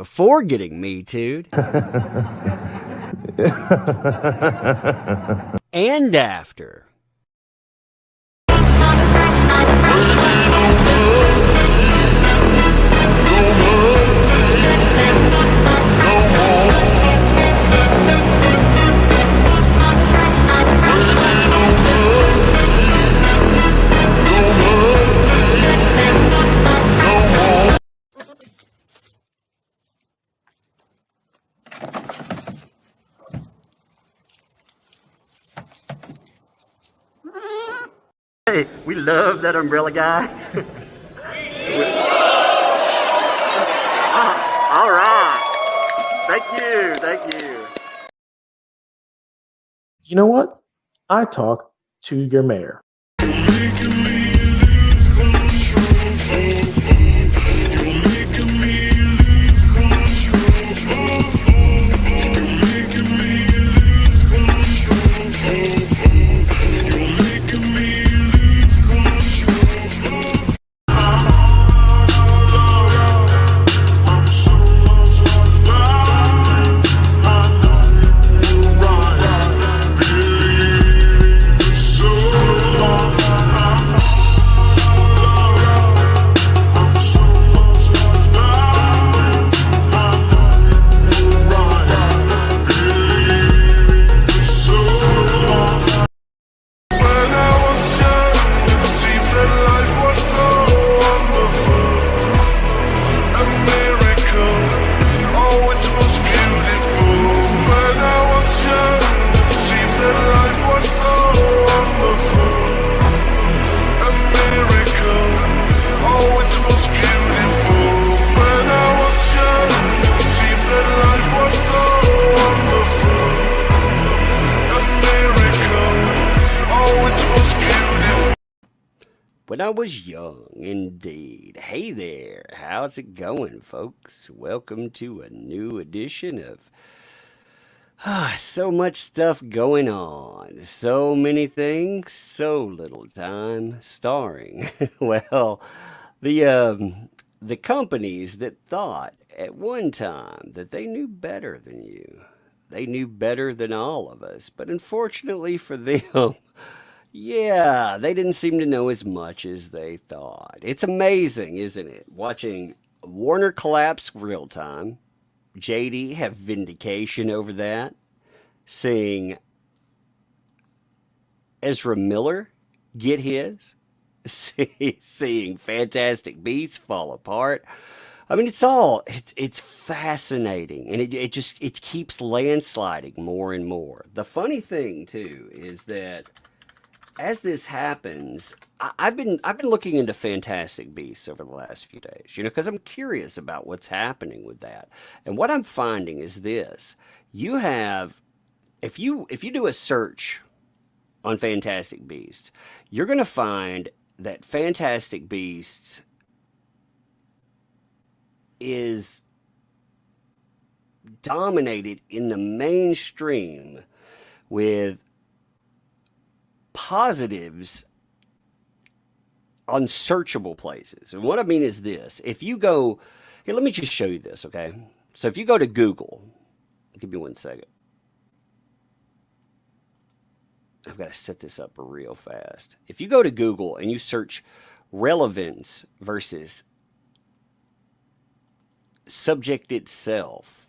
before getting Me Too'd. And after. Hey, we love that umbrella guy. All right. Thank you. You know what? I talked to your mayor. When I was young, indeed. Hey there, how's it going, folks? Welcome to a new edition of so much stuff going on. So many things, so little time, starring, well, the companies that thought at one time that they knew better than you. They knew better than all of us, but unfortunately for them, yeah, they didn't seem to know as much as they thought. It's amazing, isn't it? Watching Warner collapse real time, JD have vindication over that, seeing Ezra Miller get his, seeing Fantastic Beasts fall apart. I mean, it's fascinating, and it keeps landsliding more and more. The funny thing too is that as this happens, I've been looking into Fantastic Beasts over the last few days, because I'm curious about what's happening with that. And what I'm finding is this: you have, if you do a search on Fantastic Beasts, you're going to find that Fantastic Beasts is dominated in the mainstream with positives on searchable places. And what I mean is this: if you go here, let me just show you this, okay? So if you go to Google, give me 1 second. I've got to set this up real fast. If you go to Google and you search relevance versus subject itself,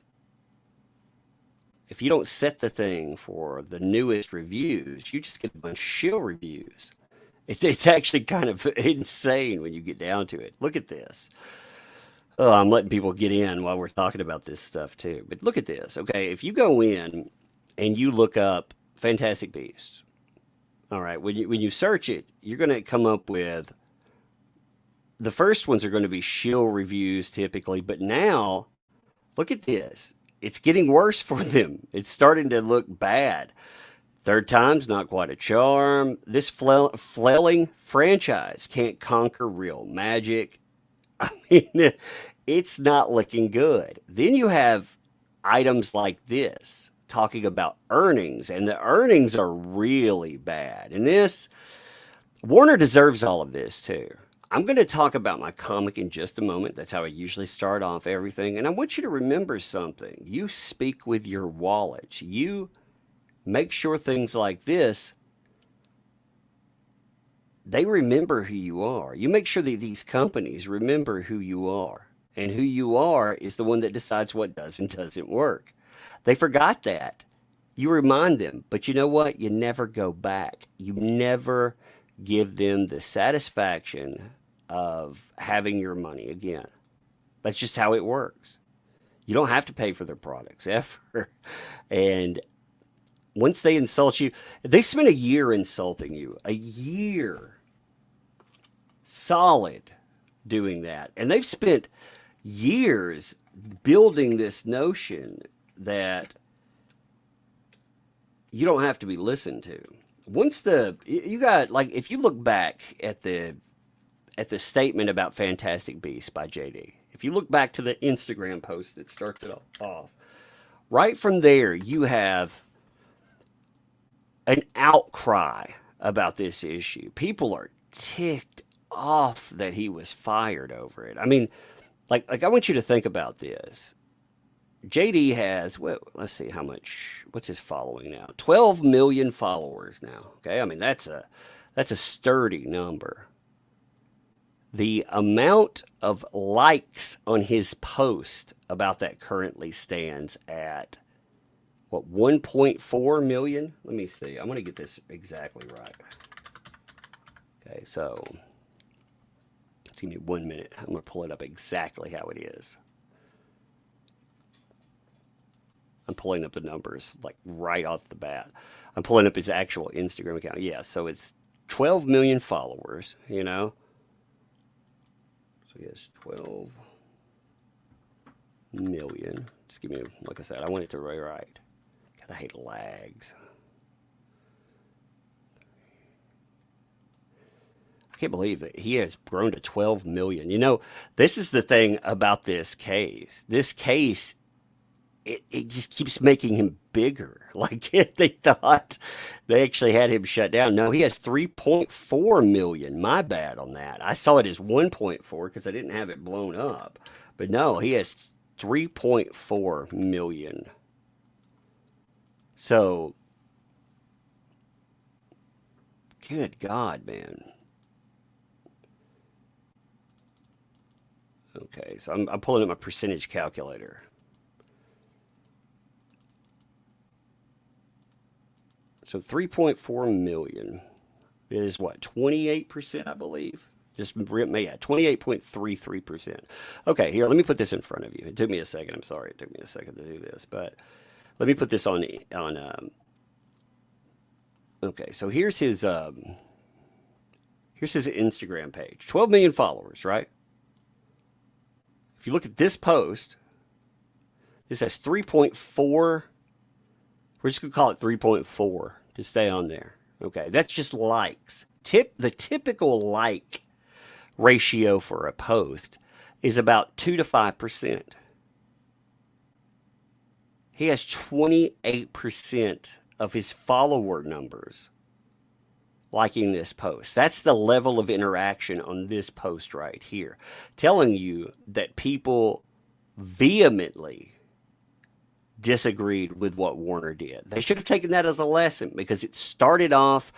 if you don't set the thing for the newest reviews, you just get a bunch of shill reviews. It's actually kind of insane when you get down to it. Look at this. Oh, I'm letting people get in while we're talking about this stuff too. But look at this, okay? If you go in and you look up Fantastic Beasts, all right, when you search it, you're going to come up with, the first ones are going to be shill reviews typically, but now, look at this. It's getting worse for them. It's starting to look bad. Third time's not quite a charm. This flailing franchise can't conquer real magic. I mean, it's not looking good. Then you have items like this talking about earnings, and the earnings are really bad. And this, Warner deserves all of this too. I'm going to talk about my comic in just a moment. That's how I usually start off everything. And I want you to remember something. You speak with your wallet. You make sure things like this, they remember who you are. You make sure that these companies remember who you are. And who you are is the one that decides what does and doesn't work. They forgot that. You remind them, but you know what? You never go back. You never give them the satisfaction of having your money again. That's just how it works. You don't have to pay for their products ever. And once they insult you, they spend a year insulting you, a year solid doing that. And they've spent years building this notion that you don't have to be listened to. Once you got, like, if you look back at the statement about Fantastic Beasts by JD, if you look back to the Instagram post that starts it off, right from there you have an outcry about this issue. People are ticked off that he was fired over it. I mean, like I want you to think about this. JD has, well, let's see what's his following now? 12 million followers now. Okay, I mean that's a sturdy number. The amount of likes on his post about that currently stands at what, 1.4 million? Let me see. I'm going to get this exactly right. Okay, so just give me 1 minute. I'm going to pull it up exactly how it is. I'm pulling up the numbers like right off the bat. I'm pulling up his actual Instagram account. Yeah, so it's 12 million followers, you know. So he has 12 million. Just give me, like I said, I want it to be right. God, I hate lags. I can't believe that he has grown to 12 million. You know, this is the thing about this case. This case, it just keeps making him bigger. Like they thought they actually had him shut down. No, he has 3.4 million. My bad on that. I saw it as 1.4 because I didn't have it blown up. But no, he has 3.4 million. So, good God, man. Okay, so I'm pulling up my percentage calculator. So 3.4 million is what, 28%, I believe? Just yeah, 28.33%. Okay, here, let me put this in front of you. It took me a second. I'm sorry. It took me a second to do this, but let me put this on okay, so here's his Instagram page. 12 million followers, right? If you look at this post, this has 3.4. We're just going to call it 3.4 to stay on there. Okay, that's just likes. The typical like ratio for a post is about 2 to 5%. He has 28% of his follower numbers liking this post. That's the level of interaction on this post right here, telling you that people vehemently disagreed with what Warner did. They should have taken that as a lesson because it started off,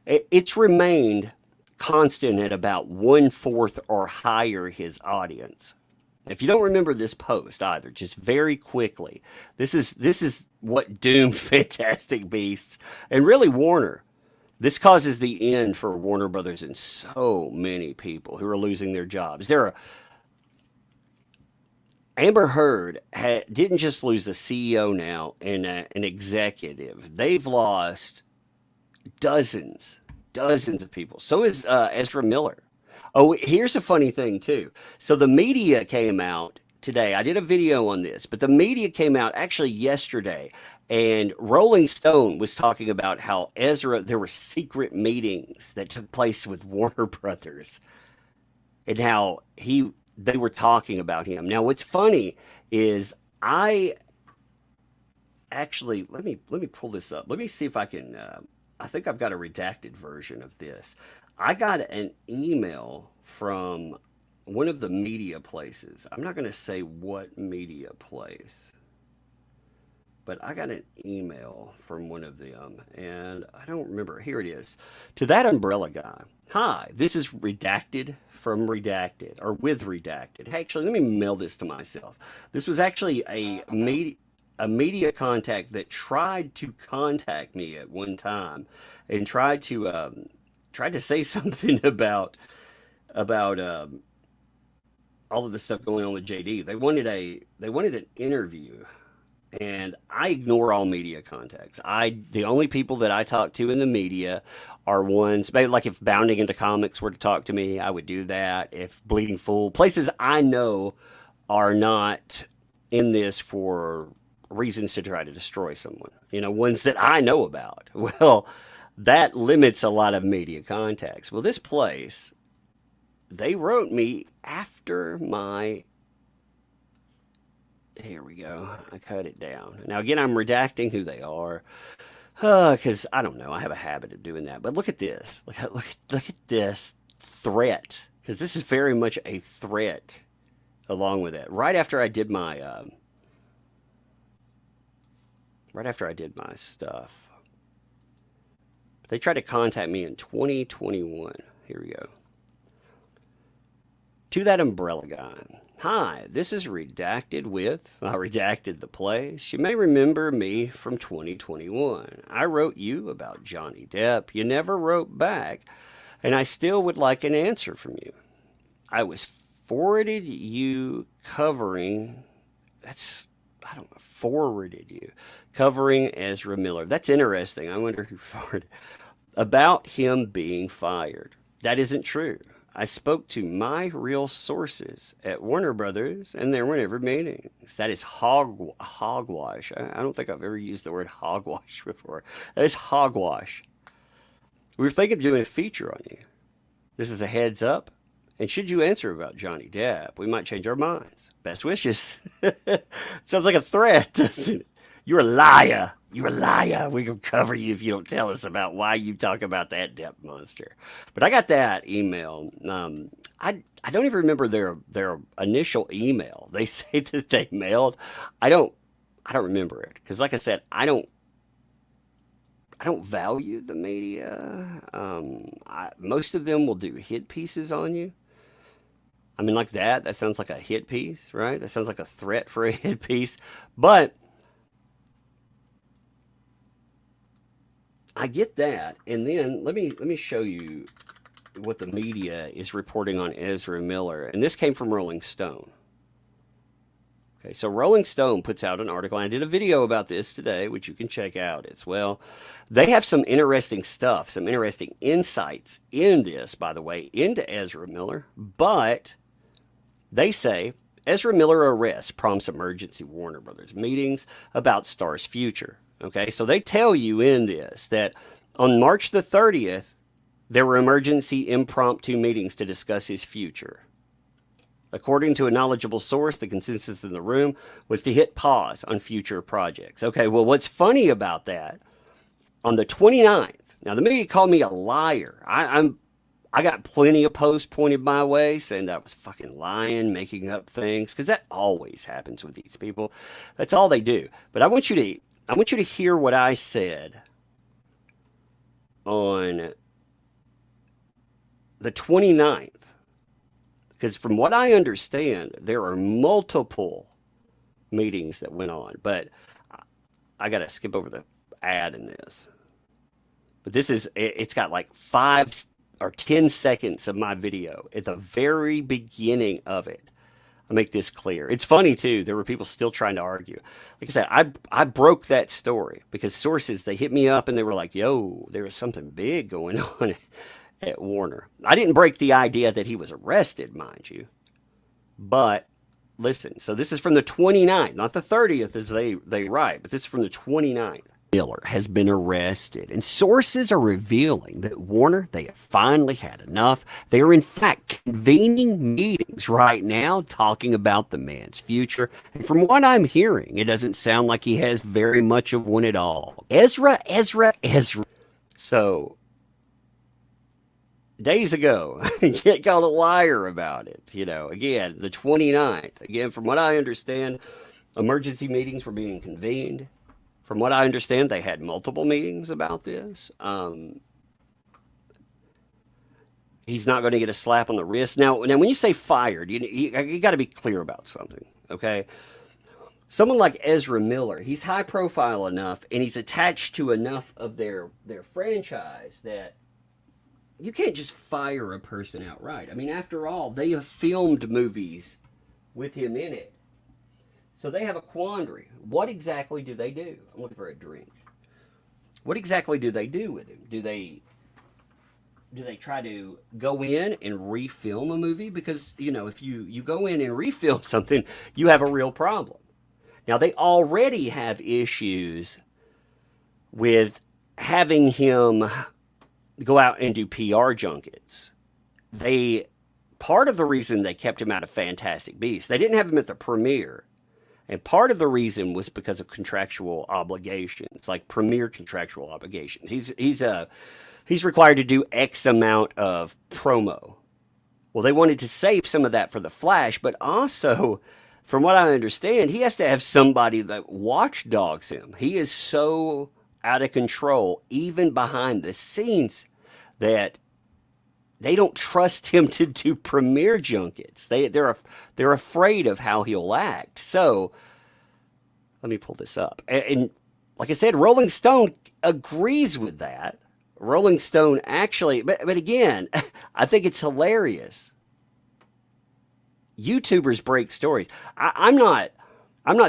it's remained constant at about 1/4 or higher his audience. If you don't remember this post either, just very quickly, this is what doomed Fantastic Beasts and really Warner. This causes the end for Warner Brothers and so many people who are losing their jobs. Amber Heard didn't just lose the CEO now and an executive. They've lost dozens of people. So is Ezra Miller. Oh, here's a funny thing, too. So the media came out today. I did a video on this, but the media came out actually yesterday, and Rolling Stone was talking about how there were secret meetings that took place with Warner Brothers and how they were talking about him. Now, what's funny is I actually, let me pull this up. Let me see if I can, I think I've got a redacted version of this. I got an email from one of the media places. I'm not going to say what media place, but I got an email from one of them, and I don't remember. Here it is. To that umbrella guy. Hi, this is redacted from redacted, or with redacted. Hey, actually, let me mail this to myself. This was actually a media contact that tried to contact me at one time and tried to say something about all of the stuff going on with JD. They wanted an interview, and I ignore all media contacts. The only people that I talk to in the media are ones maybe like if Bounding into Comics were to talk to me, I would do that. If Bleeding Fool, places I know are not in this for reasons to try to destroy someone, ones that I know about. Well, that limits a lot of media contacts. Well, this place, they wrote me after my. Here we go. I cut it down. Now, again, I'm redacting who they are because I don't know. I have a habit of doing that. But look at this. Look at this threat, because this is very much a threat along with it. Right after I did my stuff, they tried to contact me in 2021. Here we go. To that umbrella guy. Hi, this is redacted with, I redacted the place. You may remember me from 2021. I wrote you about Johnny Depp. You never wrote back, and I still would like an answer from you. I was forwarded you covering, forwarded you covering Ezra Miller. That's interesting. I wonder who forwarded. About him being fired. That isn't true. I spoke to my real sources at Warner Brothers, and there were never meetings. That is hogwash. I don't think I've ever used the word hogwash before. That is hogwash. We were thinking of doing a feature on you. This is a heads up. And should you answer about Johnny Depp, we might change our minds. Best wishes. Sounds like a threat, doesn't it? You're a liar. You're a liar. We're going to cover you if you don't tell us about why you talk about that Depp monster. But I got that email. I don't even remember their initial email. They say that they mailed. I don't remember it. Because like I said, I don't value the media. Most of them will do hit pieces on you. I mean, like that. That sounds like a hit piece, right? That sounds like a threat for a hit piece. But I get that, and then let me show you what the media is reporting on Ezra Miller, and this came from Rolling Stone. Okay, so Rolling Stone puts out an article, and I did a video about this today, which you can check out as well. They have some interesting stuff, some interesting insights in this, by the way, into Ezra Miller, but they say Ezra Miller arrest prompts emergency Warner Brothers meetings about Star's future. Okay, so they tell you in this that on March the 30th, there were emergency impromptu meetings to discuss his future. According to a knowledgeable source, the consensus in the room was to hit pause on future projects. Okay, well, what's funny about that, on the 29th, now the media called me a liar. I got plenty of posts pointed my way saying that I was fucking lying, making up things, because that always happens with these people. That's all they do. But I want you to hear what I said on the 29th. Because from what I understand, there are multiple meetings that went on. But I got to skip over the ad in this. But it's got like 5 or 10 seconds of my video at the very beginning of it. I make this clear. It's funny too. There were people still trying to argue. Like I said, I broke that story because sources, they hit me up and they were like, yo, there is something big going on at Warner. I didn't break the idea that he was arrested, mind you. But listen, so this is from the 29th, not the 30th as they write, but this is from the 29th. Miller has been arrested, and sources are revealing that Warner, they have finally had enough. They are in fact convening meetings right now talking about the man's future. And from what I'm hearing, it doesn't sound like he has very much of one at all. Ezra. So days ago. Get called a liar about it. Again, the 29th. Again, from what I understand, emergency meetings were being convened. From what I understand, they had multiple meetings about this. He's not going to get a slap on the wrist. Now, when you say fired, you got to be clear about something, okay? Someone like Ezra Miller, he's high profile enough, and he's attached to enough of their franchise that you can't just fire a person outright. I mean, after all, they have filmed movies with him in it. So they have a quandary. What exactly do they do? I'm looking for a drink. What exactly do they do with him? Do they try to go in and refilm a movie? Because, if you go in and refilm something, you have a real problem. Now, they already have issues with having him go out and do PR junkets. Part of the reason they kept him out of Fantastic Beasts, they didn't have him at the premiere. And part of the reason was because of contractual obligations, like premiere contractual obligations. He's required to do X amount of promo. Well, they wanted to save some of that for the Flash, but also, from what I understand, he has to have somebody that watchdogs him. He is so out of control, even behind the scenes, that they don't trust him to do premiere junkets. They're afraid of how he'll act. So let me pull this up. And like I said, Rolling Stone agrees with that. Rolling Stone actually, but again, I think it's hilarious. YouTubers break stories. I'm not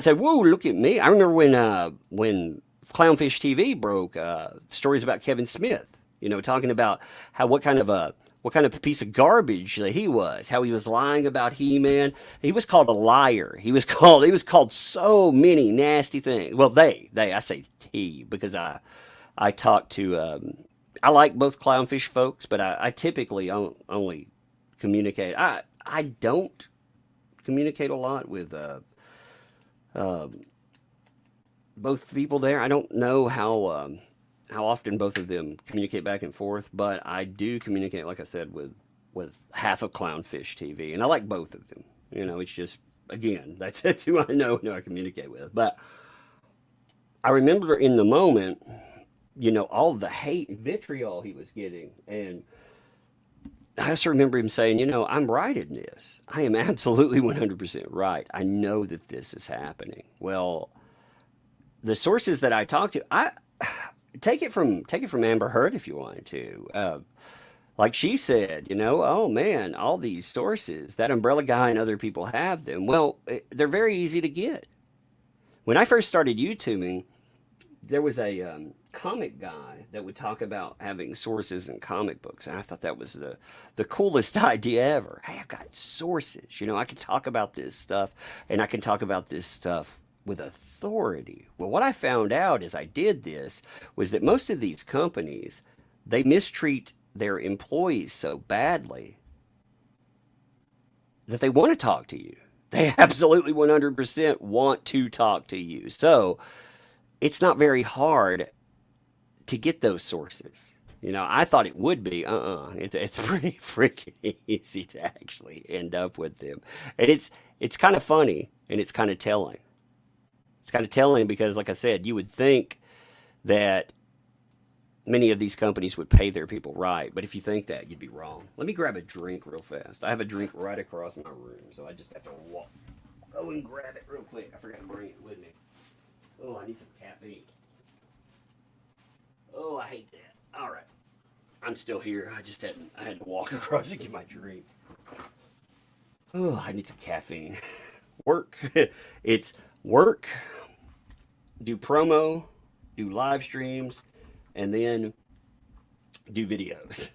saying, whoa, look at me. I remember when Clownfish TV broke stories about Kevin Smith. Talking about what kind of a piece of garbage that he was, how he was lying about He-Man. He was called a liar. He was called so many nasty things. Well, I say he, because I talk to, I like both Clownfish folks, but I typically only communicate. I don't communicate a lot with both people there. I don't know how often both of them communicate back and forth, but I do communicate, like I said, with half of Clownfish TV, and I like both of them. It's just, again, that's who I know I communicate with. But I remember in the moment, all the hate and vitriol he was getting, and I also remember him saying, I'm right in this. I am absolutely 100% right. I know that this is happening. Well, the sources that I talked to, take it from Amber Heard if you want to. Like she said, oh man, all these sources, that Umbrella Guy and other people have them. Well, they're very easy to get. When I first started YouTubing, there was a comic guy that would talk about having sources in comic books, and I thought that was the coolest idea ever. Hey, I've got sources. I can talk about this stuff, and I can talk about this stuff with authority. Well, what I found out as I did this was that most of these companies, they mistreat their employees so badly that they want to talk to you. They absolutely 100% want to talk to you. So it's not very hard to get those sources. I thought it would be. It's pretty freaking easy to actually end up with them. And it's kind of funny, and it's kind of telling. It's kind of telling because, like I said, you would think that many of these companies would pay their people right. But if you think that, you'd be wrong. Let me grab a drink real fast. I have a drink right across my room, so I just have to go and grab it real quick. I forgot to bring it with me. Oh, I need some caffeine. Oh, I hate that. All right. I'm still here. I had to walk across and get my drink. Oh, I need some caffeine. Work. It's work, do promo, do live streams, and then do videos.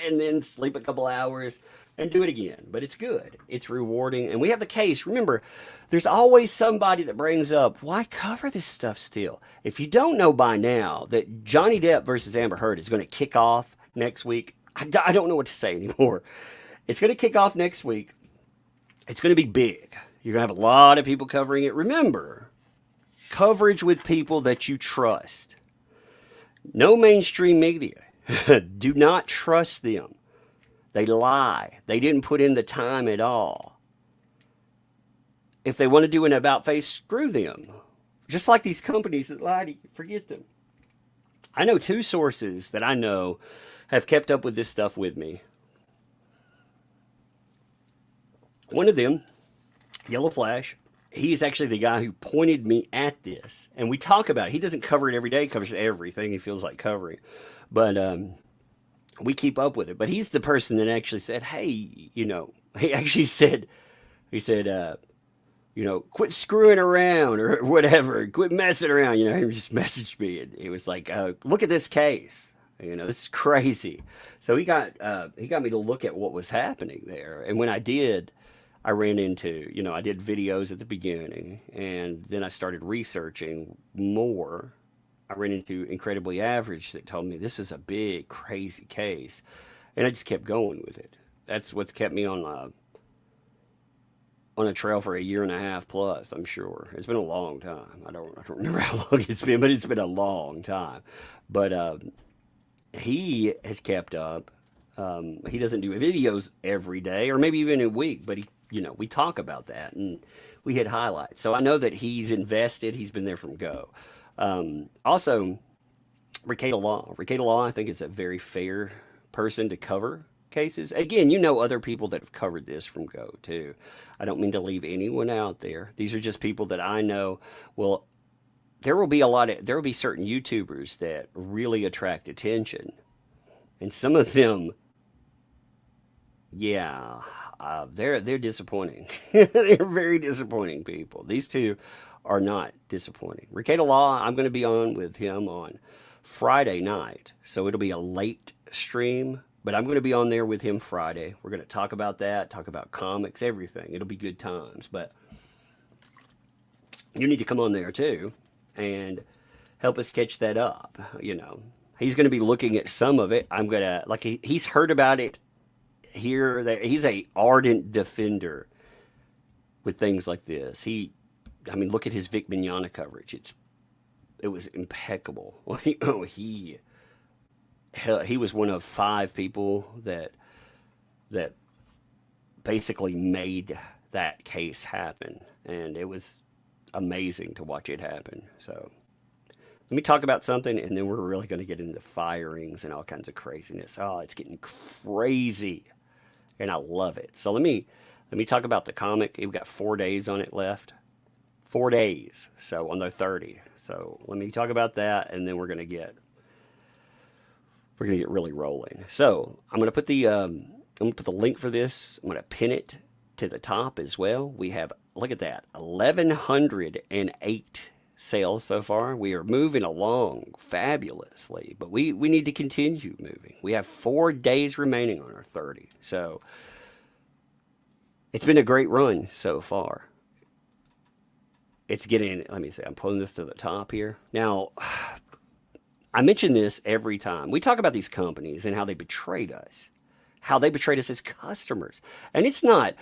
And then sleep a couple hours and do it again. But it's good. It's rewarding. And we have the case. Remember, there's always somebody that brings up, why cover this stuff still? If you don't know by now that Johnny Depp versus Amber Heard is going to kick off next week, I don't know what to say anymore. It's going to kick off next week. It's going to be big. You're going to have a lot of people covering it. Remember, coverage with people that you trust. No mainstream media. Do not trust them. They lie. They didn't put in the time at all. If they want to do an about face, screw them. Just like these companies that lie to you, forget them. I know two sources that I know have kept up with this stuff with me. One of them, Yellow Flash, he's actually the guy who pointed me at this. And we talk about it. He doesn't cover it every day, he covers everything he feels like covering. But we keep up with it. But he's the person that actually said, hey, he actually said, he said, quit screwing around or whatever, quit messing around. He just messaged me and he was like, look at this case. This is crazy. So he got me to look at what was happening there. And when I did, I ran into, I did videos at the beginning and then I started researching more. I ran into Incredibly Average that told me this is a big, crazy case. And I just kept going with it. That's what's kept me on a trail for a year and a half plus, I'm sure. It's been a long time. I don't remember how long it's been, but it's been a long time. But he has kept up. He doesn't do videos every day or maybe even a week, but we talk about that and we hit highlights. So I know that he's invested. He's been there from go. Also, Ricada Law. Ricada Law, I think, is a very fair person to cover cases. Again, other people that have covered this from go too. I don't mean to leave anyone out there. These are just people that I know. Well, there will be certain YouTubers that really attract attention, and some of them, yeah, they're disappointing. They're very disappointing people. These two are not disappointing. Ricada Law, I'm going to be on with him on Friday night, so it'll be a late stream. But I'm going to be on there with him Friday. We're going to talk about that, talk about comics, everything. It'll be good times. But you need to come on there too and help us sketch that up. He's going to be looking at some of it. I'm going to, he's heard about it here. He's a ardent defender with things like this. Look at his Vic Mignogna coverage. It was impeccable. He was one of 5 people that basically made that case happen, and it was amazing to watch it happen. So let me talk about something, and then we're really going to get into firings and all kinds of craziness. Oh, it's getting crazy, and I love it. So let me talk about the comic. We've got 4 days on it left. 4 days. So on the 30. So let me talk about that, and then we're going to get really rolling. So I'm going to put the link for this. I'm going to pin it to the top as well. We have, look at that, 1,108 sales so far. We are moving along fabulously, but we need to continue moving. We have 4 days remaining on our 30. So it's been a great run so far. It's getting, let me see, I'm pulling this to the top here. Now, I mention this every time. We talk about these companies and how they betrayed us, as customers. And it's not,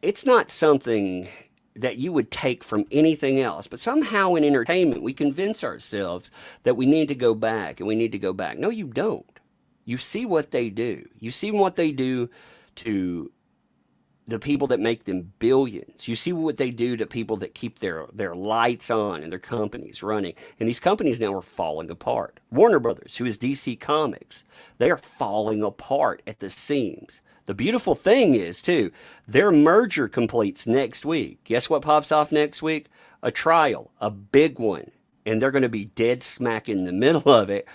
it's not something that you would take from anything else. But somehow in entertainment, we convince ourselves that we need to go back and we need to go back. No, you don't. You see what they do. You see what they do to the people that make them billions. You see what they do to people that keep their lights on and their companies running. And these companies now are falling apart. Warner Brothers, who is DC Comics, they are falling apart at the seams. The beautiful thing is, too, their merger completes next week. Guess what pops off next week? A trial, a big one. And they're going to be dead smack in the middle of it.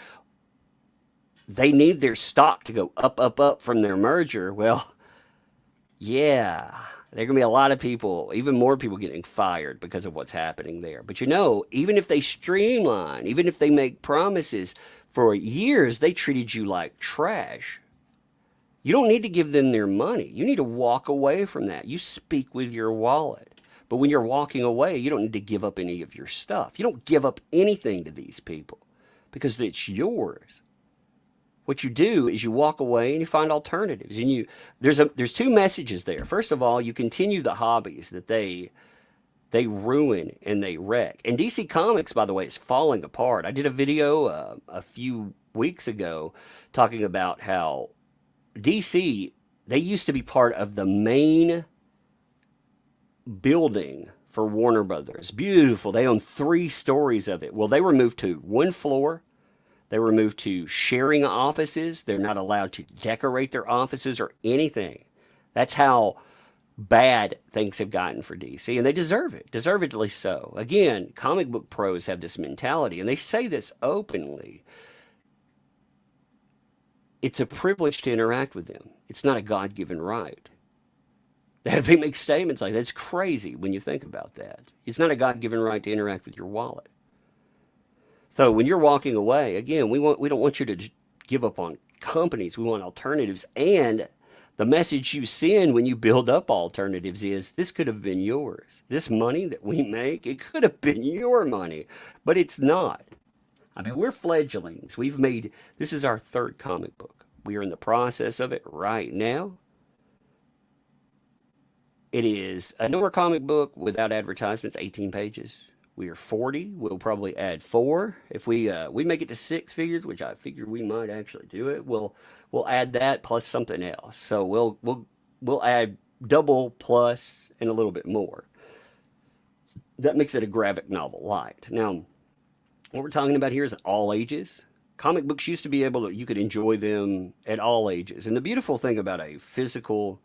They need their stock to go up, up, up from their merger. Well, yeah, there are going to be a lot of people, even more people getting fired because of what's happening there. But even if they streamline, even if they make promises, for years they treated you like trash. You don't need to give them their money. You need to walk away from that. You speak with your wallet. But when you're walking away, you don't need to give up any of your stuff. You don't give up anything to these people because it's yours. What you do is you walk away and you find alternatives. And there's 2 messages there. First of all, you continue the hobbies that they ruin and they wreck. And DC Comics, by the way, is falling apart. I did a video a few weeks ago talking about how DC, they used to be part of the main building for Warner Brothers. Beautiful. They own 3 stories of it. Well, they were moved to one floor. They were moved to sharing offices. They're not allowed to decorate their offices or anything. That's how bad things have gotten for DC, and they deserve it, deservedly so. Again, comic book pros have this mentality, and they say this openly. It's a privilege to interact with them. It's not a God-given right. They make statements like that. It's crazy when you think about that. It's not a God-given right to interact with your wallet. So when you're walking away, again, we don't want you to give up on companies. We want alternatives. And the message you send when you build up alternatives is this could have been yours. This money that we make, it could have been your money, but it's not. I mean, we're fledglings. This is our 3rd comic book. We are in the process of it right now. It is a newer comic book without advertisements, 18 pages. We are 40. We'll probably add 4. If we make it to 6 figures, which I figure we might actually do it, we'll add that plus something else. So we'll add double plus and a little bit more. That makes it a graphic novel light. Now, what we're talking about here is all ages. Comic books used to be you could enjoy them at all ages. And the beautiful thing about a physical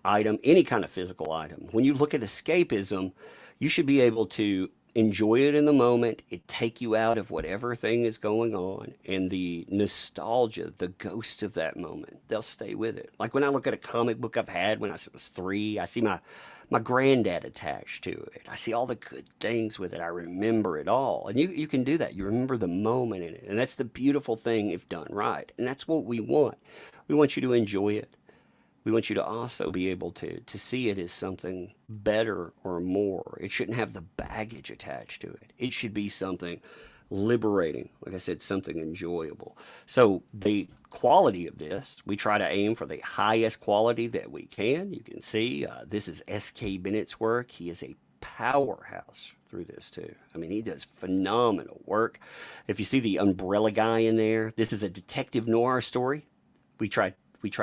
item, any kind of physical item, when you look at escapism, you should be able to enjoy it in the moment. It take you out of whatever thing is going on, and the nostalgia, the ghost of that moment, they'll stay with it. Like when I look at a comic book I've had when I was 3, I see my granddad attached to it. I see all the good things with it. I remember it all. And you can do that. You remember the moment in it. And that's the beautiful thing if done right. And that's what we want. We want you to enjoy it. We want you to also be able to see it as something better or more. It shouldn't have the baggage attached to it. It should be something liberating. Like I said, something enjoyable. So the quality of this, we try to aim for the highest quality that we can. You can see this is S.K. Bennett's work. He is a powerhouse through this too. I mean, he does phenomenal work. If you see the Umbrella Guy in there, this is a detective noir story. We try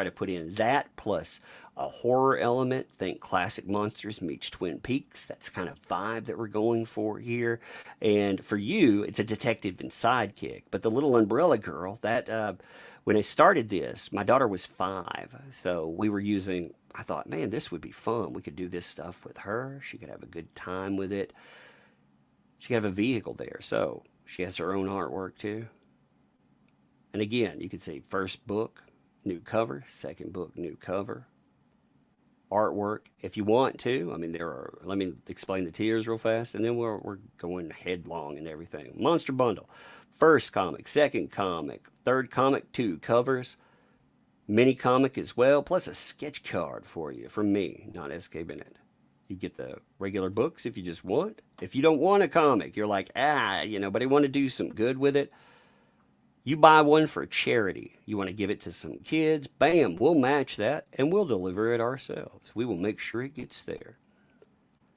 to put in that plus a horror element. Think classic monsters meets Twin Peaks. That's kind of vibe that we're going for here. And for you, it's a detective and sidekick. But the little umbrella girl, when I started this, my daughter was 5. So I thought, man, this would be fun. We could do this stuff with her. She could have a good time with it. She could have a vehicle there. So she has her own artwork too. And again, you could see first book, new cover, second book, new cover, artwork. If you want to, I mean, let me explain the tiers real fast, and then we're going headlong and everything. Monster bundle, first comic, second comic, third comic, 2 covers, mini comic as well, plus a sketch card for you from me, not S.K. Bennett. You get the regular books if you just want. If you don't want a comic, you're like, but I want to do some good with it. You buy one for charity. You want to give it to some kids. Bam, we'll match that and we'll deliver it ourselves. We will make sure it gets there.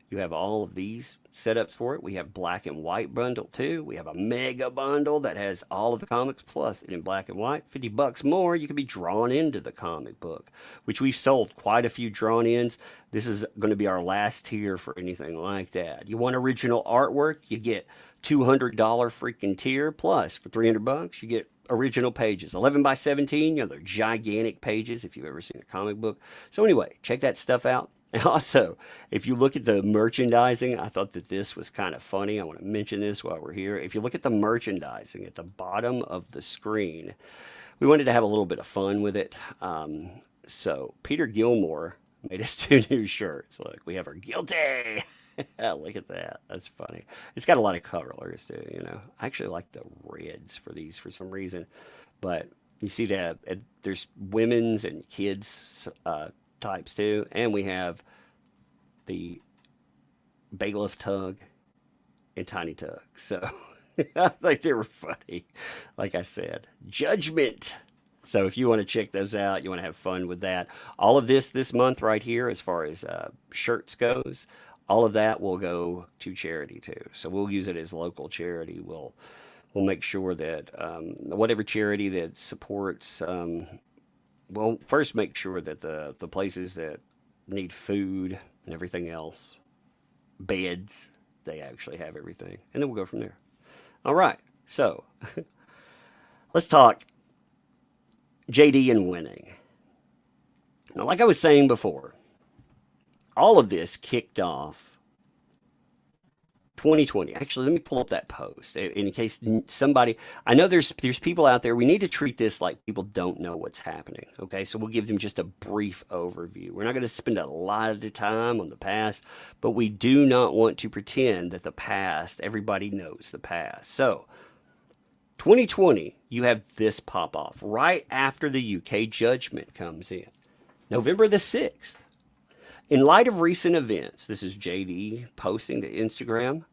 You have all of these setups for it. We have black and white bundle too. We have a mega bundle that has all of the comics plus it in black and white. $50 more, you can be drawn into the comic book, which we've sold quite a few drawn ins. This is going to be our last tier for anything like that. You want original artwork, you get $200 freaking tier plus for $300 you get original pages, 11 by 17. They're gigantic pages if you've ever seen a comic book. So anyway, check that stuff out. And also, if you look at the merchandising, I thought that this was kind of funny. I want to mention this while we're here. If you look at the merchandising at the bottom of the screen, we wanted to have a little bit of fun with it. So Peter Gilmore made us 2 new shirts. Look, we have our guilty. Look at that. That's funny. It's got a lot of colors too, I actually like the reds for these for some reason. But you see that there's women's and kids types too. And we have the bailiff tug and tiny tug. So I think they were funny. Like I said, judgment. So if you want to check those out, you want to have fun with that. All of this month right here, as far as shirts goes, all of that will go to charity too. So we'll use it as local charity. We'll make sure that whatever charity that supports Well, first make sure that the places that need food and everything else, beds, they actually have everything, and then we'll go from there. All right. So let's talk JD and winning. Now, like I was saying before, all of this kicked off 2020. Actually, let me pull up that post in case somebody. I know there's people out there. We need to treat this like people don't know what's happening. Okay, so we'll give them just a brief overview. We're not going to spend a lot of the time on the past, but we do not want to pretend that the past. Everybody knows the past. So 2020, you have this pop off right after the UK judgment comes in, November the 6th. In light of recent events, this is JD posting to Instagram.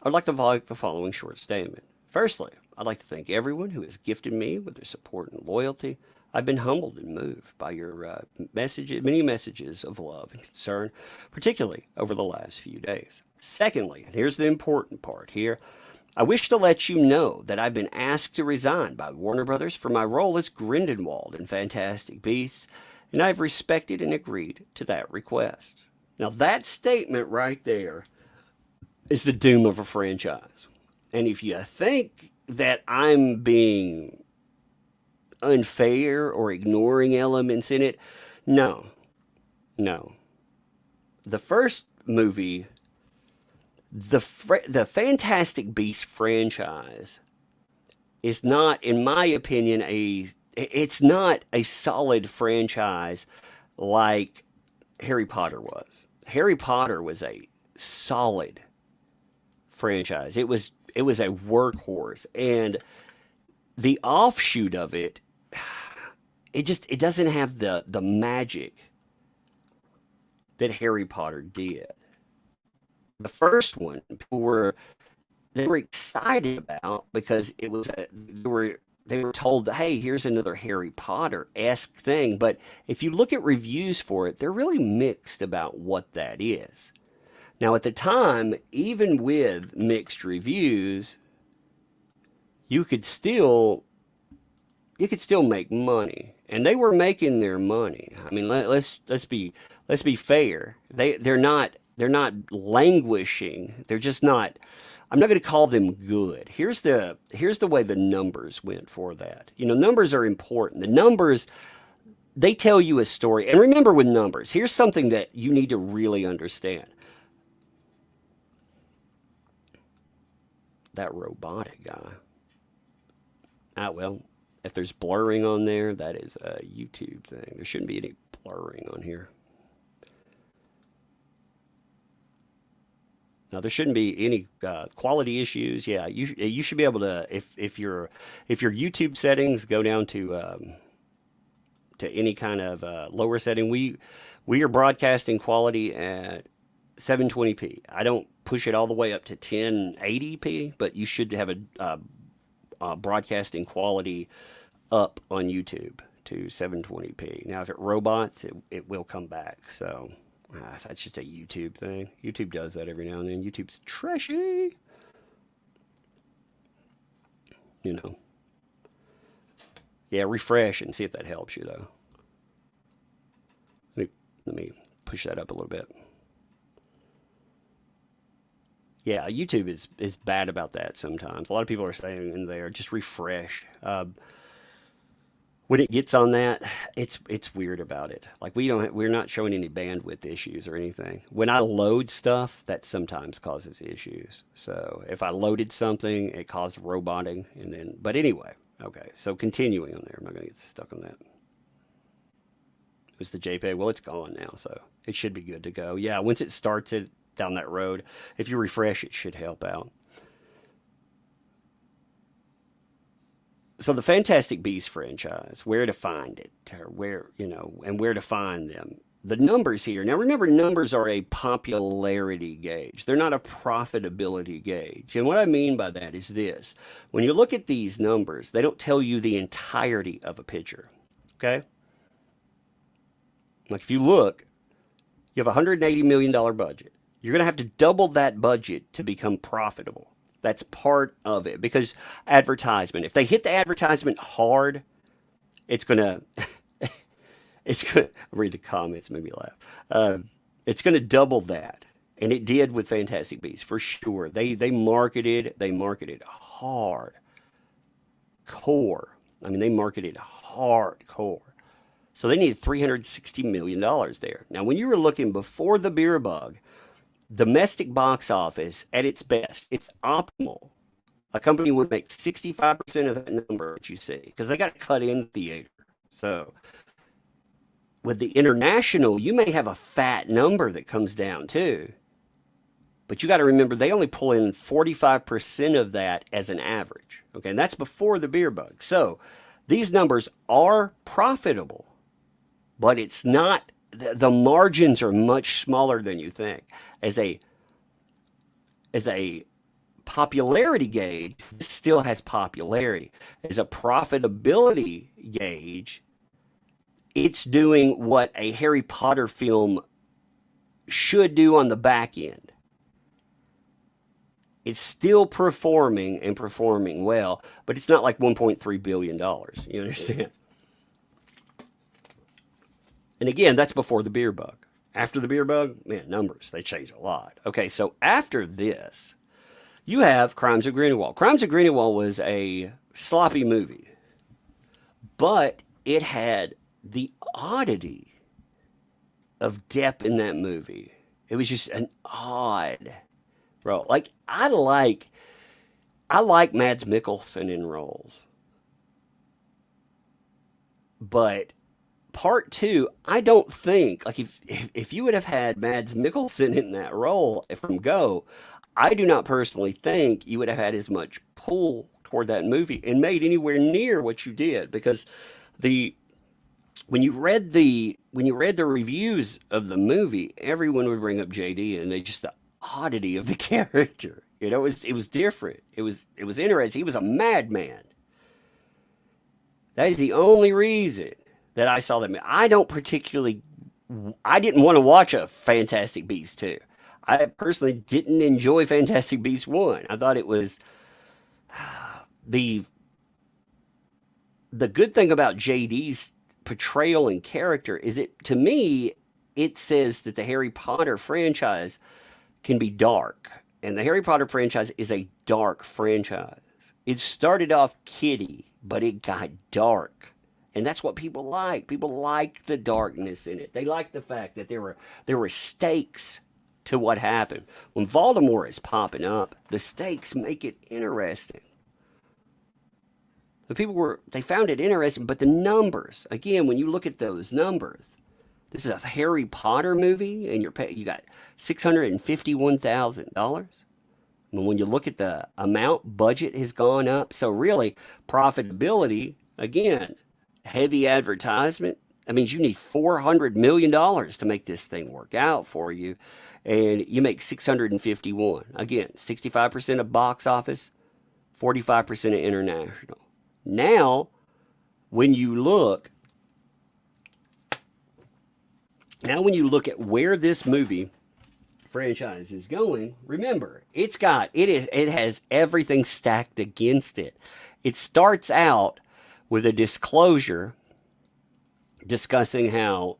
I'd like to like the following short statement. Firstly, I'd like to thank everyone who has gifted me with their support and loyalty. I've been humbled and moved by your many messages of love and concern, particularly over the last few days. Secondly, and here's the important part here, I wish to let you know that I've been asked to resign by Warner Brothers for my role as Grindelwald in Fantastic Beasts, and I've respected and agreed to that request. Now, that statement right there is the doom of a franchise. And if you think that I'm being unfair or ignoring elements in it, no, no. The first movie, the Fantastic Beasts franchise, is not, in my opinion, it's not a solid franchise like Harry Potter was. Harry Potter was a solid franchise. It was a workhorse, and the offshoot of it, it doesn't have the magic that Harry Potter did. The first one, they were excited about because they were told, hey, here's another Harry Potter-esque thing. But if you look at reviews for it, they're really mixed about what that is. Now, at the time, even with mixed reviews, you could still make money, and they were making their money. I mean, let's be fair. They're not languishing. They're just not. I'm not going to call them good. Here's the way the numbers went for that. You know, numbers are important. The numbers, they tell you a story. And remember, with numbers, here's something that you need to really understand. That robotic guy. Well, if there's blurring on there, that is a YouTube thing. There shouldn't be any blurring on here. Now, there shouldn't be any quality issues. Yeah, you should be able to, if your YouTube settings go down to any kind of lower setting, we are broadcasting quality at 720p. I don't push it all the way up to 1080p, but you should have a broadcasting quality up on YouTube to 720p. Now, if it robots, it will come back. So. That's just a YouTube thing. YouTube does that every now and then. YouTube's trashy. You know. Yeah, refresh and see if that helps you, though. Let me push that up a little bit. Yeah, YouTube is bad about that sometimes. A lot of people are saying in there, just refresh. When it gets on that, it's weird about it. Like we're not showing any bandwidth issues or anything. When I load stuff, that sometimes causes issues. So if I loaded something, it caused roboting, but anyway, okay. So continuing on there, I'm not gonna get stuck on that. It was the JPEG. Well, it's gone now, so it should be good to go. Yeah, once it starts it down that road, if you refresh, it should help out. So the Fantastic Beasts franchise, where to find it, or and where to find them. The numbers here. Now remember, numbers are a popularity gauge. They're not a profitability gauge. And what I mean by that is this. When you look at these numbers, they don't tell you the entirety of a picture. Okay? Like if you look, you have a $180 million budget. You're going to have to double that budget to become profitable. That's part of it, because advertisement, if they hit the advertisement hard, it's going to It's going to read the comments, made me laugh. It's going to double that, and it did with Fantastic Beasts for sure. They marketed hard core. I mean, they marketed hardcore. So they needed $360 million there. Now, when you were looking before the beer bug, domestic box office at its best, it's optimal. A company would make 65% of that number that you see because they got to cut in theater. So with the international, you may have a fat number that comes down too. But you got to remember they only pull in 45% of that as an average. Okay, and that's before the beer bug. So these numbers are profitable, but it's not, the margins are much smaller than you think. As a popularity gauge, this still has popularity. As a profitability gauge, it's doing what a Harry Potter film should do on the back end. It's still performing and performing well, but it's not like $1.3 billion. You understand? And again, that's before the beer bug. After the beer bug, man, numbers, they change a lot. Okay, so after this, you have Crimes of Grindelwald. Crimes of Grindelwald was a sloppy movie, but it had the oddity of Depp in that movie. It was just an odd role. Like I like Mads Mikkelsen in roles, but part two, I don't think like if you would have had Mads Mikkelsen in that role from Go, I do not personally think you would have had as much pull toward that movie and made anywhere near what you did because the when you read the reviews of the movie, everyone would bring up JD and they just the oddity of the character. It was different. It was interesting. He was a madman. That is the only reason that I saw that. I didn't want to watch a Fantastic Beasts 2. I personally didn't enjoy Fantastic Beasts 1. I thought it was the the good thing about JD's portrayal and character is it to me it says that the Harry Potter franchise can be dark. And the Harry Potter franchise is a dark franchise. It started off kiddie, but it got dark. And that's what people like. People like the darkness in it. They like the fact that there were stakes to what happened. When Voldemort is popping up, the stakes make it interesting. They found it interesting, but the numbers, again, when you look at those numbers, this is a Harry Potter movie, and you got $651,000. And when you look at the amount, budget has gone up. So really, profitability, again, heavy advertisement. That means you need $400 million to make this thing work out for you. And you make 651. Again, 65% of box office, 45% of international. Now, when you look at where this movie franchise is going, remember, it has everything stacked against it. It starts out with a disclosure discussing how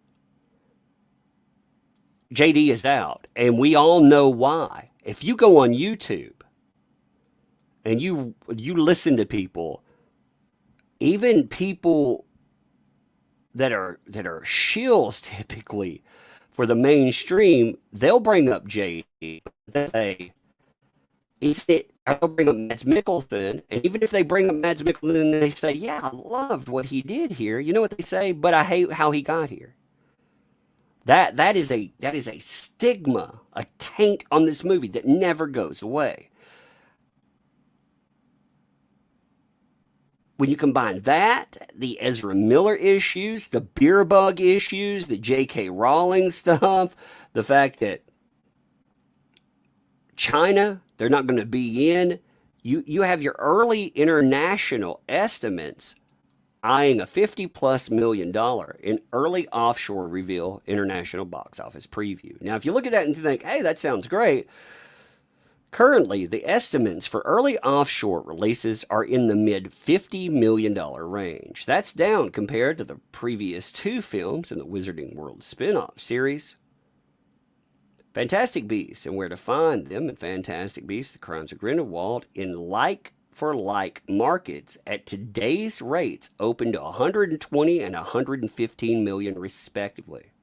JD is out, and we all know why. If you go on YouTube and you listen to people, even people that are shills typically for the mainstream, they'll bring up JD. They say, I'll bring up Mads Mikkelsen, and even if they bring up Mads Mikkelsen, they say, "Yeah, I loved what he did here." You know what they say? But I hate how he got here. That is a stigma, a taint on this movie that never goes away. When you combine that, the Ezra Miller issues, the beer bug issues, the J.K. Rowling stuff, the fact that China, they're not going to be in, you have your early international estimates eyeing a $50+ million in early offshore reveal international box office preview. Now, if you look at that and you think, hey, that sounds great, Currently, the estimates for early offshore releases are in the mid $50 million range. That's down compared to the previous two films in the Wizarding World spin-off series. Fantastic Beasts and Where to Find Them, and Fantastic Beasts: The Crimes of Grindelwald in like-for-like markets at today's rates open to 120 and 115 million respectively.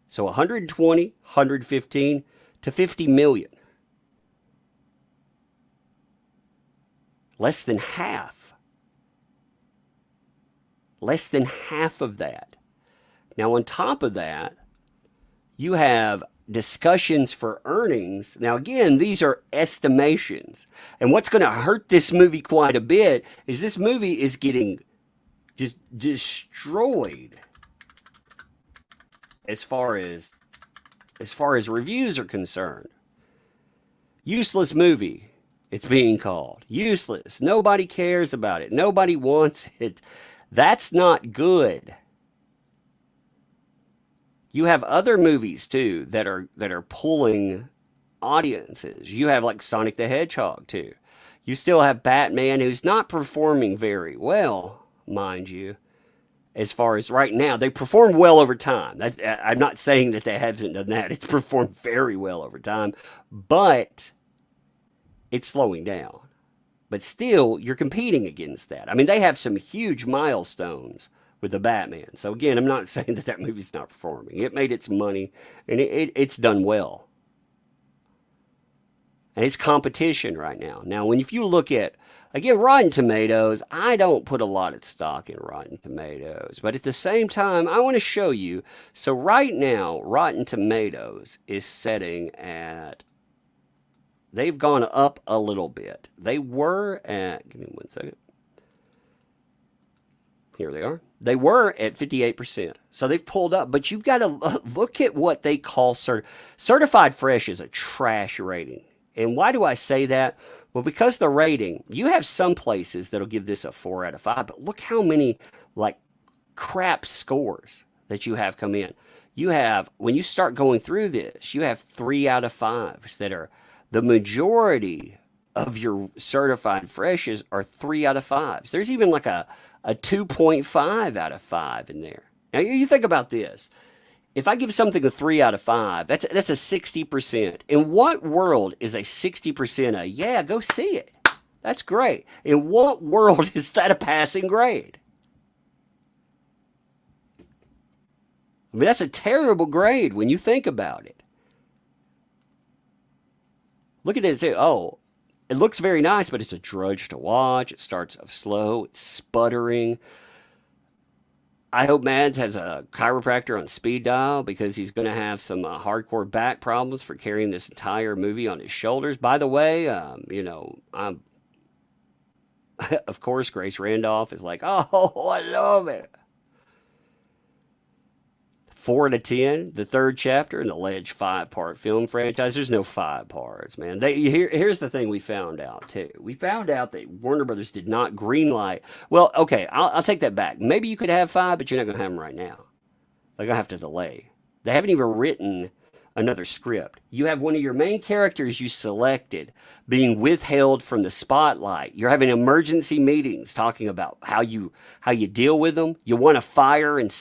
So 120, 115 to 50 million. Less than half. Less than half of that. Now, on top of that, you have discussions for earnings. Now, again, these are estimations. And what's going to hurt this movie quite a bit is this movie is getting just destroyed as far as reviews are concerned. Useless movie, it's being called. Useless. Nobody cares about it. Nobody wants it. That's not good. You have other movies too that are pulling audiences. You have like Sonic the Hedgehog too. You still have Batman, who's not performing very well, mind you. As far as right now, they performed well over time. I'm not saying that they haven't done that. It's performed very well over time, but it's slowing down. But still, you're competing against that. I mean, they have some huge milestones with the Batman. So again, I'm not saying that movie's not performing. It made its money, and it's done well. And it's competition right now. Now, if you look at, again, Rotten Tomatoes, I don't put a lot of stock in Rotten Tomatoes. But at the same time, I want to show you. So right now, Rotten Tomatoes is setting at, they've gone up a little bit. They were at, give me one second. Here they are. They were at 58%. So they've pulled up. But you've got to look at what they call certified fresh is a trash rating. And why do I say that? Well, because the rating, you have some places that'll give this a 4 out of 5, but look how many like crap scores that you have come in. You have, when you start going through this, you have 3 out of 5s that are, the majority of your certified freshes are 3 out of 5s. There's even like a 2.5 out of 5 in there. Now you think about this. If I give something a 3 out of 5, that's a 60%. In what world is a 60% a, yeah, go see it? That's great. In what world is that a passing grade? I mean, that's a terrible grade when you think about it. Look at this. Oh, it looks very nice, but it's a drudge to watch. It starts off slow. It's sputtering. I hope Mads has a chiropractor on speed dial because he's going to have some hardcore back problems for carrying this entire movie on his shoulders. By the way, I'm of course, Grace Randolph is like, oh, I love it. 4 out of 10, the third chapter in the alleged 5-part film franchise. There's no 5 parts, man. Here's the thing we found out, too. We found out that Warner Brothers did not greenlight. Well, okay, I'll take that back. Maybe you could have 5, but you're not going to have them right now. They're going to have to delay. They haven't even written another script. You have one of your main characters you selected being withheld from the spotlight. You're having emergency meetings talking about how you deal with them. You want to fire and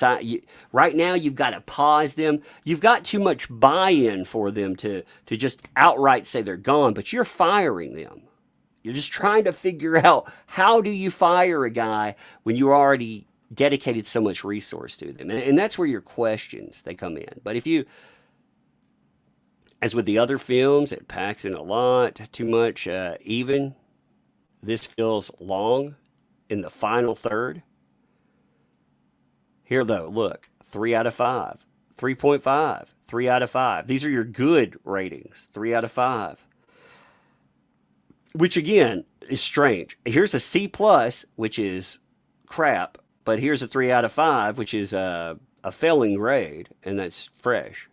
right now you've got to pause them. You've got too much buy-in for them to just outright say they're gone, but you're firing them. You're just trying to figure out how do you fire a guy when you already dedicated so much resource to them. And that's where your questions, they come in. But if you, as with the other films, it packs in a lot, too much even. This feels long in the final third. Here, though, look, 3 out of 5, 3.5, 3 out of 5. These are your good ratings, 3 out of 5. Which, again, is strange. Here's a C+, which is crap, but here's a 3 out of 5, which is a failing grade, and that's fresh.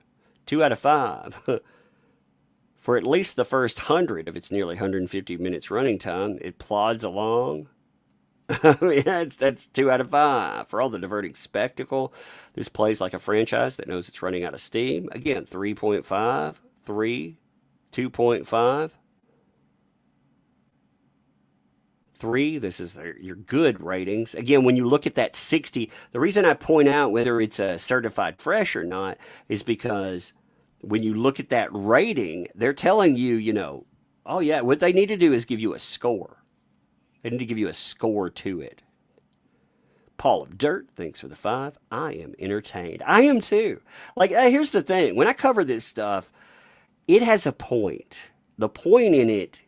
2 out of 5. For at least the first 100 of its nearly 150 minutes running time, it plods along. I mean, that's 2 out of 5. For all the diverting spectacle, this plays like a franchise that knows it's running out of steam. Again, 3.5, 3, 2.5. 3, this is your good ratings. Again, when you look at that 60, the reason I point out whether it's a certified fresh or not is because when you look at that rating, they're telling you, oh yeah, what they need to do is give you a score. They need to give you a score to it. Paul of Dirt, thanks for the 5. I am entertained. I am too. Like, here's the thing. When I cover this stuff, it has a point. The point in it,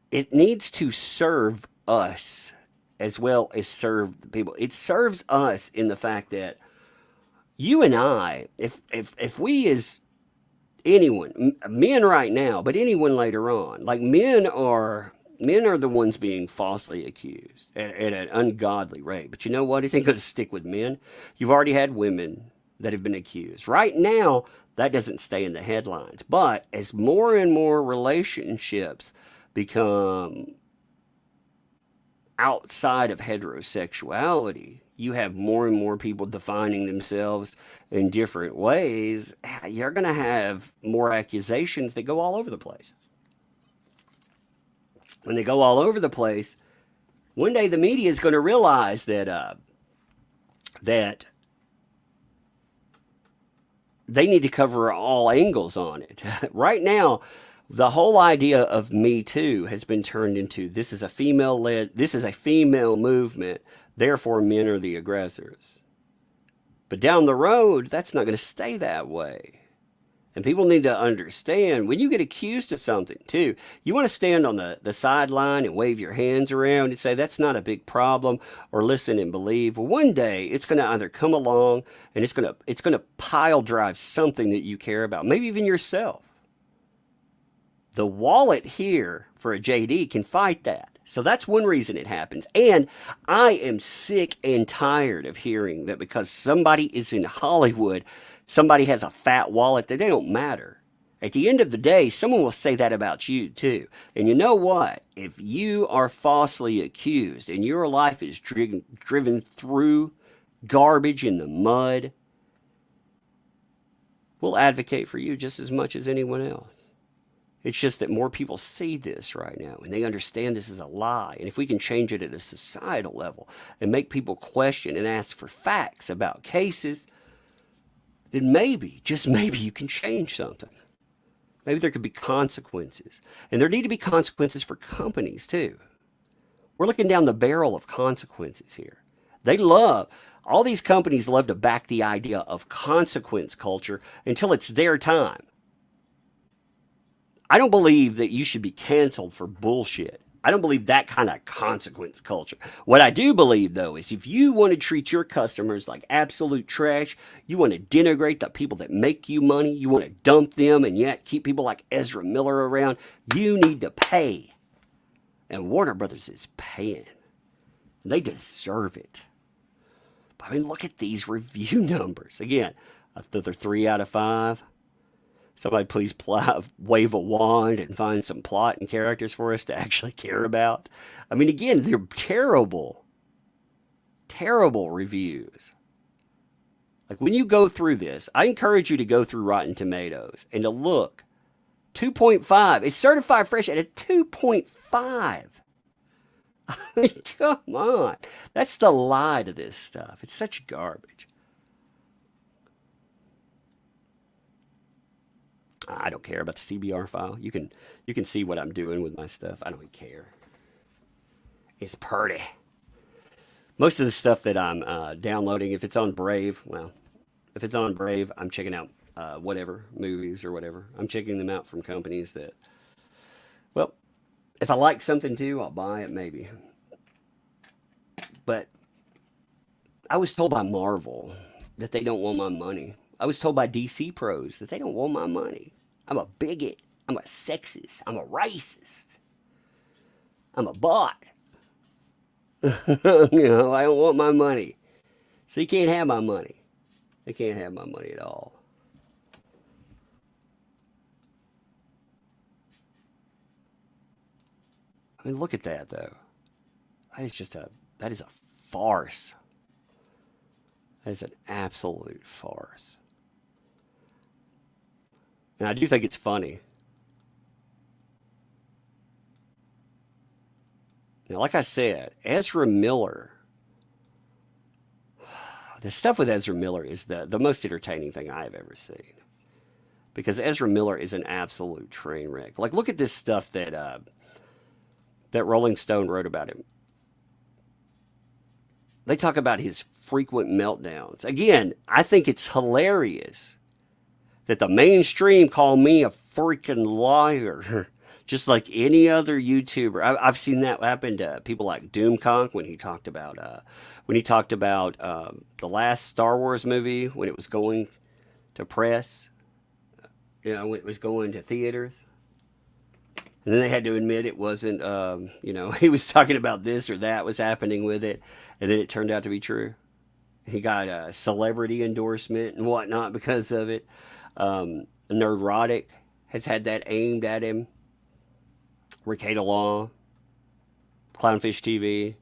it needs to serve us as well as serve the people. It serves us in the fact that you and I, if we as anyone, men right now, but anyone later on, like men are the ones being falsely accused at an ungodly rate. But you know what? It ain't going to stick with men. You've already had women that have been accused. Right now, that doesn't stay in the headlines. But as more and more relationships become outside of heterosexuality, you have more and more people defining themselves in different ways. You're going to have more accusations that go all over the place. When they go all over the place, one day the media is going to realize that that they need to cover all angles on it. Right now, the whole idea of Me Too has been turned into this is a female movement, therefore men are the aggressors. But down the road, that's not going to stay that way. And people need to understand when you get accused of something, too, you want to stand on the sideline and wave your hands around and say, that's not a big problem, or listen and believe. Well, one day it's going to either come along and it's going to pile drive something that you care about, maybe even yourself. The wallet here for a JD can fight that. So that's one reason it happens. And I am sick and tired of hearing that because somebody is in Hollywood, somebody has a fat wallet, that they don't matter. At the end of the day, someone will say that about you too. And you know what? If you are falsely accused and your life is driven through garbage in the mud, we'll advocate for you just as much as anyone else. It's just that more people see this right now and they understand this is a lie. And if we can change it at a societal level and make people question and ask for facts about cases, then maybe, just maybe, you can change something. Maybe there could be consequences. And there need to be consequences for companies too. We're looking down the barrel of consequences here. All these companies love to back the idea of consequence culture until it's their time. I don't believe that you should be canceled for bullshit. I don't believe that kind of consequence culture. What I do believe, though, is if you want to treat your customers like absolute trash, you want to denigrate the people that make you money, you want to dump them and yet keep people like Ezra Miller around, you need to pay. And Warner Brothers is paying. They deserve it. But I mean, look at these review numbers. Again, another 3 out of 5. Somebody please wave a wand and find some plot and characters for us to actually care about. I mean, again, they're terrible, terrible reviews. Like when you go through this, I encourage you to go through Rotten Tomatoes and to look. 2.5. It's certified fresh at a 2.5. I mean, come on. That's the lie to this stuff. It's such garbage. I don't care about the CBR file. You can see what I'm doing with my stuff. I don't care. It's pretty. Most of the stuff that I'm downloading, if it's on Brave, I'm checking out whatever, movies or whatever. I'm checking them out from companies that, well, if I like something too, I'll buy it maybe. But I was told by Marvel that they don't want my money. I was told by DC pros that they don't want my money. I'm a bigot. I'm a sexist. I'm a racist. I'm a bot. I don't want my money. So you can't have my money. They can't have my money at all. I mean, look at that, though. That is a farce. That is an absolute farce. And I do think it's funny. Now, like I said, Ezra Miller, the stuff with Ezra Miller is the most entertaining thing I have ever seen. Because Ezra Miller is an absolute train wreck. Like, look at this stuff that Rolling Stone wrote about him. They talk about his frequent meltdowns. Again, I think it's hilarious that the mainstream call me a freaking liar, just like any other YouTuber. I've seen that happen to people like Doomconk when he talked about the last Star Wars movie when it was going to press, when it was going to theaters. And then they had to admit it wasn't, he was talking about this or that was happening with it. And then it turned out to be true. He got a celebrity endorsement and whatnot because of it. Neurotic has had that aimed at him. Ricada Law, Clownfish TV.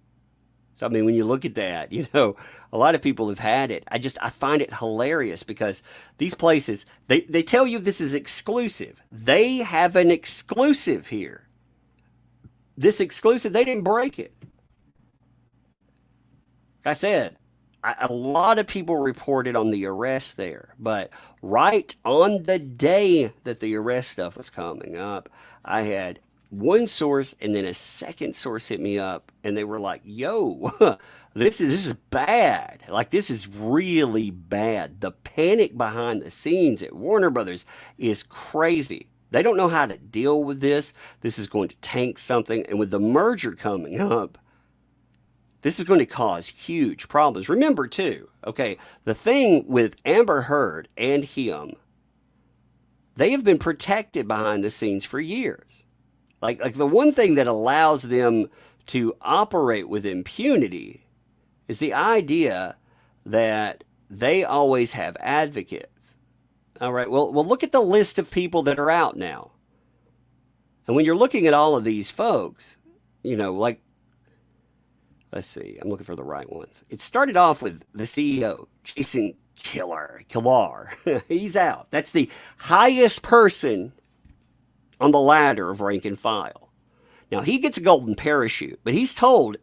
So, I mean, when you look at that, a lot of people have had it. I find it hilarious because these places, they tell you this is exclusive. They have an exclusive here. This exclusive, they didn't break it. Like I said, a lot of people reported on the arrest there, but right on the day that the arrest stuff was coming up, I had one source and then a second source hit me up and they were like, yo, this is bad. Like, this is really bad. The panic behind the scenes at Warner Brothers is crazy. They don't know how to deal with this. This is going to tank something. And with the merger coming up, this is going to cause huge problems. Remember, too, okay, the thing with Amber Heard and him, they have been protected behind the scenes for years. Like the one thing that allows them to operate with impunity is the idea that they always have advocates. All right, well, look at the list of people that are out now. And when you're looking at all of these folks, like, let's see, I'm looking for the right ones. It started off with the CEO, Jason Killar. He's out. That's the highest person on the ladder of rank and file. Now, he gets a golden parachute, but he's told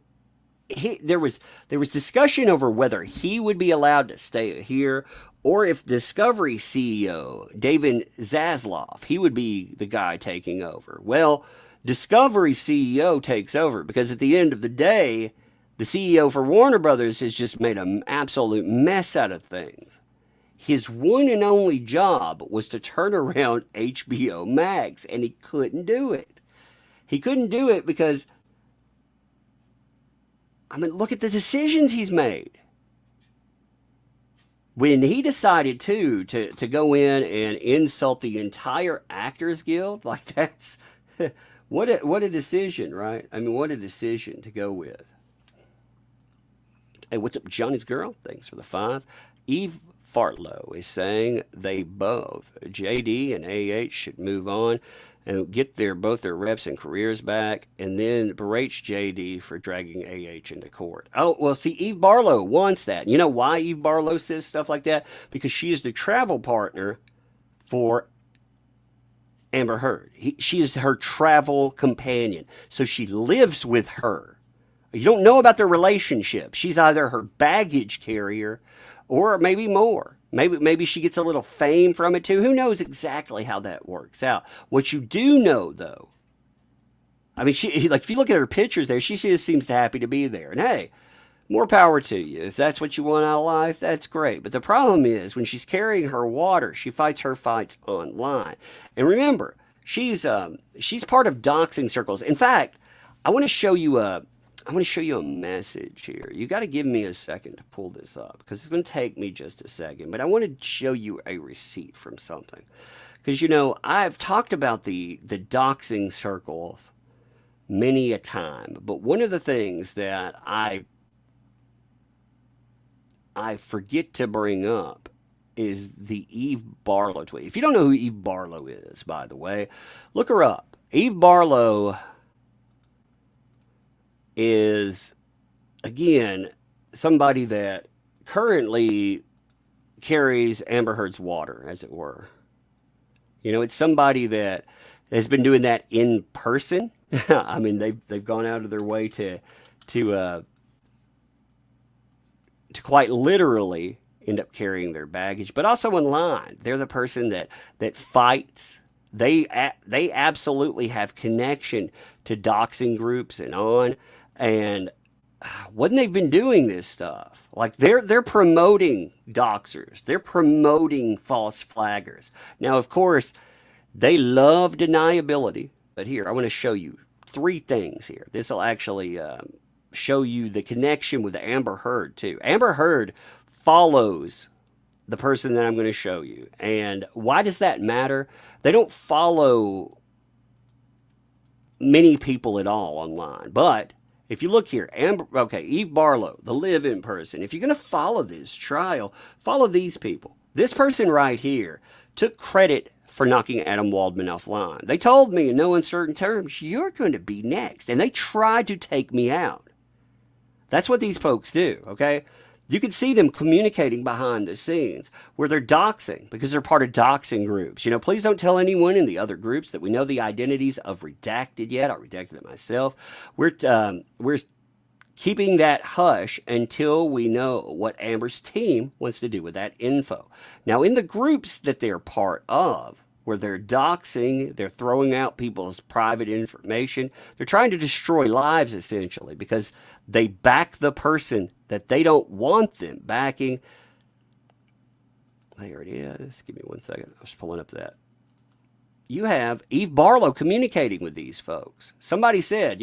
there was discussion over whether he would be allowed to stay here or if Discovery CEO David Zaslav, he would be the guy taking over. Well, Discovery CEO takes over because at the end of the day, the CEO for Warner Brothers has just made an absolute mess out of things. His one and only job was to turn around HBO Max, and he couldn't do it. He couldn't do it because, look at the decisions he's made. When he decided to go in and insult the entire Actors Guild, like that's, what a decision, right? What a decision to go with. Hey, what's up, Johnny's girl? Thanks for the 5. Eve Fartlow is saying they both, JD and AH, should move on and get both their reps and careers back, and then berates JD for dragging AH into court. Oh, well, see, Eve Barlow wants that. You know why Eve Barlow says stuff like that? Because she is the travel partner for Amber Heard. She is her travel companion, so she lives with her. You don't know about their relationship. She's either her baggage carrier or maybe more. Maybe she gets a little fame from it too. Who knows exactly how that works out? What you do know, though, she, like, if you look at her pictures there, she just seems happy to be there. And hey, more power to you. If that's what you want out of life, that's great. But the problem is when she's carrying her water, she fights her fights online. And remember, she's part of doxing circles. In fact, I want to show you a message here. You got to give me a second to pull this up because it's going to take me just a second. But I want to show you a receipt from something. Because, I've talked about the doxing circles many a time. But one of the things that I forget to bring up is the Eve Barlow tweet. If you don't know who Eve Barlow is, by the way, look her up. Eve Barlow is, again, somebody that currently carries Amber Heard's water, as it were. It's somebody that has been doing that in person. I mean, they've gone out of their way to uh, to quite literally end up carrying their baggage, but also online. They're the person that fights. They absolutely have connection to doxing groups and on. And when they've been doing this stuff, like they're promoting doxers, they're promoting false flaggers. Now, of course, they love deniability, but here I want to show you three things here. This will actually show you the connection with Amber Heard too. Amber Heard follows the person that I'm going to show you, and why does that matter? They don't follow many people at all online, but if you look here, Eve Barlow, the live-in person. If you're going to follow this trial, follow these people. This person right here took credit for knocking Adam Waldman offline. They told me in no uncertain terms, you're going to be next. And they tried to take me out. That's what these folks do, okay? You can see them communicating behind the scenes where they're doxing because they're part of doxing groups. Please don't tell anyone in the other groups that we know the identities of redacted yet. I redacted it myself. We're keeping that hush until we know what Amber's team wants to do with that info. Now, in the groups that they're part of, where they're doxing, they're throwing out people's private information, they're trying to destroy lives essentially because they back the person that they don't want them backing. There it is. Give me 1 second. I was pulling up that. You have Eve Barlow communicating with these folks. Somebody said,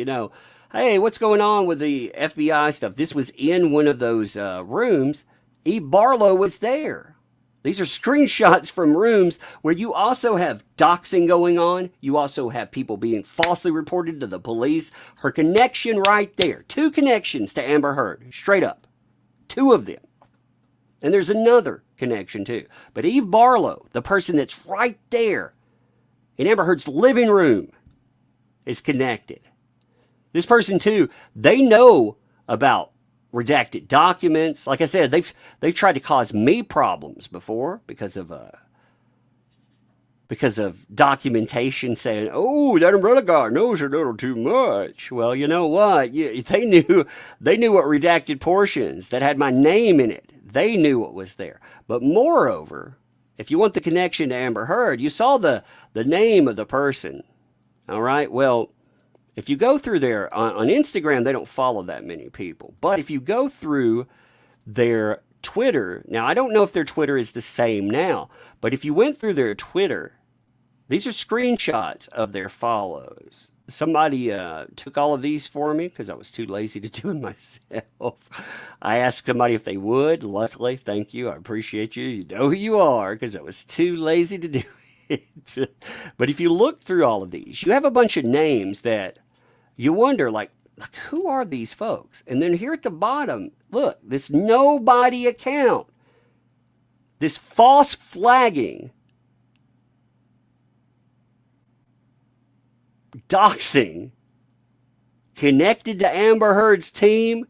hey, what's going on with the FBI stuff? This was in one of those rooms. Eve Barlow was there. These are screenshots from rooms where you also have doxing going on. You also have people being falsely reported to the police. Her connection right there. 2 connections to Amber Heard. Straight up. 2 of them. And there's another connection too. But Eve Barlow, the person that's right there in Amber Heard's living room, is connected. This person too, they know about redacted documents. Like I said, they've tried to cause me problems before because of documentation saying, "Oh, that umbrella guy knows a little too much." Well, you know what? They knew what redacted portions that had my name in it. They knew what was there. But moreover, if you want the connection to Amber Heard, you saw the name of the person. All right. Well, if you go through there on Instagram, they don't follow that many people. But if you go through their Twitter, now I don't know if their Twitter is the same now, but if you went through their Twitter, these are screenshots of their follows. Somebody took all of these for me because I was too lazy to do it myself. I asked somebody if they would. Luckily, thank you. I appreciate you. You know who you are because I was too lazy to do it. But if you look through all of these, you have a bunch of names that you wonder, like who are these folks? And then here at the bottom, look, this nobody account, this false flagging, doxing, connected to Amber Heard's team,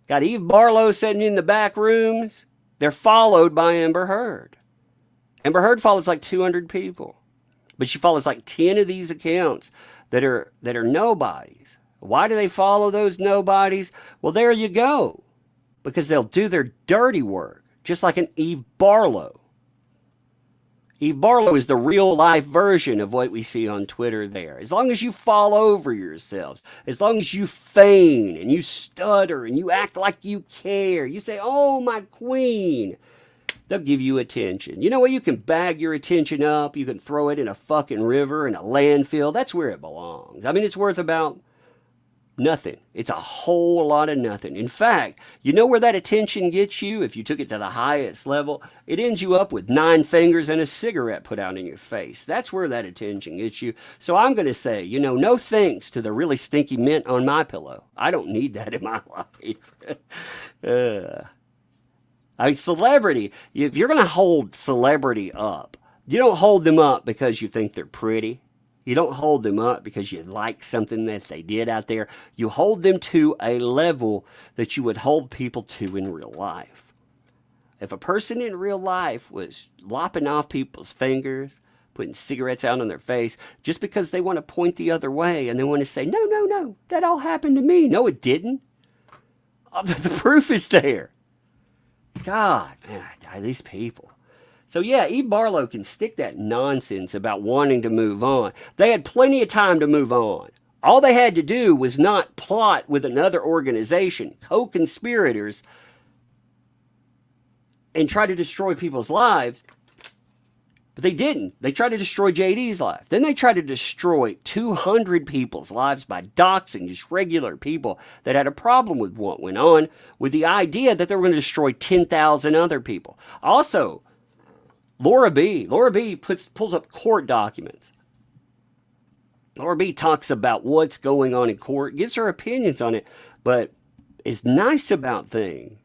got Eve Barlow sitting in the back rooms. They're followed by Amber Heard. Amber Heard follows like 200 people, but she follows like 10 of these accounts that are nobodies. Why do they follow those nobodies? Well, there you go. Because they'll do their dirty work, just like an Eve Barlow. Eve Barlow is the real life version of what we see on Twitter there. As long as you fall over yourselves, as long as you feign and you stutter and you act like you care, you say, "Oh, my queen," they'll give you attention. You know what? You can bag your attention up. You can throw it in a fucking river, in a landfill. That's where it belongs. I mean, it's worth about nothing. It's a whole lot of nothing. In fact, you know where that attention gets you? If you took it to the highest level, it ends you up with 9 fingers and a cigarette put out in your face. That's where that attention gets you. So I'm going to say, no thanks to the really stinky mint on my pillow. I don't need that in my life. I mean, celebrity, if you're going to hold celebrity up, you don't hold them up because you think they're pretty. You don't hold them up because you like something that they did out there. You hold them to a level that you would hold people to in real life. If a person in real life was lopping off people's fingers, putting cigarettes out on their face just because they want to point the other way and they want to say, no, no, no, that all happened to me. No, it didn't. The proof is there. God, man, these people. So yeah, E. Barlow can stick that nonsense about wanting to move on. They had plenty of time to move on. All they had to do was not plot with another organization, co-conspirators, and try to destroy people's lives. But they didn't. They tried to destroy JD's life. Then they tried to destroy 200 people's lives by doxing just regular people that had a problem with what went on, with the idea that they were going to destroy 10,000 other people. Also, Laura B. pulls up court documents. Laura B. talks about what's going on in court, gives her opinions on it, but is nice about things.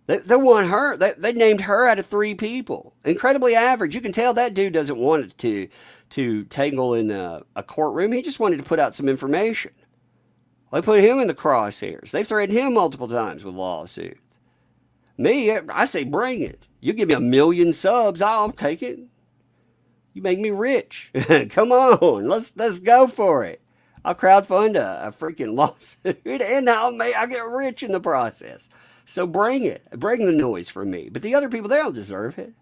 They want her. They named her out of 3 people. Incredibly average. You can tell that dude doesn't want to tangle in a courtroom. He just wanted to put out some information. They put him in the crosshairs. They've threatened him multiple times with lawsuits. Me, I say bring it. You give me 1 million subs, I'll take it. You make me rich. Come on, let's go for it. I'll crowdfund a freaking lawsuit, and I'll get rich in the process. So bring it. Bring the noise for me. But the other people, they don't deserve it.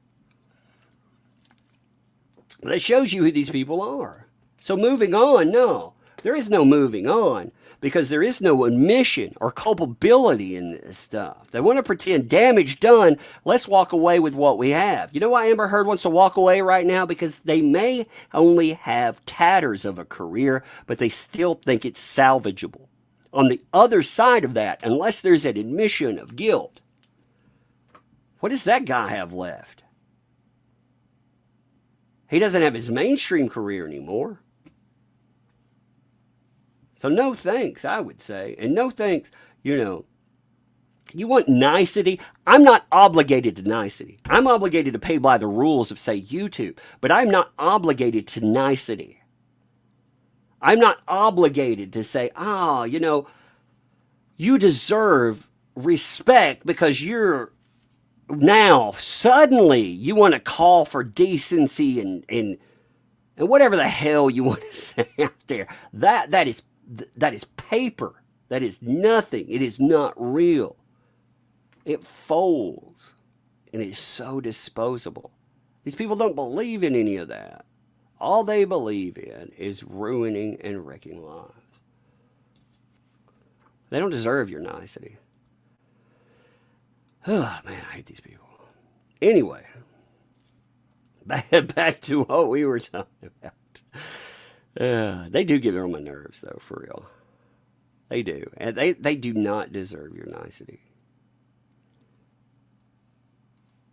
But it shows you who these people are. So moving on, no. There is no moving on because there is no admission or culpability in this stuff. They want to pretend damage done. Let's walk away with what we have. You know why Amber Heard wants to walk away right now? Because they may only have tatters of a career, but they still think it's salvageable. On the other side of that, unless there's an admission of guilt, what does that guy have left? He doesn't have his mainstream career anymore. So no thanks, I would say. And no thanks, you want nicety? I'm not obligated to nicety. I'm obligated to pay by the rules of, say, YouTube, but I'm not obligated to nicety. I'm not obligated to say, you deserve respect because you're now suddenly you want to call for decency and whatever the hell you want to say out there. That is paper. That is nothing. It is not real. It folds and it is so disposable. These people don't believe in any of that. All they believe in is ruining and wrecking lives. They don't deserve your nicety. Oh, man, I hate these people. Anyway, back to what we were talking about. They do get on my nerves, though, for real. They do. And they do not deserve your nicety.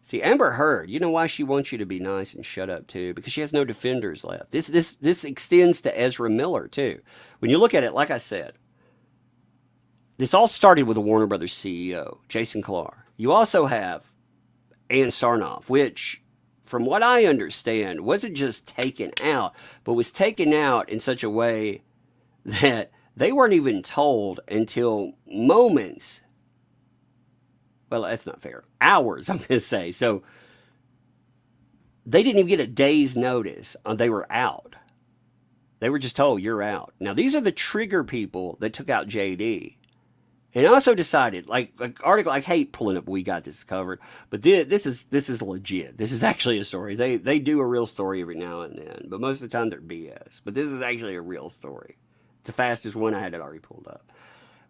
See, Amber Heard, you know why she wants you to be nice and shut up, too? Because she has no defenders left. This extends to Ezra Miller, too. When you look at it, like I said, this all started with the Warner Brothers CEO, Jason Kilar. You also have Ann Sarnoff, which, from what I understand, wasn't just taken out, but was taken out in such a way that they weren't even told until moments. Well, that's not fair. Hours, I'm going to say. So they didn't even get a day's notice. They were out. They were just told, you're out. Now, these are the trigger people that took out JD. And I also decided, like article, I hate pulling up We Got This Covered, but this is legit. This is actually a story. They do a real story every now and then, but most of the time they're BS. But this is actually a real story. It's the fastest one I had it already pulled up.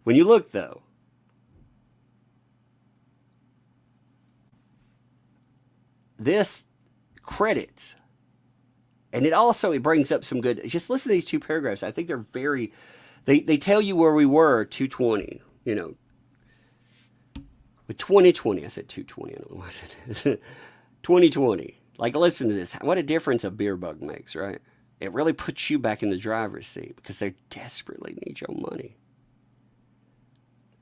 When you look, though, this credits, and it brings up some good, just listen to these 2 paragraphs. I think they're very, they tell you where we were 220, with 2020, I said 220, I don't know why I said 2020. Like, listen to this. What a difference a beer bug makes, right? It really puts you back in the driver's seat because they desperately need your money.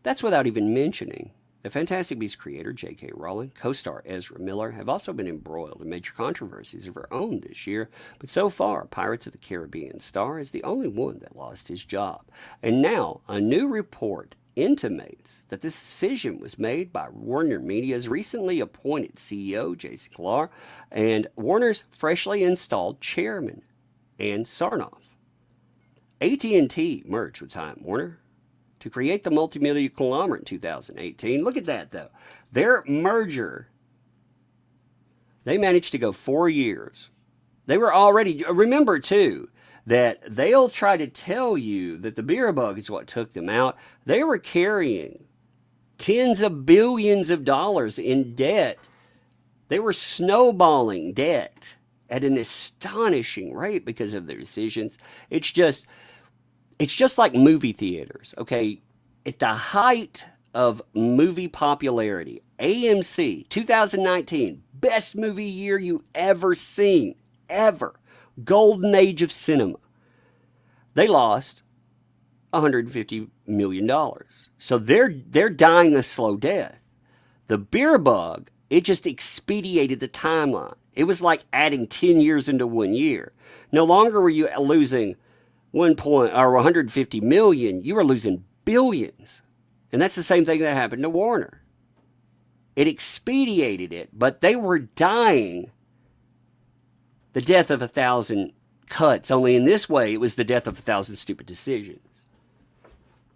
That's without even mentioning the Fantastic Beasts creator, J.K. Rowling, co-star Ezra Miller, have also been embroiled in major controversies of their own this year, but so far, Pirates of the Caribbean star is the only one that lost his job. And now, a new report intimates that this decision was made by Warner Media's recently appointed CEO, Jason Kilar, and Warner's freshly installed chairman, Ann Sarnoff. AT&T merged with Time Warner to create the multimedia conglomerate in 2018. Look at that, though. Their merger, they managed to go 4 years. They were already, remember, too, that they'll try to tell you that the beer bug is what took them out. They were carrying tens of billions of dollars in debt. They were snowballing debt at an astonishing rate because of their decisions. It's just like movie theaters, okay? At the height of movie popularity, AMC 2019, best movie year you ever seen, ever. Golden age of cinema. They lost $150 million. So they're dying a slow death. The beer bug, it just expedited the timeline. It was like adding 10 years into 1 year. No longer were you losing 150 million, you were losing billions. And that's the same thing that happened to Warner. It expedited it, but they were dying the death of 1,000 cuts. Only in this way, it was the death of 1,000 stupid decisions.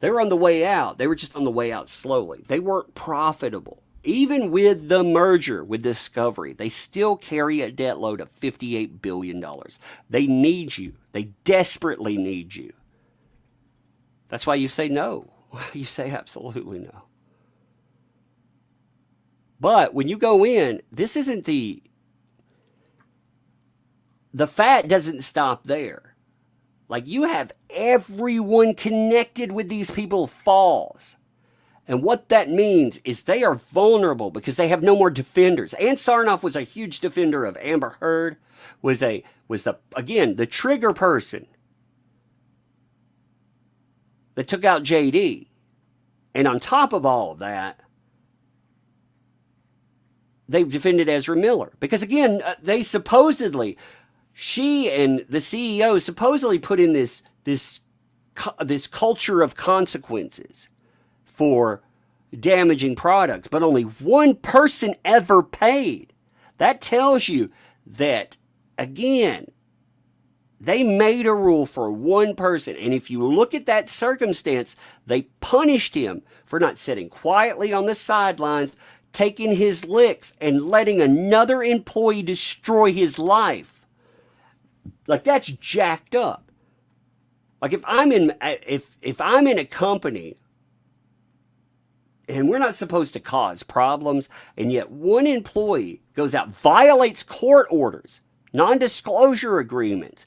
They were on the way out. They were just on the way out slowly. They weren't profitable. Even with the merger with Discovery, they still carry a debt load of $58 billion. They need you. They desperately need you. That's why you say no. You say absolutely no. But when you go in, this isn't the fat doesn't stop there. Like, you have everyone connected with these people falls. And what that means is they are vulnerable because they have no more defenders. Ann Sarnoff was a huge defender of Amber Heard, was the trigger person that took out JD. And on top of all of that, they defended Ezra Miller. Because again, she and the CEO supposedly put in this culture of consequences for damaging products, but only one person ever paid. That tells you that, again, they made a rule for one person. And if you look at that circumstance, they punished him for not sitting quietly on the sidelines, taking his licks, and letting another employee destroy his life. Like, that's jacked up. Like, if I'm in a company and we're not supposed to cause problems, and yet one employee goes out, violates court orders, non-disclosure agreements,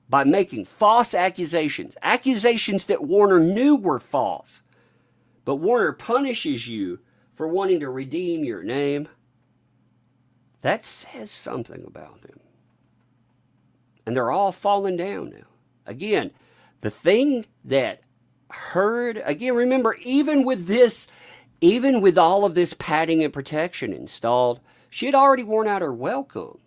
by making false accusations that Warner knew were false, but Warner punishes you for wanting to redeem your name, that says something about them. And they're all falling down now. Again, the thing that Heard, again, remember, even with all of this padding and protection installed, she had already worn out her welcome.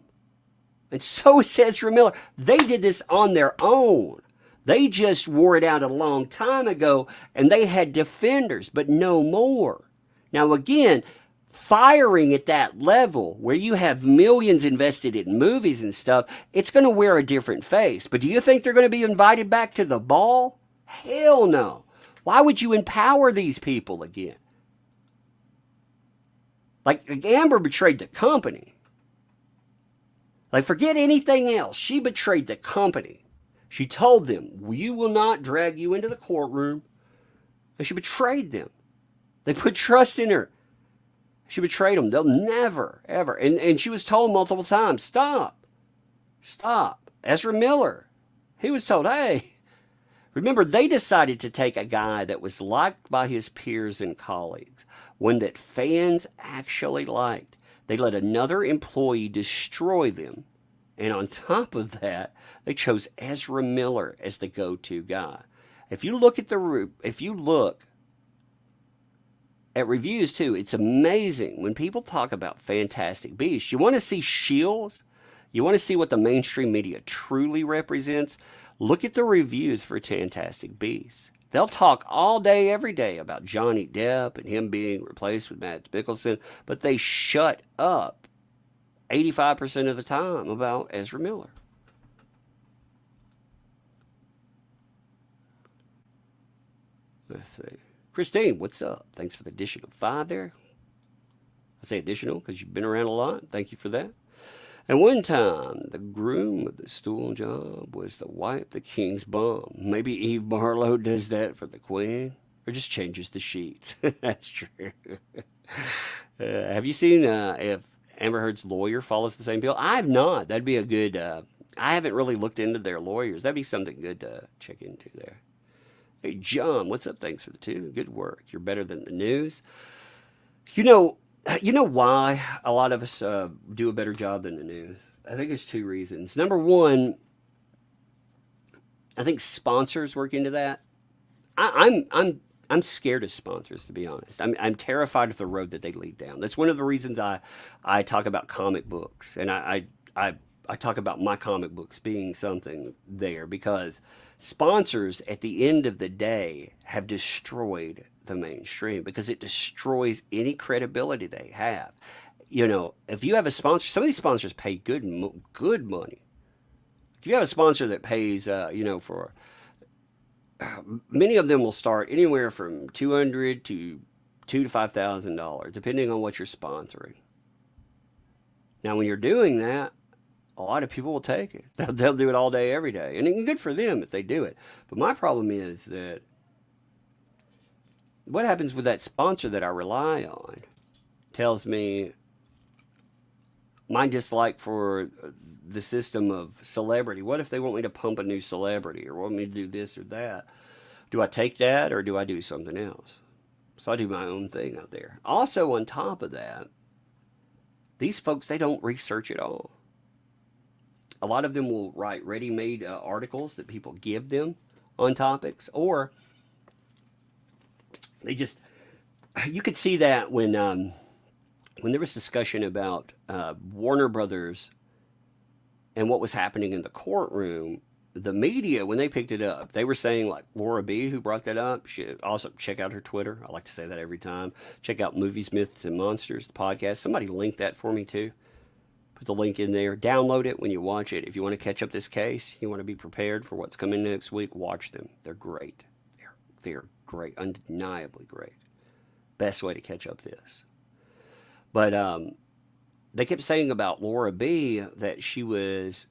And so is Ezra Miller. They did this on their own. They just wore it out a long time ago, and they had defenders, but no more. Now, again, firing at that level where you have millions invested in movies and stuff, it's going to wear a different face. But do you think they're going to be invited back to the ball? Hell no. Why would you empower these people again? Like, Amber betrayed the company. Like, forget anything else. She betrayed the company. She told them, we will not drag you into the courtroom. And she betrayed them. They put trust in her. She betrayed them. They'll never, ever. And she was told multiple times, stop. Ezra Miller, he was told, hey. Remember, they decided to take a guy that was liked by his peers and colleagues, one that fans actually liked. They let another employee destroy them. And on top of that, they chose Ezra Miller as the go-to guy. If you look at reviews too, it's amazing when people talk about Fantastic Beasts. You want to see shields? You want to see what the mainstream media truly represents? Look at the reviews for Fantastic Beasts. They'll talk all day, every day about Johnny Depp and him being replaced with Matt Mickelson, but they shut up 85% of the time about Ezra Miller. Let's see. Christine, what's up? Thanks for the additional 5 there. I say additional because you've been around a lot. Thank you for that. And one time, the groom of the stool job was to wipe the king's bum. Maybe Eve Barlow does that for the queen, or just changes the sheets. That's true. Have you seen if Amber Heard's lawyer follows the same bill? I have not. That'd be a good. I haven't really looked into their lawyers. That'd be something good to check into there. Hey, John, what's up? Thanks for the 2. Good work. You're better than the news. You know, you know why a lot of us do a better job than the news? I think there's 2 reasons. Number one, I think sponsors work into that. I'm scared of sponsors, to be honest. I'm terrified of the road that they lead down. That's one of the reasons I talk about comic books, and I talk about my comic books being something there, because sponsors at the end of the day have destroyed the mainstream, because it destroys any credibility they have. You know, if you have a sponsor, some of these sponsors pay good money. If you have a sponsor that pays, for many of them will start anywhere from $200 to $2,000 to $5,000, depending on what you're sponsoring. Now, when you're doing that, a lot of people will take it. They'll do it all day, every day, and it's good for them if they do it. But my problem is that what happens with that sponsor that I rely on tells me my dislike for the system of celebrity. What if they want me to pump a new celebrity, or want me to do this or that? Do I take that, or do I do something else? So I do my own thing out there. Also, on top of that, these folks, they don't research at all. A lot of them will write ready-made articles that people give them on topics, or they just, you could see that when there was discussion about Warner Brothers and what was happening in the courtroom. The media, when they picked it up, they were saying, like Laura B., who brought that up, she also check out her Twitter. I like to say that every time. Check out Movies, Myths, and Monsters, the podcast. Somebody link that for me too. Put the link in there. Download it when you watch it. If you want to catch up this case, you want to be prepared for what's coming next week, watch them. They're great. They're great, undeniably great. Best way to catch up this. But they kept saying about Laura B. that she was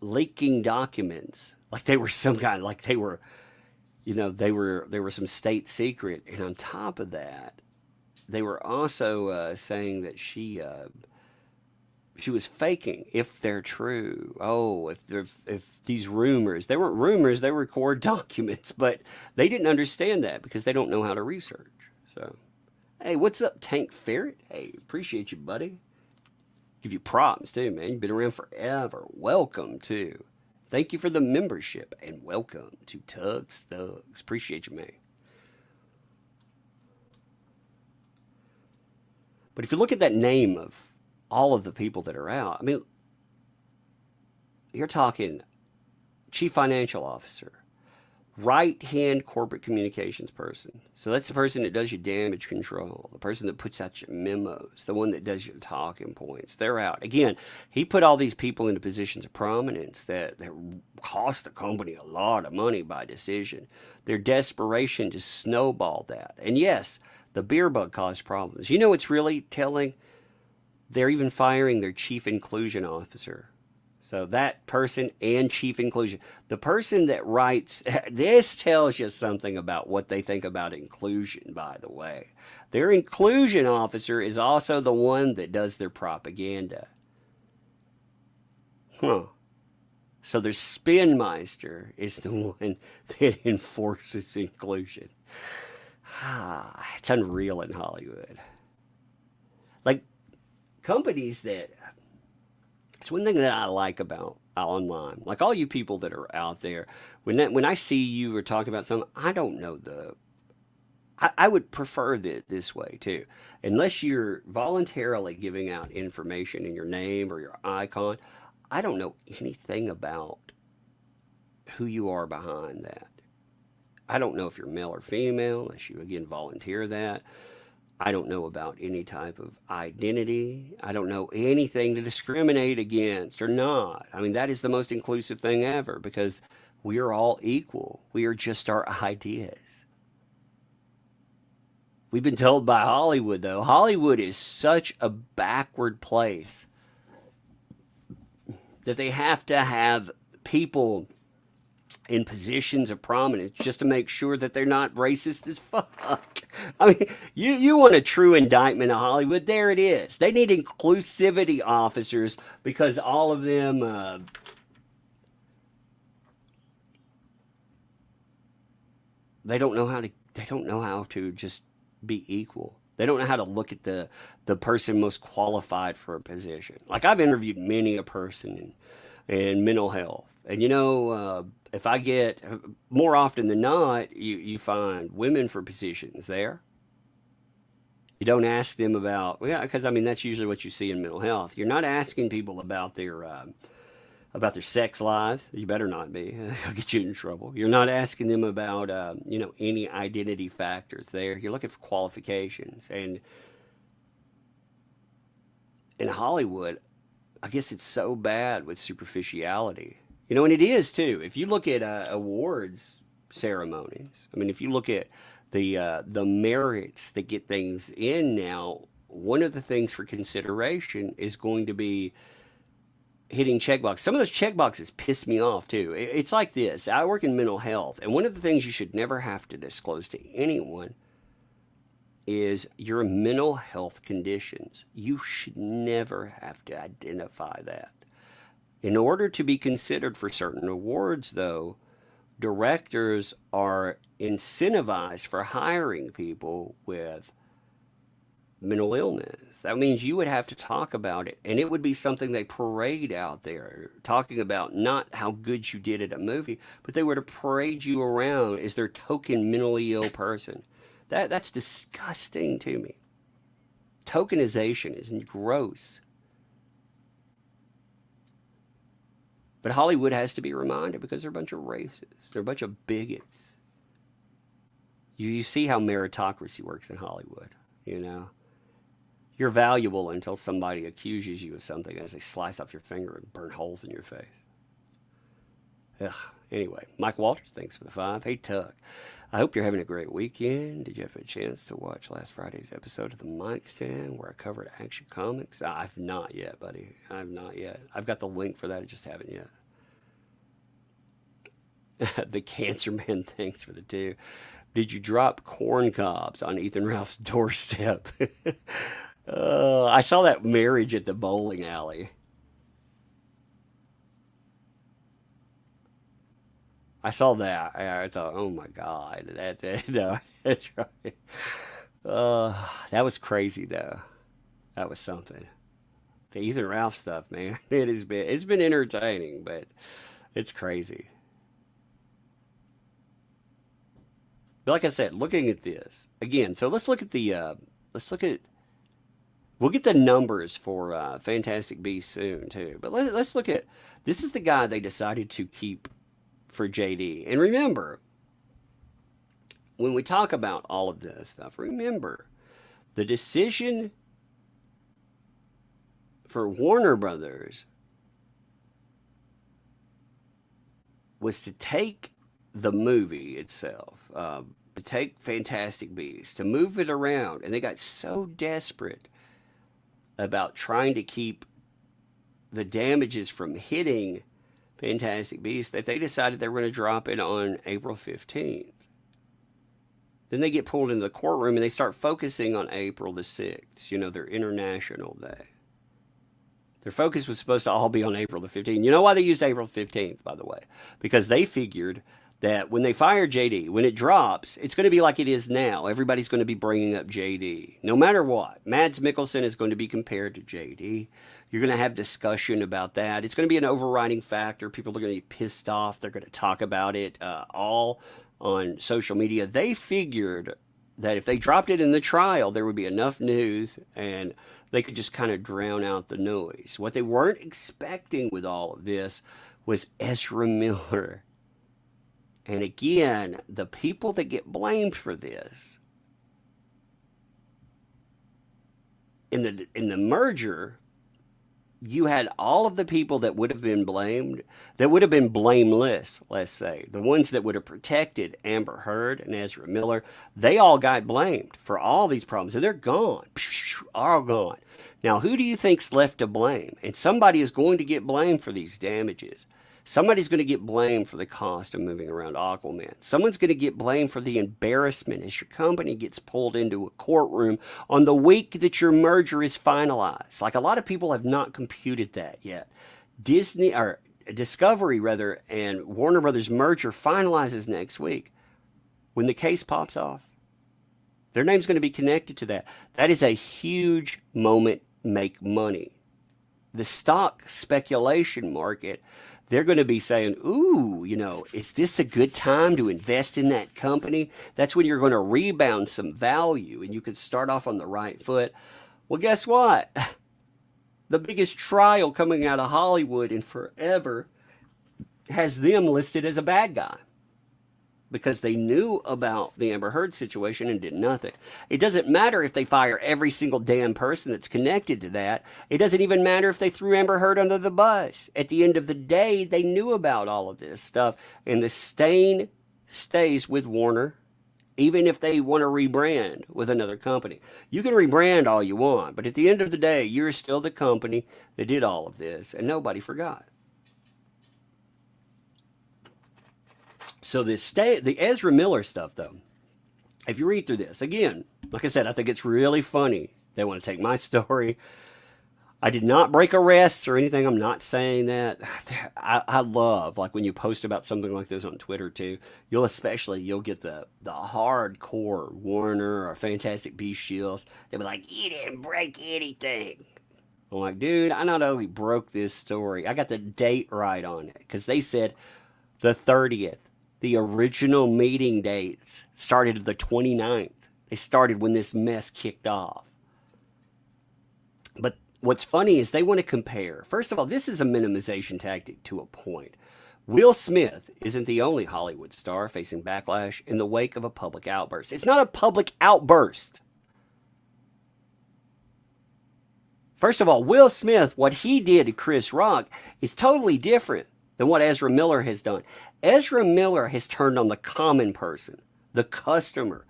leaking documents, like they were some kind, like they were, they were some state secret. And on top of that, they were also saying that she was faking, if they're true. Oh, if these rumors, they weren't rumors, they were core documents, but they didn't understand that because they don't know how to research. So, hey, what's up, Tank Ferret? Hey, appreciate you, buddy. Give you props too, man. You've been around forever. Welcome to. Thank you for the membership, and welcome to Tugs Thugs. Appreciate you, man. But if you look at that name of all of the people that are out, I mean, you're talking chief financial officer, right-hand corporate communications person. So that's the person that does your damage control, the person that puts out your memos, the one that does your talking points. They're out. Again, he put all these people into positions of prominence that cost the company a lot of money by decision. Their desperation just snowballed that. And yes, the beer bug caused problems. You know what's really telling? They're even firing their chief inclusion officer. So that person and chief inclusion. The person that writes, this tells you something about what they think about inclusion, by the way. Their inclusion officer is also the one that does their propaganda. So their spin meister is the one that enforces inclusion. It's unreal in Hollywood. Like companies that, it's one thing that I like about online. Like all you people that are out there, when I see you or talk about something, I don't know I would prefer this way too. Unless you're voluntarily giving out information in your name or your icon, I don't know anything about who you are behind that. I don't know if you're male or female, unless you, again, volunteer that. I don't know about any type of identity. I don't know anything to discriminate against or not. I mean, that is the most inclusive thing ever because we are all equal. We are just our ideas. We've been told by Hollywood, though, Hollywood is such a backward place that they have to have people in positions of prominence just to make sure that they're not racist as fuck. I mean, you want a true indictment of Hollywood? There it is. They need inclusivity officers because all of them, they don't know how to. They don't know how to just be equal. They don't know how to look at the person most qualified for a position. Like I've interviewed many a person in mental health, and if I get more often than not, you find women for positions there. You don't ask them about, well, yeah, because I mean that's usually what you see in mental health. You're not asking people about their sex lives. You better not be. I'll get you in trouble. You're not asking them about any identity factors there. You're looking for qualifications. And in Hollywood, I guess it's so bad with superficiality. And it is too. If you look at awards ceremonies, I mean, if you look at the merits that get things in now, one of the things for consideration is going to be hitting checkbox. Some of those checkboxes piss me off too. It's like this. I work in mental health, and one of the things you should never have to disclose to anyone is your mental health conditions. You should never have to identify that. In order to be considered for certain awards, though, directors are incentivized for hiring people with mental illness. That means you would have to talk about it, and it would be something they parade out there, talking about not how good you did at a movie, but they were to parade you around as their token mentally ill person. That's disgusting to me. Tokenization is gross. But Hollywood has to be reminded because they're a bunch of racists. They're a bunch of bigots. You see how meritocracy works in Hollywood, You're valuable until somebody accuses you of something as they slice off your finger and burn holes in your face. Ugh. Anyway, Mike Walters, thanks for the 5. Hey, Tuck. I hope you're having a great weekend. Did you have a chance to watch last Friday's episode of The Mic Stand where I covered Action Comics? I've not yet, buddy. I've not yet. I've got the link for that. I just haven't yet. The Cancer Man, thanks for the 2. Did you drop corn cobs on Ethan Ralph's doorstep? I saw that marriage at the bowling alley. I saw that. I thought, oh my God, no, that's right. That was crazy though. That was something. The Ethan Ralph stuff, man. It's been entertaining, but it's crazy. But like I said, looking at this again, so let's look at we'll get the numbers for Fantastic Beasts soon too. But let's look at, this is the guy they decided to keep for JD. And remember, when we talk about all of this stuff, remember the decision for Warner Brothers was to take the movie itself, to take Fantastic Beasts, to move it around. And they got so desperate about trying to keep the damages from hitting Fantastic Beasts that they decided they were going to drop it on April 15th. Then they get pulled into the courtroom and they start focusing on April the 6th, their International Day. Their focus was supposed to all be on April the 15th. You know why they used April 15th, by the way? Because they figured that when they fire JD, when it drops, it's going to be like it is now. Everybody's going to be bringing up JD. No matter what, Mads Mikkelsen is going to be compared to JD. You're going to have discussion about that. It's going to be an overriding factor. People are going to be pissed off. They're going to talk about it all on social media. They figured that if they dropped it in the trial, there would be enough news and they could just kind of drown out the noise. What they weren't expecting with all of this was Ezra Miller And again, the people that get blamed for this in the merger, you had all of the people that would have been blamed, that would have been blameless, let's say, the ones that would have protected Amber Heard and Ezra Miller, they all got blamed for all these problems, and they're gone, all gone. Now, who do you think's left to blame? And somebody is going to get blamed for these damages. Somebody's going to get blamed for the cost of moving around Aquaman. Someone's going to get blamed for the embarrassment as your company gets pulled into a courtroom on the week that your merger is finalized. Like, a lot of people have not computed that yet. Discovery rather, and Warner Brothers merger finalizes next week. When the case pops off, their name's going to be connected to that. That is a huge moment. Make money. The stock speculation market, they're going to be saying, ooh, is this a good time to invest in that company? That's when you're going to rebound some value and you can start off on the right foot. Well, guess what? The biggest trial coming out of Hollywood in forever has them listed as a bad guy because they knew about the Amber Heard situation and did nothing. It doesn't matter if they fire every single damn person that's connected to that. It doesn't even matter if they threw Amber Heard under the bus. At the end of the day, they knew about all of this stuff, and the stain stays with Warner, even if they want to rebrand with another company. You can rebrand all you want, but at the end of the day, you're still the company that did all of this, and nobody forgot. So the Ezra Miller stuff, though, if you read through this, again, like I said, I think it's really funny. They want to take my story. I did not break arrests or anything. I'm not saying that. I love, like, when you post about something like this on Twitter, too, you'll get the hardcore Warner or Fantastic Beast shields. They'll be like, you didn't break anything. I'm like, dude, I not only broke this story, I got the date right on it because they said the 30th. The original meeting dates started the 29th. They started when this mess kicked off. But what's funny is they want to compare. First of all, this is a minimization tactic to a point. Will Smith isn't the only Hollywood star facing backlash in the wake of a public outburst. It's not a public outburst. First of all, Will Smith, what he did to Chris Rock is totally different than what Ezra Miller has done. Ezra Miller has turned on the common person, the customer.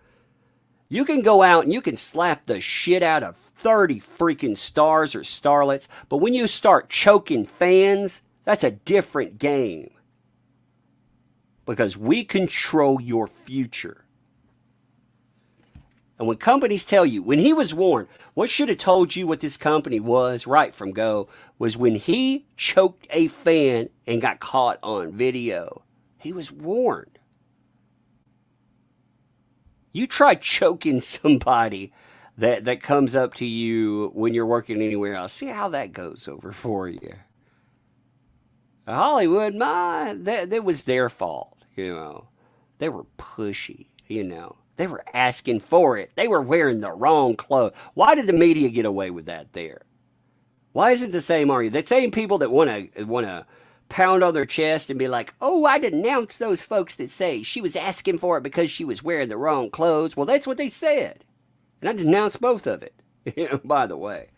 You can go out and you can slap the shit out of 30 freaking stars or starlets, but when you start choking fans, that's a different game. Because we control your future. And when companies tell you, when he was warned, what should have told you what this company was right from go was when he choked a fan and got caught on video. He was warned. You try choking somebody that comes up to you when you're working anywhere else. See how that goes over for you. Hollywood, that was their fault, They were pushy, They were asking for it. They were wearing the wrong clothes. Why did the media get away with that there? Why is it the same argument? The same people that want to pound on their chest and be like, oh, I denounce those folks that say she was asking for it because she was wearing the wrong clothes. Well, that's what they said. And I denounce both of it, by the way.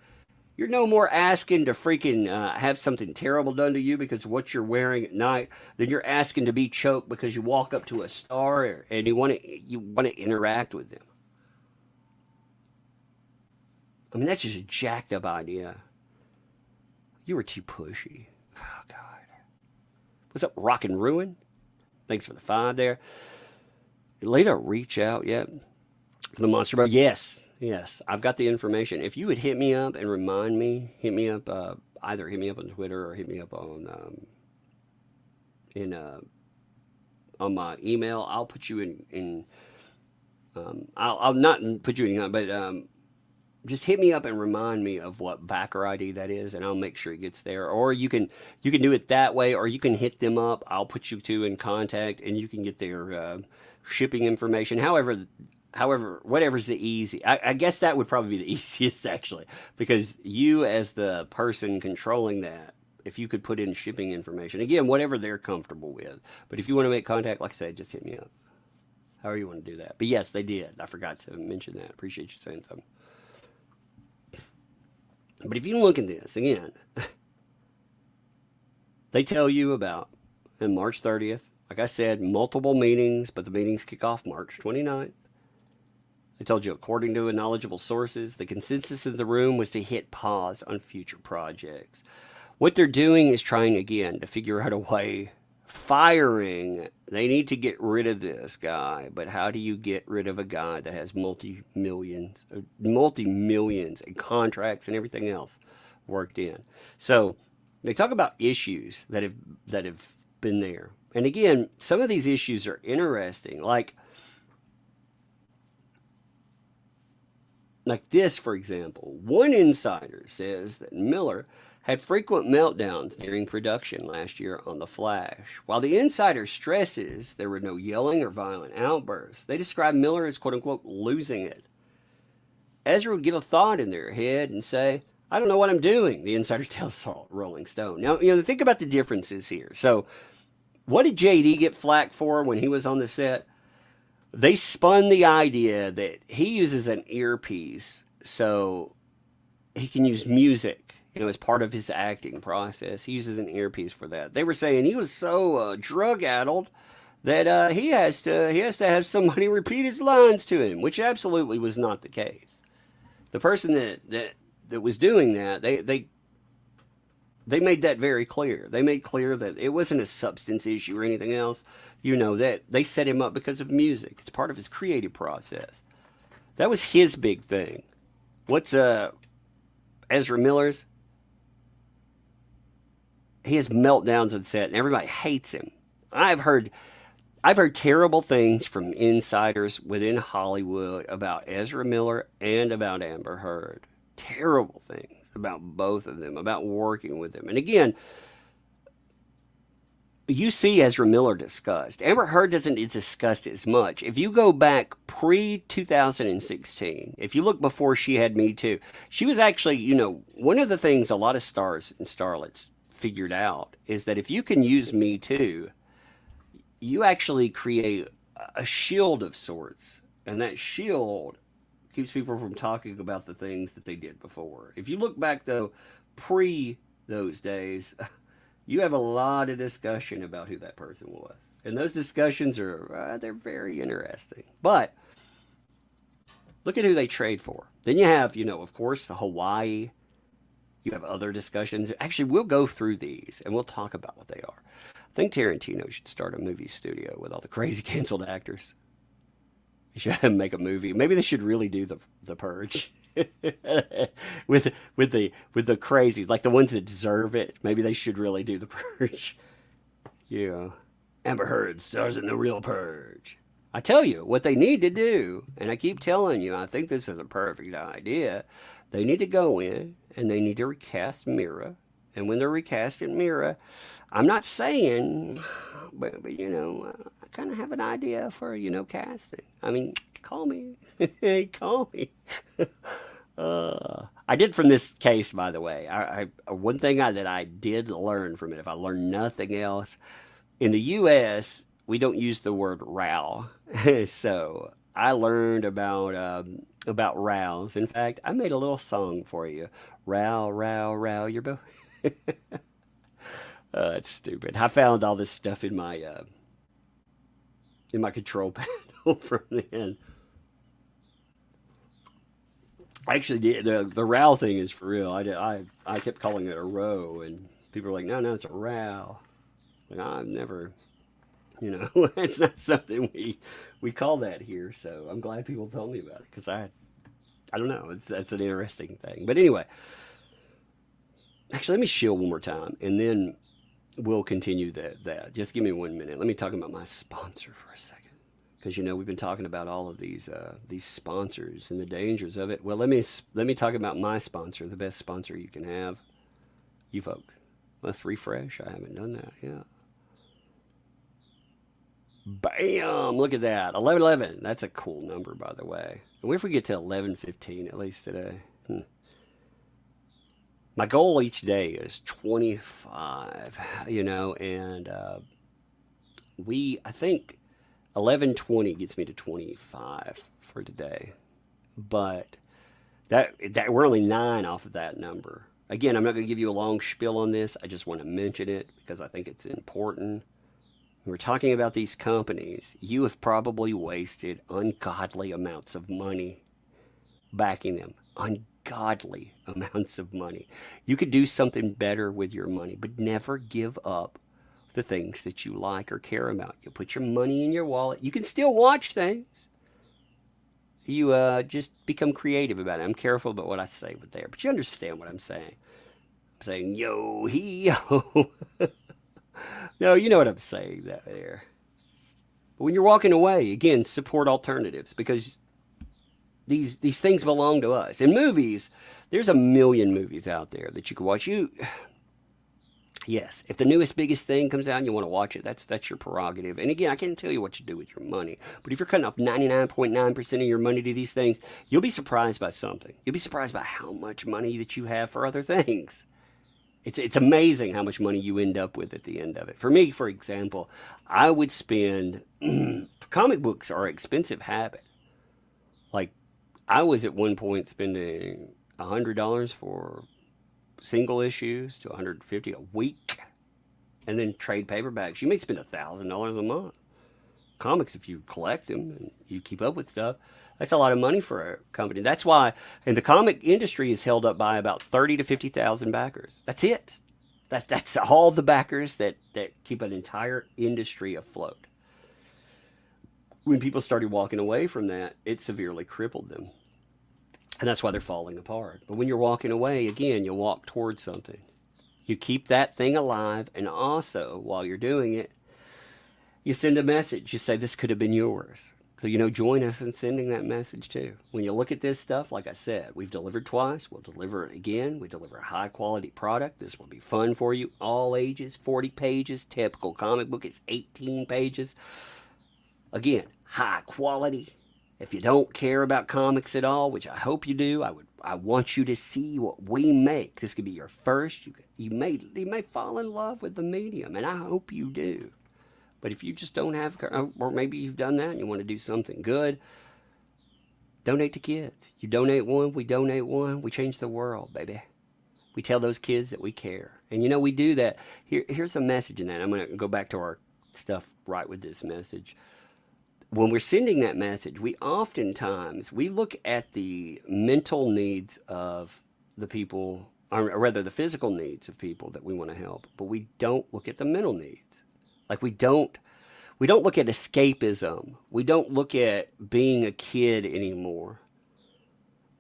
You're no more asking to freaking have something terrible done to you because of what you're wearing at night than you're asking to be choked because you walk up to a star and you want to interact with them. I mean, that's just a jacked up idea. You were too pushy. Oh, God. What's up, Rock and Ruin? Thanks for the 5 there. Later, reach out yet for the Monster Bro? Yes. I've got the information. If you would hit me up and remind me, either hit me up on Twitter or hit me up on my email. I'll put you in I'll not put you in, but just hit me up and remind me of what backer ID that is, and I'll make sure it gets there. Or you can do it that way, or you can hit them up. I'll put you two in contact, and you can get their shipping information. However, whatever's the easy. I guess that would probably be the easiest, actually, because you as the person controlling that, if you could put in shipping information. Again, whatever they're comfortable with. But if you want to make contact, like I said, just hit me up. However you want to do that. But yes, they did. I forgot to mention that. Appreciate you saying something. But if you look at this, again, they tell you about, on March 30th, like I said, multiple meetings, but the meetings kick off March 29th. They told you, according to knowledgeable sources, the consensus in the room was to hit pause on future projects. What they're doing is trying, again, to figure out a way. Firing, they need to get rid of this guy, but how do you get rid of a guy that has multi-millions and contracts and everything else worked in? So they talk about issues that have been there. And again, some of these issues are interesting. Like this, for example. One insider says that Miller had frequent meltdowns during production last year on The Flash. While the insider stresses there were no yelling or violent outbursts, they describe Miller as quote-unquote losing it. Ezra would get a thought in their head and say, I don't know what I'm doing, the insider tells Rolling Stone. Now, think about the differences here. So, what did JD get flack for when he was on the set? They spun the idea that he uses an earpiece so he can use music, as part of his acting process. He uses an earpiece for that. They were saying he was so drug-addled that he has to have somebody repeat his lines to him, which absolutely was not the case. The person that was doing that, they made that very clear. They made clear that it wasn't a substance issue or anything else. That they set him up because of music. It's part of his creative process. That was his big thing. What's Ezra Miller's? He has meltdowns on set, and everybody hates him. I've heard terrible things from insiders within Hollywood about Ezra Miller and about Amber Heard. Terrible things about both of them, about working with them. And again, you see Ezra Miller discussed. Amber Heard doesn't get discussed as much. If you go back pre-2016, if you look before she had Me Too, she was actually, one of the things a lot of stars and starlets figured out is that if you can use Me Too, you actually create a shield of sorts. And that shield keeps people from talking about the things that they did before. If you look back, though, pre those days, you have a lot of discussion about who that person was. And those discussions they're very interesting. But look at who they trade for. Then you have, of course, the Hawaii. You have other discussions. Actually, we'll go through these and we'll talk about what they are. I think Tarantino should start a movie studio with all the crazy canceled actors. He should make a movie. Maybe they should really do the Purge with the crazies, like the ones that deserve it. Maybe they should really do the Purge. Amber Heard stars in the real Purge. I tell you what they need to do, and I keep telling you, I think this is a perfect idea. They need to go in and they need to recast Mira. And when they're recasting Mira, I'm not saying, but I kind of have an idea for, casting. I mean, call me. Call me. I did from this case, by the way. One thing that I did learn from it, if I learned nothing else, in the U.S., we don't use the word row. So I learned about rows. In fact, I made a little song for you. Row, row, row your boat. It's stupid. I found all this stuff in my control panel from then. Actually, the row thing is for real. I kept calling it a row, and people were like, no, it's a row. Like, I've never, it's not something we call that here. So I'm glad people told me about it, because I don't know. That's an interesting thing. But anyway, actually, let me shill one more time, and then we'll continue that. Just give me 1 minute. Let me talk about my sponsor for a second. Because we've been talking about all of these sponsors and the dangers of it. Well, let me talk about my sponsor, the best sponsor you can have. You folks. Let's refresh. I haven't done that yet. Bam! Look at that. 1111. That's a cool number, by the way. And what if we get to 1115 at least today? My goal each day is 25, and I think 11:20 gets me to 25 for today. But that we're only 9 off of that number. Again, I'm not going to give you a long spiel on this. I just want to mention it because I think it's important. When we're talking about these companies, you have probably wasted ungodly amounts of money backing them. Ungodly amounts of money. You could do something better with your money, but never give up the things that you like or care about. You put your money in your wallet. You can still watch things. You just become creative about it. I'm careful about what I say with there, but you understand what I'm saying. I'm saying yo he yo. No, you know what I'm saying that there. But when you're walking away, again, support alternatives because these things belong to us. In movies, there's a million movies out there that you can watch. Yes, if the newest biggest thing comes out and you want to watch it, that's your prerogative. And again, I can't tell you what to do with your money. But if you're cutting off 99.9% of your money to these things, you'll be surprised by something. You'll be surprised by how much money that you have for other things. It's amazing how much money you end up with at the end of it. For me, for example, I would spend comic books are an expensive habit. Like I was at one point spending $100 for single issues to 150 a week, and then trade paperbacks. You may spend $1,000 a month. Comics, if you collect them and you keep up with stuff, that's a lot of money for a company. That's why, and the comic industry is held up by about 30 to 50,000 backers. That's it. That's all the backers that keep an entire industry afloat. When people started walking away from that, it severely crippled them. And that's why they're falling apart. But when you're walking away, again, you walk towards something. You keep that thing alive, and also, while you're doing it, you send a message. You say, this could have been yours. So, join us in sending that message too. When you look at this stuff, like I said, we've delivered twice. We'll deliver it again. We deliver a high quality product. This will be fun for you. All ages, 40 pages. Typical comic book is 18 pages. Again, high quality. If you don't care about comics at all, which I hope you do, I want you to see what we make. This could be your first. You may fall in love with the medium, and I hope you do. But if you just don't have, or maybe you've done that and you want to do something good, donate to kids. You donate one, we donate one, we change the world, baby. We tell those kids that we care. And we do that. Here's the message in that. I'm going to go back to our stuff right with this message. When we're sending that message, we look at the mental needs of the people, or rather the physical needs of people that we want to help, but we don't look at the mental needs. Like we don't look at escapism. We don't look at being a kid anymore.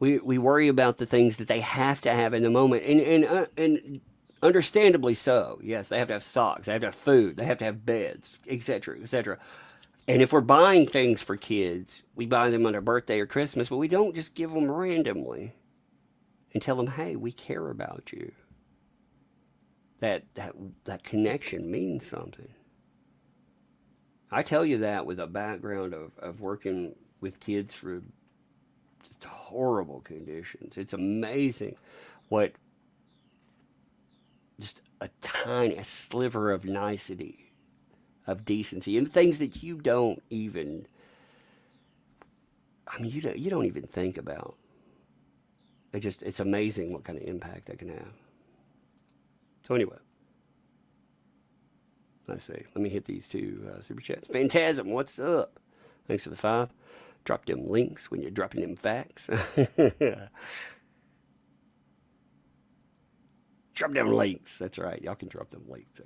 We worry about the things that they have to have in the moment, and understandably so. Yes, they have to have socks, they have to have food, they have to have beds, etc., etc. And if we're buying things for kids, we buy them on their birthday or Christmas, but we don't just give them randomly and tell them, "Hey, we care about you." That connection means something. I tell you that with a background of working with kids for just horrible conditions. It's amazing what just a sliver of nicety, of decency, and things that you don't even, you don't even think about. It's amazing what kind of impact that can have. So anyway, let's see. Let me hit these two super chats. Phantasm, what's up? Thanks for the 5. Drop them links when you're dropping them facts. Drop them links. That's right. Y'all can drop them links.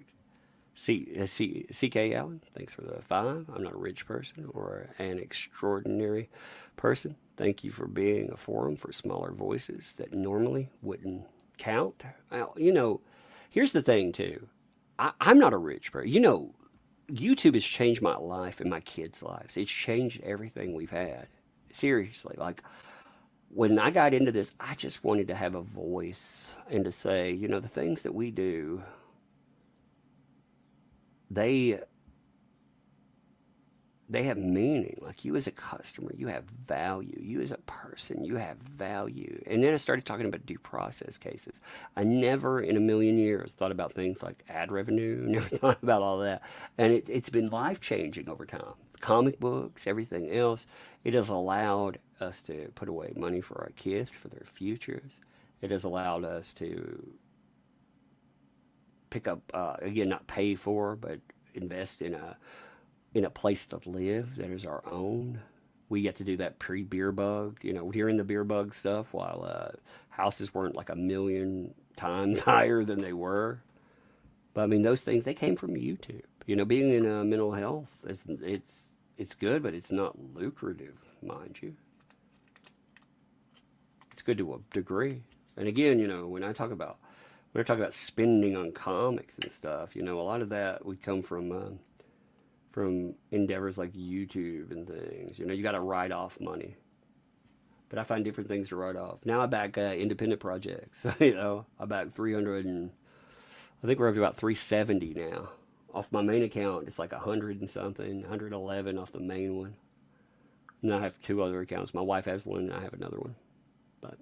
CK Allen, thanks for the 5. I'm not a rich person or an extraordinary person. Thank you for being a forum for smaller voices that normally wouldn't count. Here's the thing, too. I'm not a rich person. YouTube has changed my life and my kids' lives. It's changed everything we've had. Seriously. Like, when I got into this, I just wanted to have a voice and to say, the things that we do, they they have meaning. Like you as a customer, you have value. You as a person, you have value. And then I started talking about due process cases. I never in a million years thought about things like ad revenue, never thought about all that. And it's been life-changing over time. Comic books, everything else, it has allowed us to put away money for our kids, for their futures. It has allowed us to pick up, again, not pay for, but invest in a place to live that is our own. We get to do that pre-beer bug, during the beer bug stuff, while houses weren't like a million times higher than they were. But I mean, those things, they came from YouTube. Being in mental health, it's good, but it's not lucrative, mind you. It's good to a degree. And again, when I talk about spending on comics and stuff, a lot of that would come from endeavors like YouTube and things. You got to write off money. But I find different things to write off. Now I back independent projects. I back 300 and I think we're up to about 370 now. Off my main account, it's like 100 and something, 111 off the main one. And I have 2 other accounts. My wife has one and I have another one. But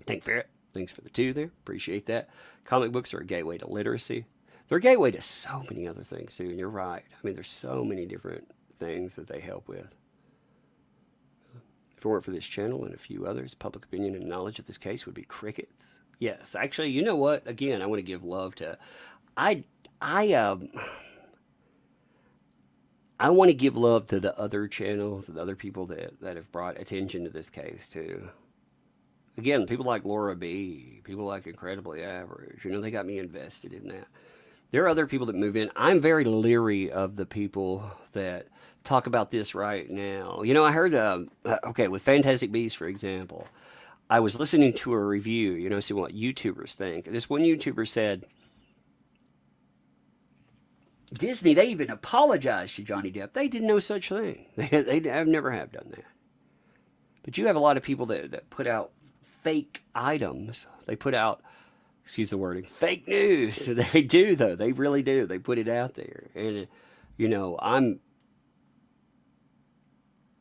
thanks for the 2 there. Appreciate that. Comic books are a gateway to literacy. They're a gateway to so many other things too, and you're right. I mean, there's so many different things that they help with. If it weren't for this channel and a few others, public opinion and knowledge of this case would be crickets. Yes, actually, you know what? Again, I want to give love to... I want to give love to the other channels and other people that have brought attention to this case too. Again, people like Laura B., people like Incredibly Average, they got me invested in that. There are other people that move in. I'm very leery of the people that talk about this right now. I heard, with Fantastic Beasts, for example, I was listening to a review, see what YouTubers think. This one YouTuber said, Disney, they even apologized to Johnny Depp. They did no such thing. They have never have done that. But you have a lot of people that put out fake items. They put out, excuse the wording, fake news. They do, though. They really do. They put it out there. And,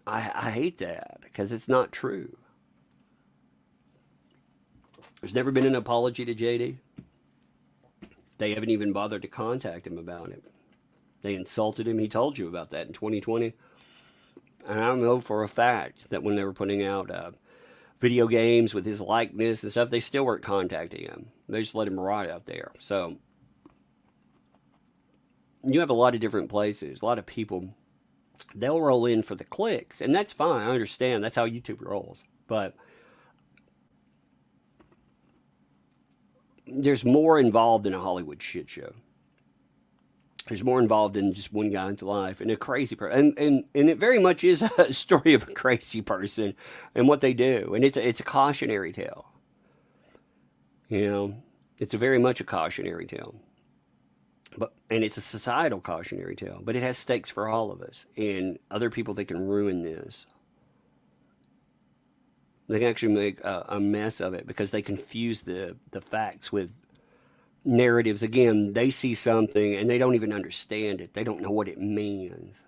I hate that because it's not true. There's never been an apology to JD. They haven't even bothered to contact him about it. They insulted him. He told you about that in 2020. And I know for a fact that when they were putting out video games with his likeness and stuff, they still weren't contacting him. They just let him rot out there. So you have a lot of different places, a lot of people. They'll roll in for the clicks, and that's fine. I understand. That's how YouTube rolls. But there's more involved in a Hollywood shit show. There's more involved in just one guy's life and a crazy person. And it very much is a story of a crazy person and what they do. And it's a cautionary tale. It's a very much a cautionary tale. And it's a societal cautionary tale. But it has stakes for all of us. And other people, they can ruin this. They can actually make a mess of it because they confuse the facts with narratives. Again, they see something and they don't even understand it. They don't know what it means.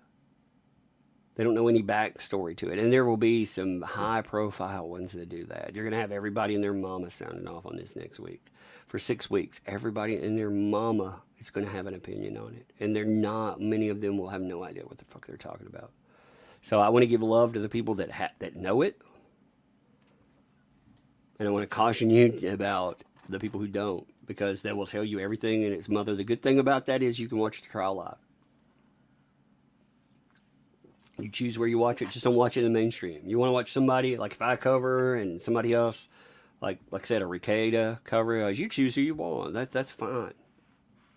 They don't know any backstory to it. And there will be some high-profile ones that do that. You're going to have everybody and their mama sounding off on this next week. For 6 weeks, everybody and their mama is going to have an opinion on it. And many of them will have no idea what the fuck they're talking about. So I want to give love to the people that know it. And I want to caution you about the people who don't, because they will tell you everything and its mother. The good thing about that is you can watch the trial live. You choose where you watch it. Just don't watch it in the mainstream. You want to watch somebody, like if I cover and somebody else, like I said, a Ricada cover, you choose who you want. That's fine.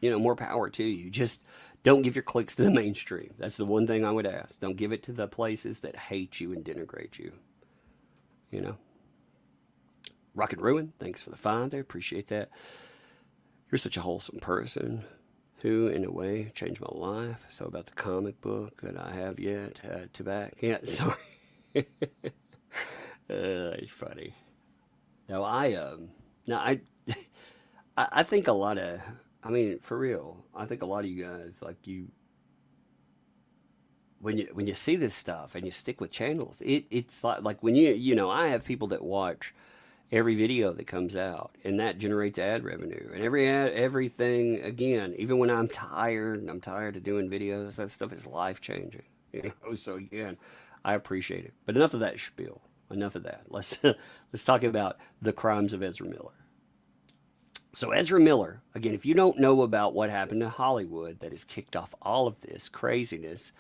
More power to you. Just don't give your clicks to the mainstream. That's the one thing I would ask. Don't give it to the places that hate you and denigrate you. Rock and Ruin, thanks for the find there. Appreciate that. You're such a wholesome person who, in a way, changed my life. So about the comic book that I have yet to back. Yeah, sorry. It's funny. No, I think a lot of, for real, I think a lot of you guys, like when you see this stuff and you stick with channels, it's like when I have people that watch every video that comes out, and that generates ad revenue. And everything, again, even when I'm tired of doing videos, that stuff is life changing. So again, I appreciate it. But enough of that spiel. Enough of that. Let's talk about the crimes of Ezra Miller. So Ezra Miller, again, if you don't know about what happened to Hollywood that has kicked off all of this craziness,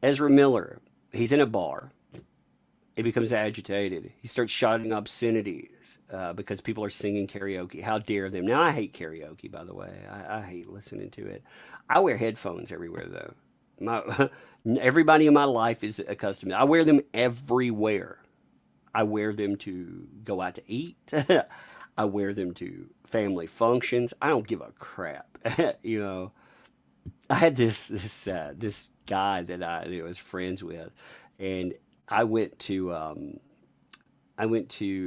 Ezra Miller, he's in a bar. He becomes agitated. He starts shouting obscenities because people are singing karaoke. How dare them? Now, I hate karaoke, by the way. I hate listening to it. I wear headphones everywhere, though. Everybody in my life is accustomed. I wear them everywhere. I wear them to go out to eat. I wear them to family functions. I don't give a crap. I had this guy that I was friends with, and I went to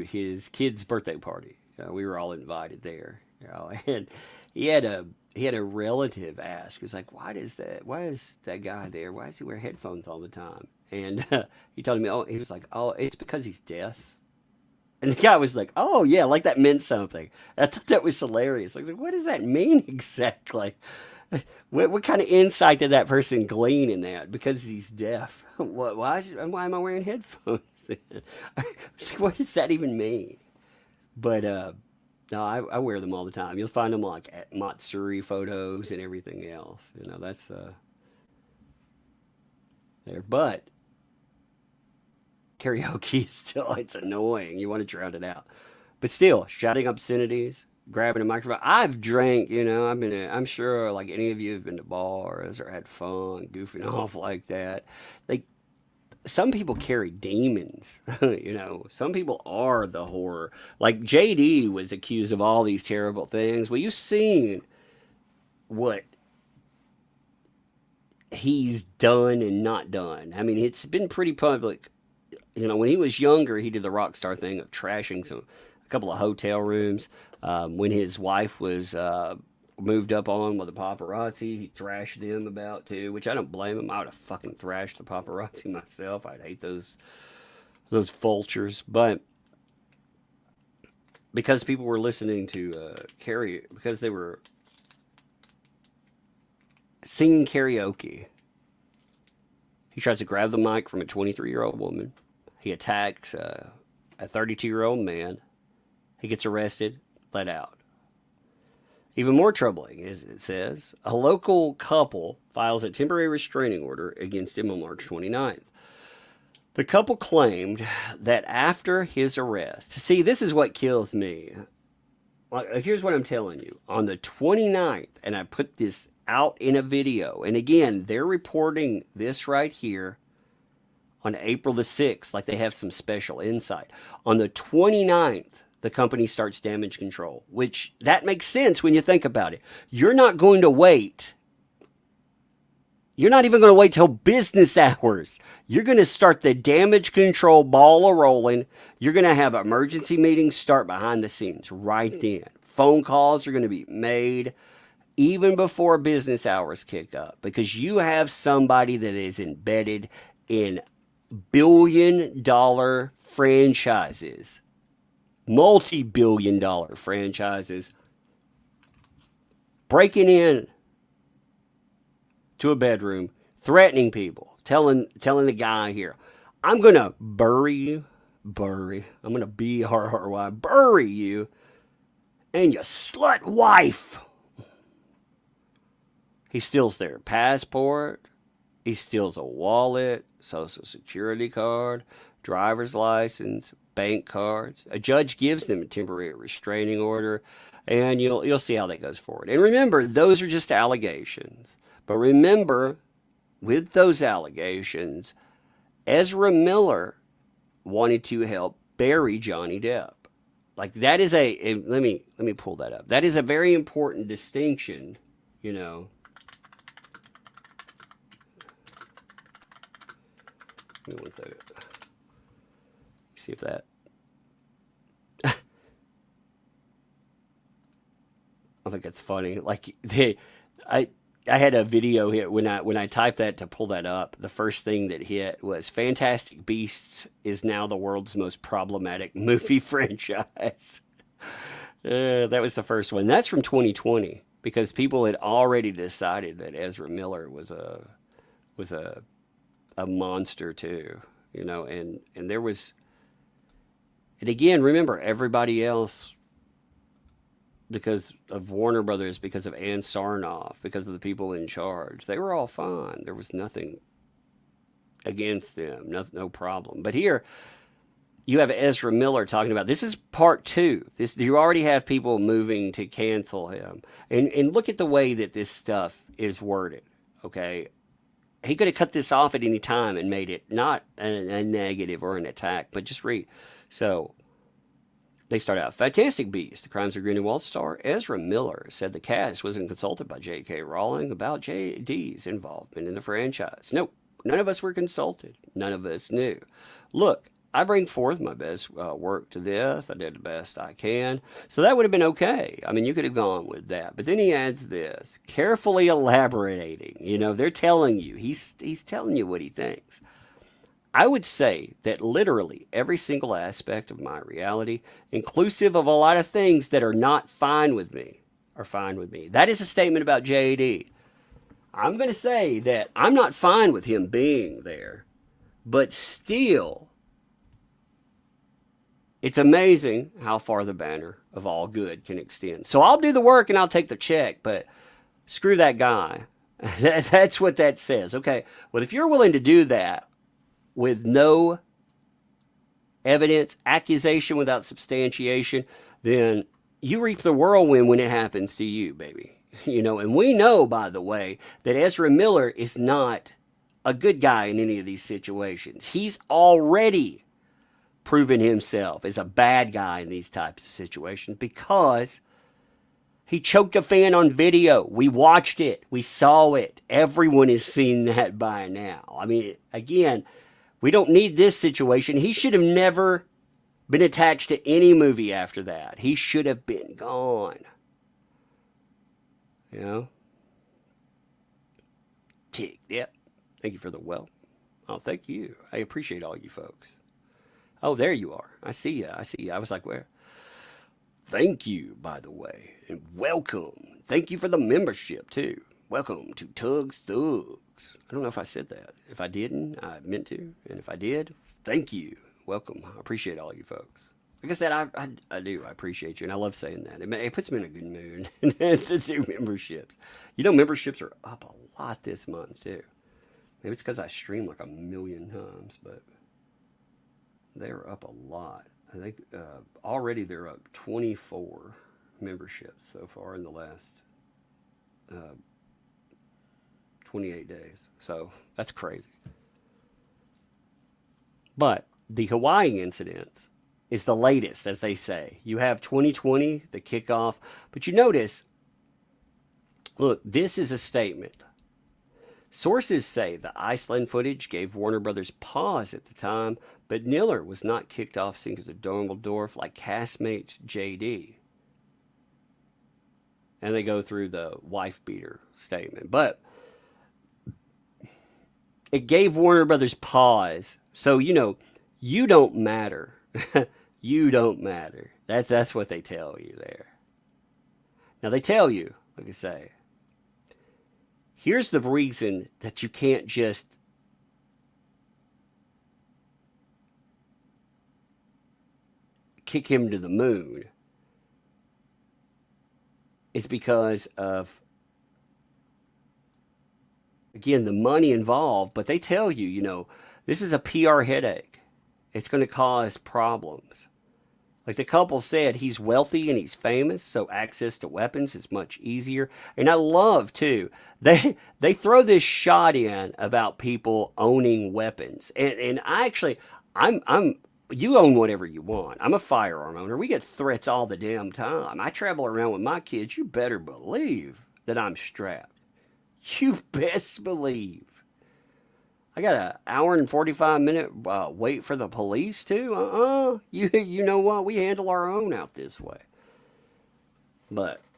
his kid's birthday party. We were all invited there, and he had a relative ask. He was like, Why is that guy there? Why does he wear headphones all the time?" And he told me, he was like, "Oh, it's because he's deaf." And the guy was like, "Oh yeah, like that meant something." I thought that was hilarious. I was like, "What does that mean exactly?" What kind of insight did that person glean in that? Because he's deaf. Why am I wearing headphones then? What does that even mean? But no, I wear them all the time. You'll find them like at Matsuri photos and everything else. That's there. But karaoke is still, it's annoying. You want to drown it out. But still, shouting obscenities, grabbing a microphone. I've drank, I'm sure like any of you have been to bars or had fun goofing off like that. Like, some people carry demons. Some people are the horror. Like JD was accused of all these terrible things. Well, you've seen what he's done and not done. I mean, it's been pretty public. When he was younger, he did the rock star thing of trashing a couple of hotel rooms. When his wife was moved up on with the paparazzi, he thrashed them about too, which I don't blame him. I would have fucking thrashed the paparazzi myself. I'd hate those vultures. But because people were listening to because they were singing karaoke, he tries to grab the mic from a 23-year-old woman. He attacks a 32-year-old man. He gets arrested, let out. Even more troubling, as it says, a local couple files a temporary restraining order against him on March 29th. The couple claimed that after his arrest, see, this is what kills me. Here's what I'm telling you. On the 29th, and I put this out in a video, and again, they're reporting this right here on April the 6th, like they have some special insight. On the 29th, the company starts damage control, which that makes sense when you think about it. You're not going to wait. You're not even going to wait till business hours. You're going to start the damage control ball rolling. You're going to have emergency meetings start behind the scenes right then. Phone calls are going to be made even before business hours kick up, because you have somebody that is embedded in billion-dollar franchises, multi-billion-dollar franchises, breaking in to a bedroom, threatening people, telling the guy here, "I'm gonna bury you, I'm gonna BRRY, bury you, and your slut wife." He steals their passport. He steals a wallet, social security card, driver's license, bank cards. A judge gives them a temporary restraining order, and you'll see how that goes forward. And remember, those are just allegations. But remember, with those allegations, Ezra Miller wanted to help bury Johnny Depp. Like, that is let me pull that up. That is a very important distinction, Give me 1 second. See if that. I think it's funny. Like, I had a video hit when I typed that to pull that up. The first thing that hit was Fantastic Beasts is now the world's most problematic movie franchise. That was the first one. That's from 2020 because people had already decided that Ezra Miller was a monster too, and there was, and again, remember everybody else, because of Warner Brothers, because of Ann Sarnoff, because of the people in charge, they were all fine. There was nothing against them, no problem. But here, you have Ezra Miller talking about this is part two. You already have people moving to cancel him, and look at the way that this stuff is worded. Okay, he could have cut this off at any time and made it not a negative or an attack, but just read. So they start out, Fantastic Beasts, The Crimes of Grindelwald star Ezra Miller said the cast wasn't consulted by J.K. Rowling about J.D.'s involvement in the franchise. Nope, none of us were consulted. None of us knew. Look, I bring forth my best work to this. I did the best I can. So that would have been okay. I mean, you could have gone with that. But then he adds this, carefully elaborating. They're telling you. He's telling you what he thinks. I would say that literally every single aspect of my reality, inclusive of a lot of things that are not fine with me, are fine with me. That is a statement about JD. I'm going to say that I'm not fine with him being there, but still, it's amazing how far the banner of all good can extend. So I'll do the work and I'll take the check, but screw that guy. That's what that says. Okay, well, if you're willing to do that, with no evidence, accusation without substantiation, then you reap the whirlwind when it happens to you, baby. And we know, by the way, that Ezra Miller is not a good guy in any of these situations. He's already proven himself as a bad guy in these types of situations because he choked a fan on video. We watched it. We saw it. Everyone has seen that by now. I mean, again, we don't need this situation. He should have never been attached to any movie after that. He should have been gone. Tick, yep. Thank you for the well. Oh, thank you. I appreciate all you folks. Oh, there you are. I see you. I was like, where? Thank you, by the way. And welcome. Thank you for the membership, too. Welcome to Tug's Thugs. I don't know if I said that. If I didn't, I meant to. And if I did, thank you. Welcome. I appreciate all you folks. Like I said, I do. I appreciate you. And I love saying that. It puts me in a good mood to do memberships. Memberships are up a lot this month, too. Maybe it's because I stream like 1 million times, but they're up a lot. I think already they're up 24 memberships so far in the last 28 days. So that's crazy. But the Hawaii incidents is the latest, as they say. You have 2020, the kickoff. But you notice, look, this is a statement. Sources say the Iceland footage gave Warner Brothers pause at the time, but Miller was not kicked off scene to Dumbledore like castmates JD. And they go through the wife beater statement. But it gave Warner Brothers pause. So, you don't matter. You don't matter. That's what they tell you there. Now, they tell you, like I say, here's the reason that you can't just kick him to the moon. It's because of, again, the money involved. But they tell you, this is a PR headache. It's going to cause problems. Like the couple said, he's wealthy and he's famous, so access to weapons is much easier. And I love, too, they throw this shot in about people owning weapons. And I actually, you own whatever you want. I'm a firearm owner. We get threats all the damn time. I travel around with my kids. You better believe that I'm strapped. You best believe. I got an hour and 45-minute wait for the police, too? You know what? We handle our own out this way. But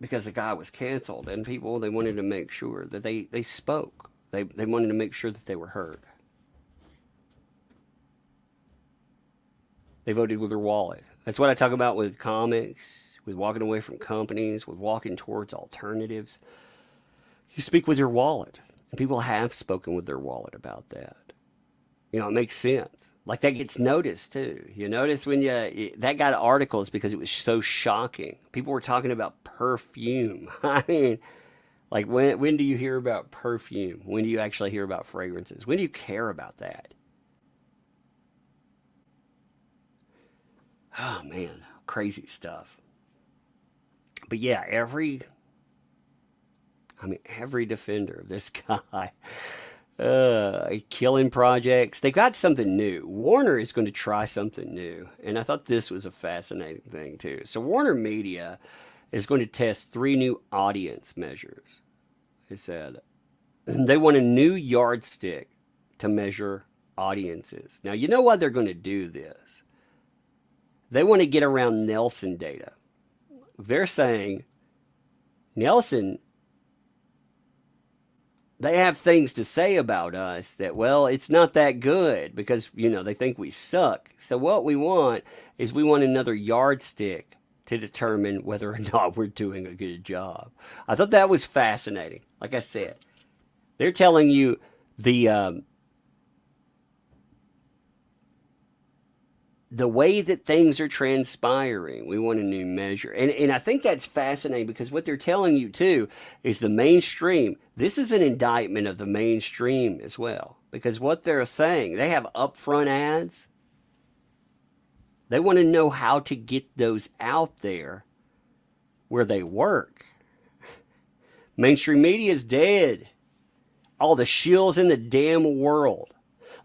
because the guy was canceled, and people, they wanted to make sure that they spoke. They wanted to make sure that they were heard. They voted with their wallet. That's what I talk about with comics, with walking away from companies, with walking towards alternatives. You speak with your wallet, and people have spoken with their wallet about that. It makes sense. Like that gets noticed too. You notice when that got articles because it was so shocking. People were talking about perfume. I mean, like when do you hear about perfume? When do you actually hear about fragrances? When do you care about that? Oh man, crazy stuff. But yeah, every defender of this guy, killing projects, they got something new. Warner is going to try something new, and I thought this was a fascinating thing too. So Warner Media is going to test 3 new audience measures. They said they want a new yardstick to measure audiences. Now, you know why they're going to do this? They want to get around Nielsen data. They're saying Nielsen, they have things to say about us that, well, it's not that good because, they think we suck. So what we want is we want another yardstick to determine whether or not we're doing a good job. I thought that was fascinating. Like I said, they're telling you the way that things are transpiring, we want a new measure. And I think that's fascinating because what they're telling you too is the mainstream. This is an indictment of the mainstream as well. Because what they're saying, they have upfront ads. They want to know how to get those out there where they work. Mainstream media is dead. All the shills in the damn world.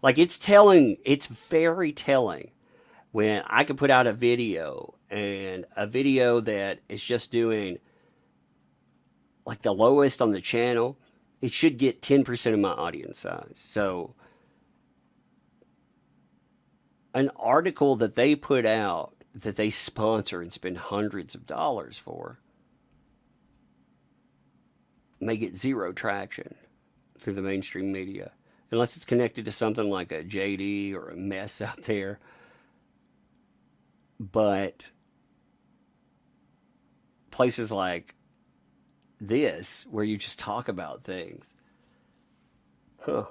Like it's very telling when I can put out a video that is just doing like the lowest on the channel, it should get 10% of my audience size. So an article that they put out that they sponsor and spend hundreds of dollars for may get 0 traction through the mainstream media unless it's connected to something like a JD or a mess out there. But places like this, where you just talk about things. Now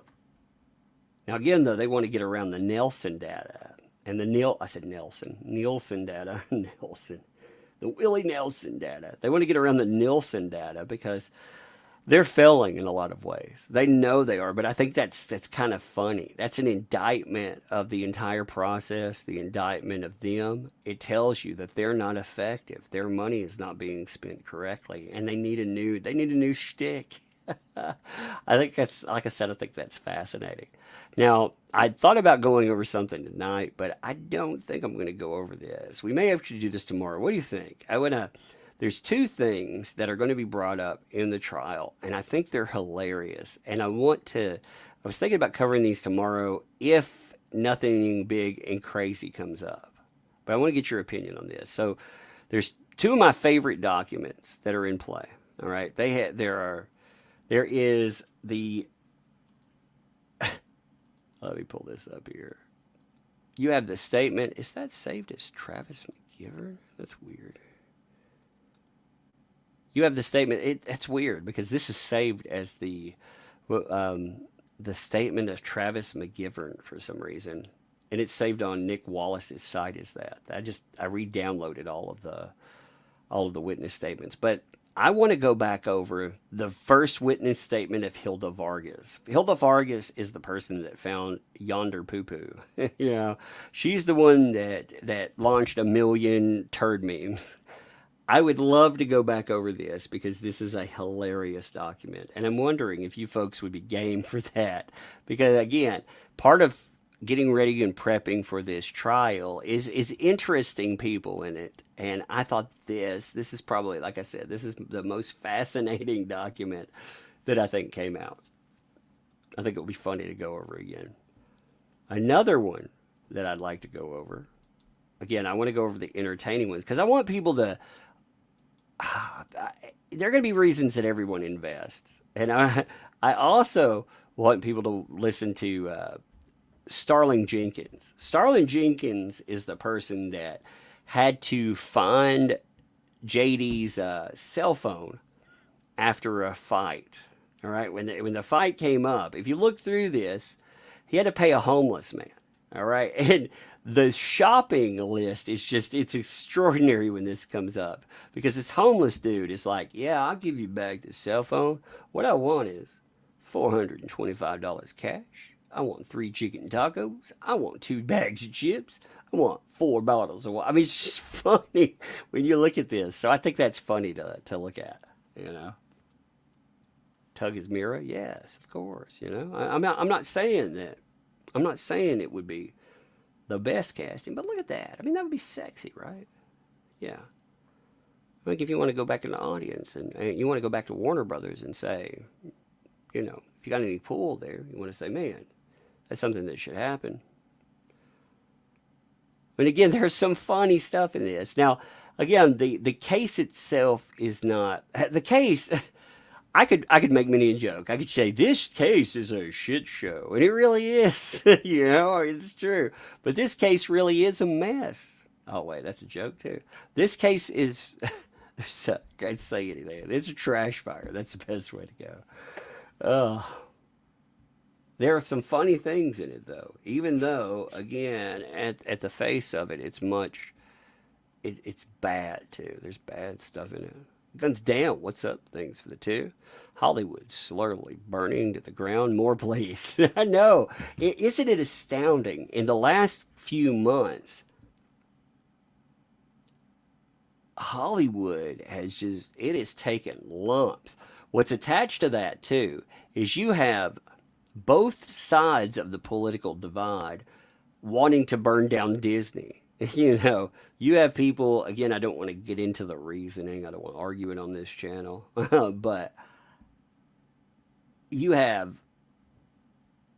again, though, they want to get around the Nielsen data. And Nielsen data, Nelson. The Willie Nelson data. They want to get around the Nielsen data because they're failing in a lot of ways. They know they are, but I think that's kind of funny. That's an indictment of the entire process, the indictment of them. It tells you that they're not effective. Their money is not being spent correctly, and they need a new shtick. I think that's, like I said, I think that's fascinating. Now, I thought about going over something tonight, but I don't think I'm going to go over this. We may have to do this tomorrow. What do you think? There's 2 things that are going to be brought up in the trial, and I think they're hilarious. And I was thinking about covering these tomorrow if nothing big and crazy comes up. But I want to get your opinion on this. So there's 2 of my favorite documents that are in play. All right. There is the, let me pull this up here. You have the statement. Is that saved as Travis McGivern? That's weird. You have the statement. That's weird because this is saved as the statement of Travis McGivern for some reason, and it's saved on Nick Wallace's site as that. I re-downloaded all of the witness statements, but I want to go back over the first witness statement of Hilda Vargas. Hilda Vargas is the person that found yonder poo-poo. She's the one that launched 1 million turd memes. I would love to go back over this because this is a hilarious document. And I'm wondering if you folks would be game for that. Because again, part of getting ready and prepping for this trial is interesting people in it. And I thought this is probably, like I said, this is the most fascinating document that I think came out. I think it would be funny to go over again. Another one that I'd like to go over. Again, I want to go over the entertaining ones because I want people to there are going to be reasons that everyone invests. And I also want people to listen to Starling Jenkins. Starling Jenkins is the person that had to find JD's cell phone after a fight. All right, when the fight came up, if you look through this, he had to pay a homeless man. All right, and the shopping list is just—it's extraordinary when this comes up because this homeless dude is like, "Yeah, I'll give you back the cell phone. What I want is $425 cash. I want 3 chicken tacos. I want 2 bags of chips. I want 4 bottles of water." I mean, it's just funny when you look at this. So I think that's funny to look at. You know, tug his mirror. Yes, of course. I'm not saying that. I'm not saying it would be the best casting, but look at that. I mean, that would be sexy, right? Yeah. I think if you want to go back in the audience and you want to go back to Warner Brothers and say, if you got any pull there, you want to say, man, that's something that should happen. And again, there's some funny stuff in this. Now, again, the case itself is not the case. I could make many a joke. I could say this case is a shit show, and it really is. It's true. But this case really is a mess. Oh wait, that's a joke too. This case is. I can't say anything. It's a trash fire. That's the best way to go. There are some funny things in it though. Even though, again, at the face of it, it's bad too. There's bad stuff in it. Guns down. What's up? Things for the two. Hollywood slowly burning to the ground. More please. I know. Isn't it astounding? In the last few months, Hollywood it has taken lumps. What's attached to that too is you have both sides of the political divide wanting to burn down Disney. You have people, again, I don't want to get into the reasoning, I don't want to argue it on this channel, but you have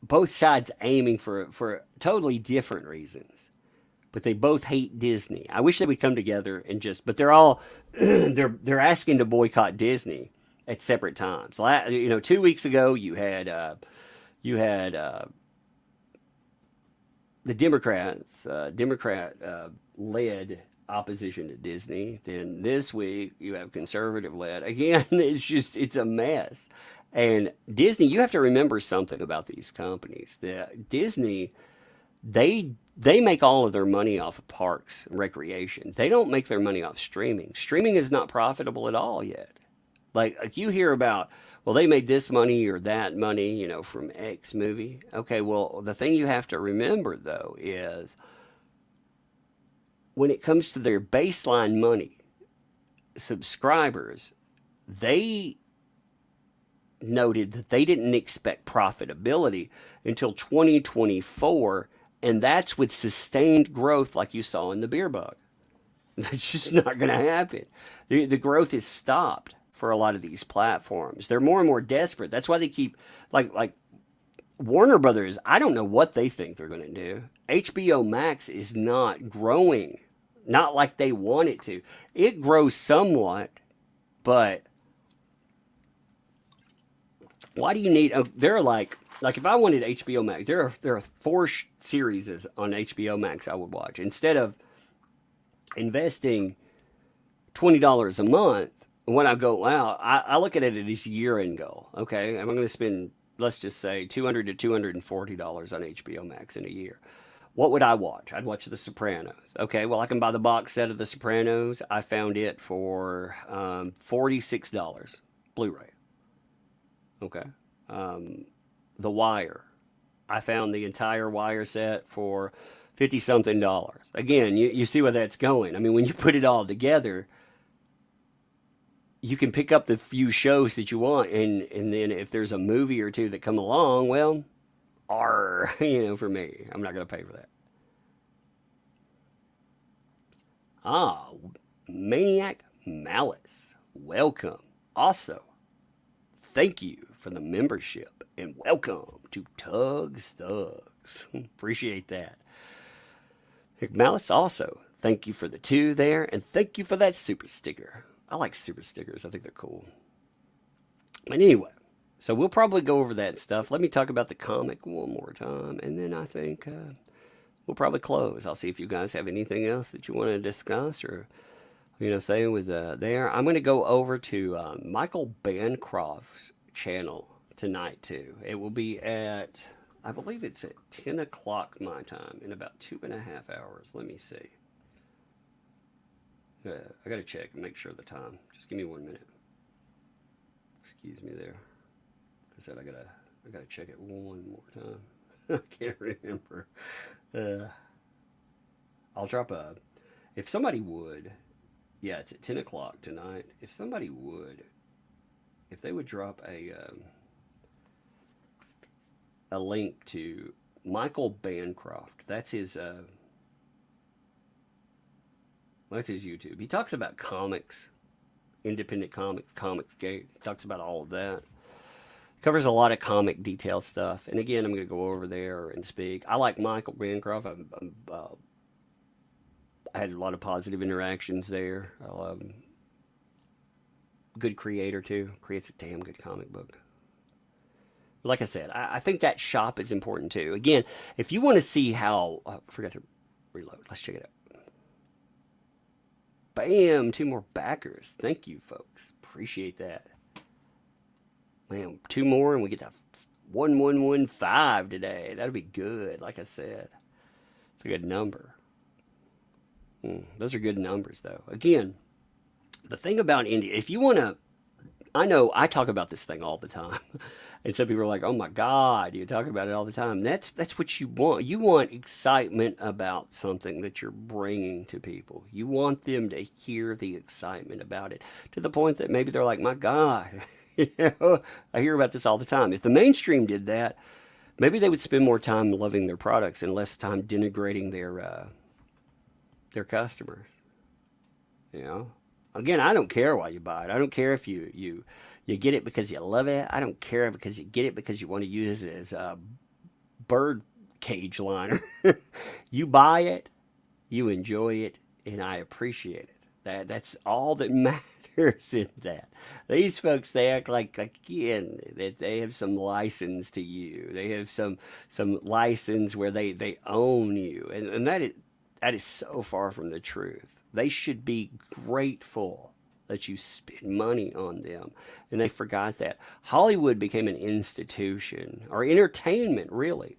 both sides aiming for totally different reasons. But they both hate Disney. I wish they would come together but they're all they're asking to boycott Disney at separate times. 2 weeks ago you had the Democrat led opposition to Disney. Then this week you have conservative led. Again, it's a mess. And Disney, you have to remember something about these companies. That Disney, they make all of their money off of parks and recreation. They don't make their money off streaming. Streaming is not profitable at all yet. Like you hear about, well, they made this money or that money, from X movie. Okay, well, the thing you have to remember though is when it comes to their baseline money, subscribers, they noted that they didn't expect profitability until 2024, and that's with sustained growth like you saw in the beer bug. That's just not going to happen. The growth is stopped for a lot of these platforms. They're more and more desperate. That's why they keep like Warner Brothers. I don't know what they think they're going to do. HBO Max is not growing, not like they want it to. It grows somewhat, but why do you need? They're like if I wanted HBO Max, there are 4 series on HBO Max I would watch instead of investing $20 a month. When I go out, I look at it as year-end goal. Okay, I'm going to spend, let's just say, $200 to $240 on HBO Max in a year. What would I watch? I'd watch The Sopranos. Okay, well, I can buy the box set of The Sopranos. I found it for $46 Blu-ray. Okay, The Wire. I found the entire Wire set for $50-something. Again, you see where that's going. I mean, when you put it all together, you can pick up the few shows that you want, and then if there's a movie or two that come along, well, for me, I'm not going to pay for that. Maniac Malice, welcome. Also, thank you for the membership, and welcome to Tugs Thugs. Appreciate that. Malice, also, thank you for the 2 there, and thank you for that super sticker. I like super stickers. I think they're cool. But anyway, so we'll probably go over that stuff. Let me talk about the comic one more time, and then I think we'll probably close. I'll see if you guys have anything else that you want to discuss or, say with there. I'm going to go over to Michael Bancroft's channel tonight, too. It will be at, I believe it's at 10 o'clock my time in about 2.5 hours. Let me see. I got to check and make sure of the time. Just give me 1 minute. Excuse me there. I said I gotta check it one more time. I can't remember. I'll drop if somebody would, yeah, it's at 10 o'clock tonight. If somebody would, if they would drop a link to Michael Bancroft, that's his YouTube. He talks about comics, independent comics, Comicsgate. He talks about all of that. Covers a lot of comic detail stuff. And again, I'm going to go over there and speak. I like Michael Bancroft. I had a lot of positive interactions there. Good creator, too. Creates a damn good comic book. Like I said, I think that shop is important, too. Again, if you want to see how... I forgot to reload. Let's check it out. Bam! 2 more backers. Thank you, folks. Appreciate that. Man, 2 more and we get to 1115 today. That'll be good, like I said. It's a good number. Those are good numbers, though. Again, the thing about India, if you want to, I know I talk about this thing all the time. And some people are like, oh my God, you talk about it all the time. That's what you want. You want excitement about something that you're bringing to people. You want them to hear the excitement about it to the point that maybe they're like, my God, I hear about this all the time. If the mainstream did that, maybe they would spend more time loving their products and less time denigrating their customers. Again, I don't care why you buy it. I don't care if you get it because you love it. I don't care because you get it because you want to use it as a bird cage liner. You buy it, you enjoy it, and I appreciate it. That's all that matters in that. These folks, they act like, again, that they have some license to you. They have some license where they own you. And that is so far from the truth. They should be grateful that you spend money on them. And they forgot that. Hollywood became an institution, or entertainment, really.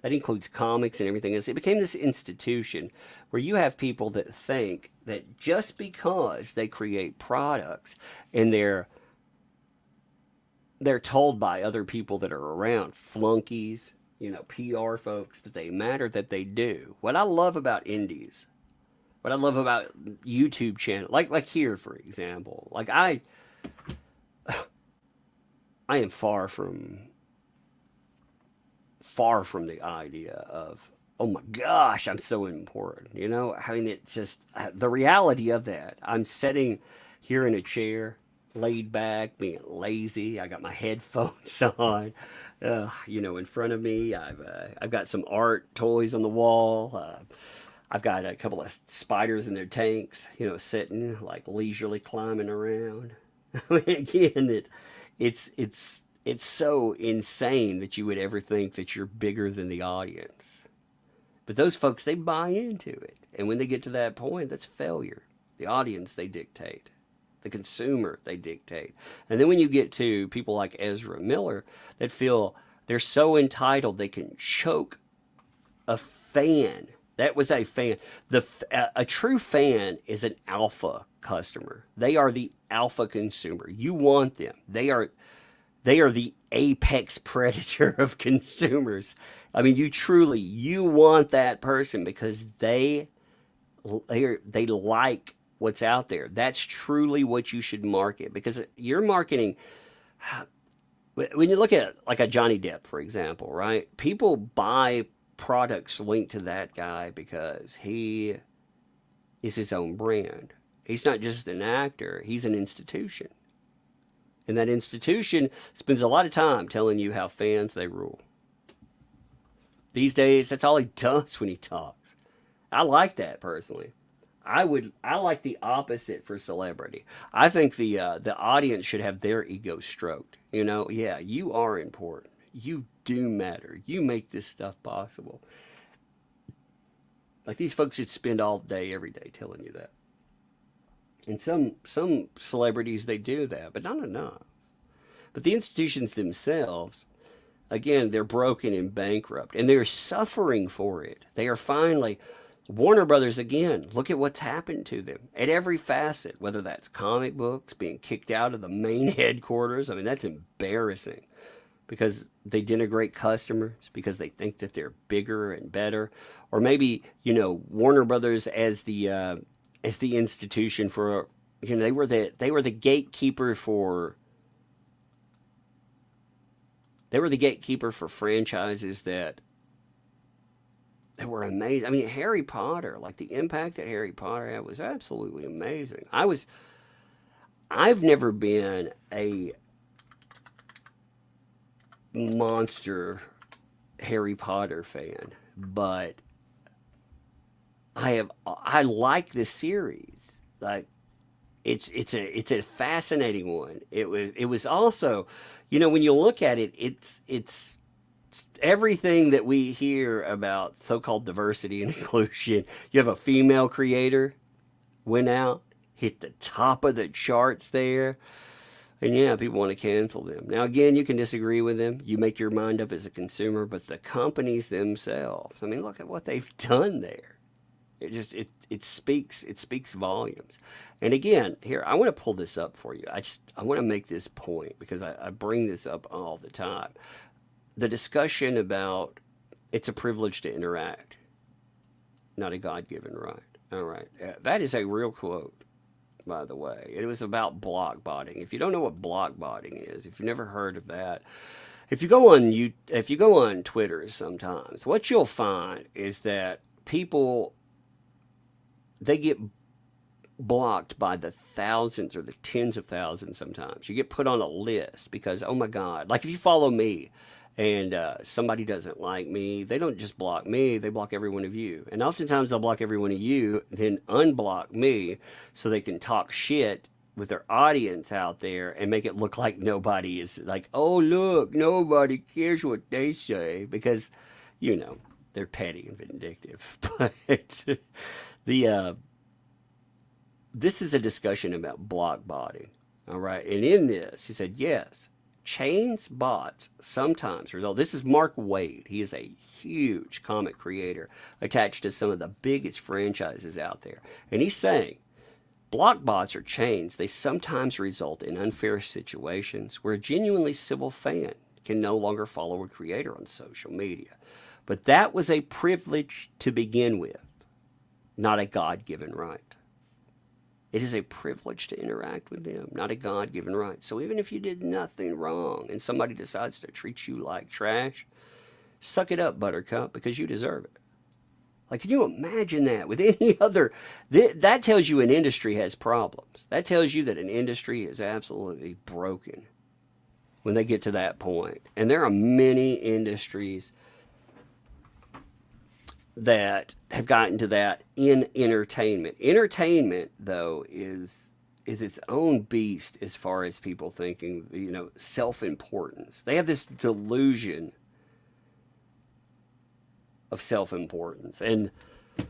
That includes comics and everything else. It became this institution where you have people that think that just because they create products and they're told by other people that are around, flunkies, PR folks, that they matter, that they do. What I love about indies, what I love about YouTube channel, like here, for example, like I am far from the idea of, oh my gosh, I'm so important. I mean, it just, the reality of that, I'm sitting here in a chair, laid back, being lazy. I got my headphones on, in front of me. I've got some art toys on the wall. I've got a couple of spiders in their tanks, sitting like leisurely climbing around. I mean, again, it's so insane that you would ever think that you're bigger than the audience. But those folks, they buy into it. And when they get to that point, that's failure. The audience, they dictate. The consumer, they dictate. And then when you get to people like Ezra Miller that feel they're so entitled they can choke a fan. That was a fan. A true fan is an alpha customer. They are the alpha consumer. You want them. They are the apex predator of consumers. I mean, you want that person because they like what's out there. That's truly what you should market, because you're marketing. When you look at like a Johnny Depp, for example, right? People buy products linked to that guy because he is his own brand. He's not just an actor. He's an institution. And that institution spends a lot of time telling you how fans, they rule. These days, that's all he does when he talks. I like that, personally. I like the opposite for celebrity. I think the audience should have their ego stroked. You know, yeah, you are important. You do matter. You make this stuff possible. Like these folks should spend all day, every day telling you that. And some celebrities they do that, but not enough. But the institutions themselves, again, they're broken and bankrupt, and they're suffering for it. They are finally Warner Brothers again. Look at what's happened to them at every facet, whether that's comic books being kicked out of the main headquarters. I mean, that's embarrassing because they denigrate customers because they think that they're bigger and better, or maybe Warner Brothers as the institution for they were the gatekeeper for franchises that were amazing. I mean, Harry Potter, like the impact that Harry Potter had was absolutely amazing. I've never been a monster Harry Potter fan, but I like this series. Like it's a fascinating one. It was also, when you look at it, it's everything that we hear about so-called diversity and inclusion. You have a female creator, went out, hit the top of the charts there. And yeah, people want to cancel them. Now, again, you can disagree with them. You make your mind up as a consumer, but the companies themselves, I mean, look at what they've done there. It speaks volumes. And again, here, I want to pull this up for you. I want to make this point because I bring this up all the time. The discussion about it's a privilege to interact, not a God-given right. All right. That is a real quote, by the way. It was about block botting. If you don't know what block botting is, if you've never heard of that, if you go on Twitter sometimes, what you'll find is that people, they get blocked by the thousands or the tens of thousands sometimes. You get put on a list because, oh my God, like if you follow me and somebody doesn't like me, they don't just block me, they block every one of you. And oftentimes they'll block every one of you, then unblock me so they can talk shit with their audience out there and make it look like nobody is like, oh, look, nobody cares what they say because, they're petty and vindictive. But this is a discussion about block botting. All right. And in this, he said, yes, chains bots sometimes result. This is Mark Waid. He is a huge comic creator attached to some of the biggest franchises out there. And he's saying block bots or chains, they sometimes result in unfair situations where a genuinely civil fan can no longer follow a creator on social media. But that was a privilege to begin with, not a God-given right. It is a privilege to interact with them, not a God-given right. So even if you did nothing wrong and somebody decides to treat you like trash, suck it up, Buttercup, because you deserve it. Like, can you imagine that with any other? That tells you an industry has problems. That tells you that an industry is absolutely broken when they get to that point. And there are many industries that have gotten to that in entertainment. Entertainment, though, is its own beast as far as people thinking, self-importance. They have this delusion of self-importance. And like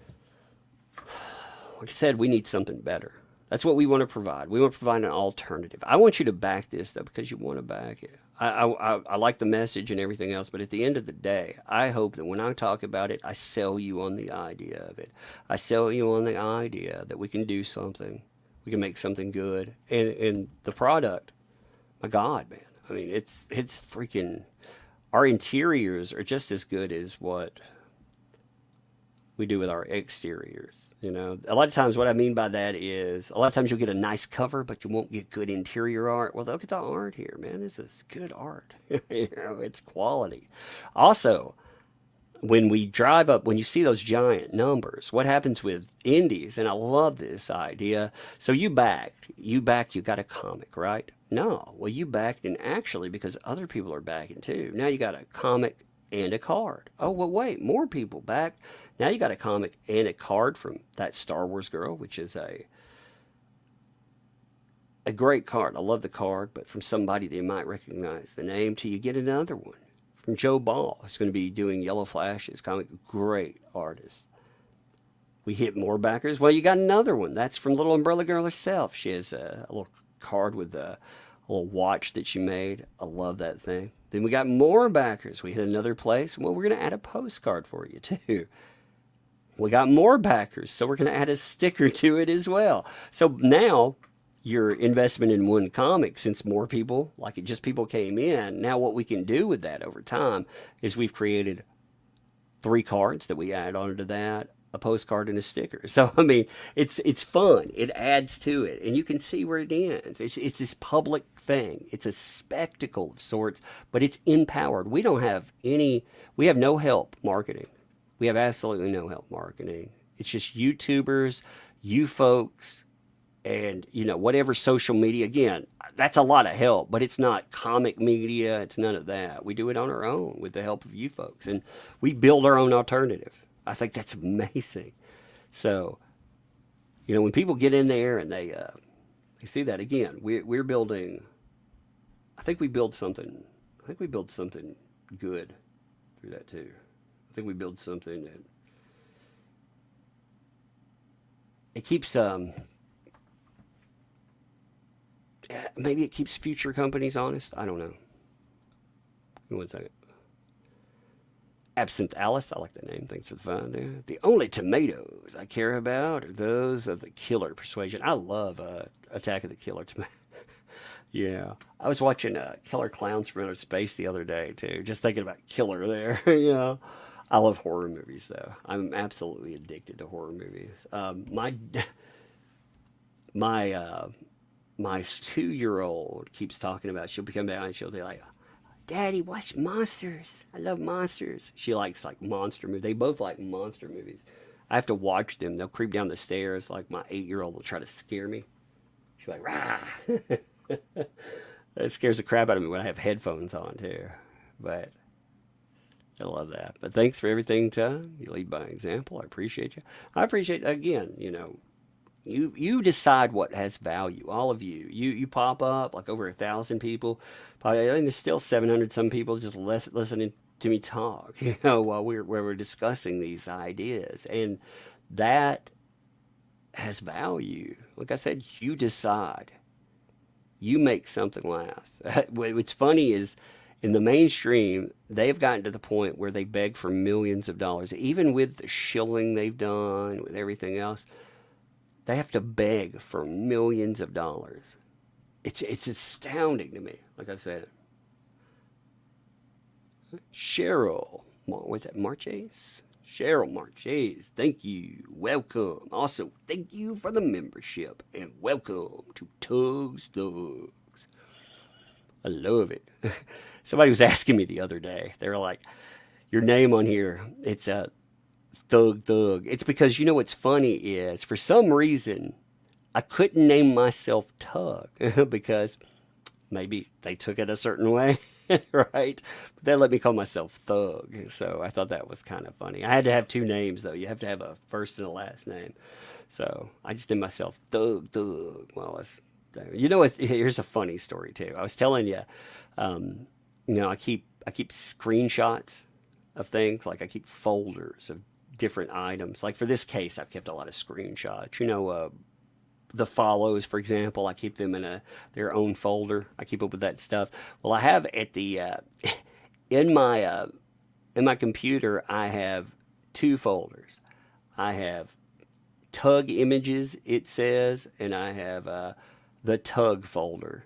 I said, we need something better. That's what we want to provide. We want to provide an alternative. I want you to back this, though, because you want to back it. I like the message and everything else, but at the end of the day, I hope that when I talk about it, I sell you on the idea of it. I sell you on the idea that we can do something. We can make something good. And the product, my God, man. I mean, it's freaking, our interiors are just as good as what we do with our exteriors. A lot of times what I mean by that is a lot of times you'll get a nice cover, but you won't get good interior art. Well, look at the art here, man. This is good art. It's quality. Also, when we drive up, when you see those giant numbers, what happens with indies? And I love this idea. So you got a comic, right? No. Well, you backed, and actually because other people are backing too. Now you got a comic and a card. Oh, well, wait, more people back. Now you got a comic and a card from that Star Wars girl, which is a great card. I love the card, but from somebody they might recognize the name till you get another one. From Joe Ball, who's going to be doing Yellow Flashes, comic, great artist. We hit more backers. Well, you got another one. That's from Little Umbrella Girl herself. She has a little card with a little watch that she made. I love that thing. Then we got more backers. We hit another place. Well, we're going to add a postcard for you, too. We got more backers, so we're going to add a sticker to it as well. So now your investment in one comic, since more people, like it just people came in, now what we can do with that over time is we've created 3 cards that we add onto that, a postcard and a sticker. So I mean, it's fun. It adds to it, and you can see where it ends. It's this public thing. It's a spectacle of sorts, but it's empowered. We don't have any. We have no help marketing. We have absolutely no help marketing. It's just YouTubers, you folks, and whatever social media. Again, that's a lot of help, but it's not comic media. It's none of that. We do it on our own with the help of you folks, and we build our own alternative. I think that's amazing. So, when people get in there and they see that again, we're building. I think we build something. I think we build something good through that too. I think we build something that it keeps. Maybe it keeps future companies honest. I don't know. Give me 1 second. Absinthe Alice, I like that name. Thanks for the fun there. The only tomatoes I care about are those of the Killer Persuasion. I love Attack of the Killer Tomato. Yeah, I was watching Killer Clowns from Outer Space the other day too. Just thinking about Killer there. I love horror movies though. I'm absolutely addicted to horror movies. My my 2-year-old keeps talking about. She'll come down and she'll be like, Daddy, watch monsters. I love monsters. She likes like monster movies. They both like monster movies. I have to watch them. They'll creep down the stairs. Like my 8-year-old will try to scare me. She's like, rah. That scares the crap out of me when I have headphones on too. But I love that. But thanks for everything, Tom. You lead by example. I appreciate you. I appreciate, again, you decide what has value. All of you. You pop up like over 1,000 people. Probably, I think there's still 700 some people just listening to me talk. While we're discussing these ideas, and that has value. Like I said, you decide. You make something last. What's funny is in the mainstream, they've gotten to the point where they beg for millions of dollars, even with the shilling they've done, with everything else. They have to beg for millions of dollars. It's astounding to me. Like I said, Cheryl, what's that? Marches? Cheryl Marches, thank you. Welcome. Also, thank you for the membership and welcome to Tugs Thugs. I love it. Somebody was asking me the other day. They were like, "Your name on here, it's a." Thug. It's because what's funny is for some reason I couldn't name myself Tug because maybe they took it a certain way, right? But they let me call myself Thug. So I thought that was kind of funny. I had to have 2 names though. You have to have a first and a last name. So I just named myself Thug. Well, here's a funny story too. I was telling you, I keep screenshots of things. Like I keep folders of different items. Like for this case, I've kept a lot of screenshots. The follows, for example, I keep them in their own folder. I keep up with that stuff. Well, I have at the in my computer, I have 2 folders. I have Tug images, it says, and I have the Tug folder.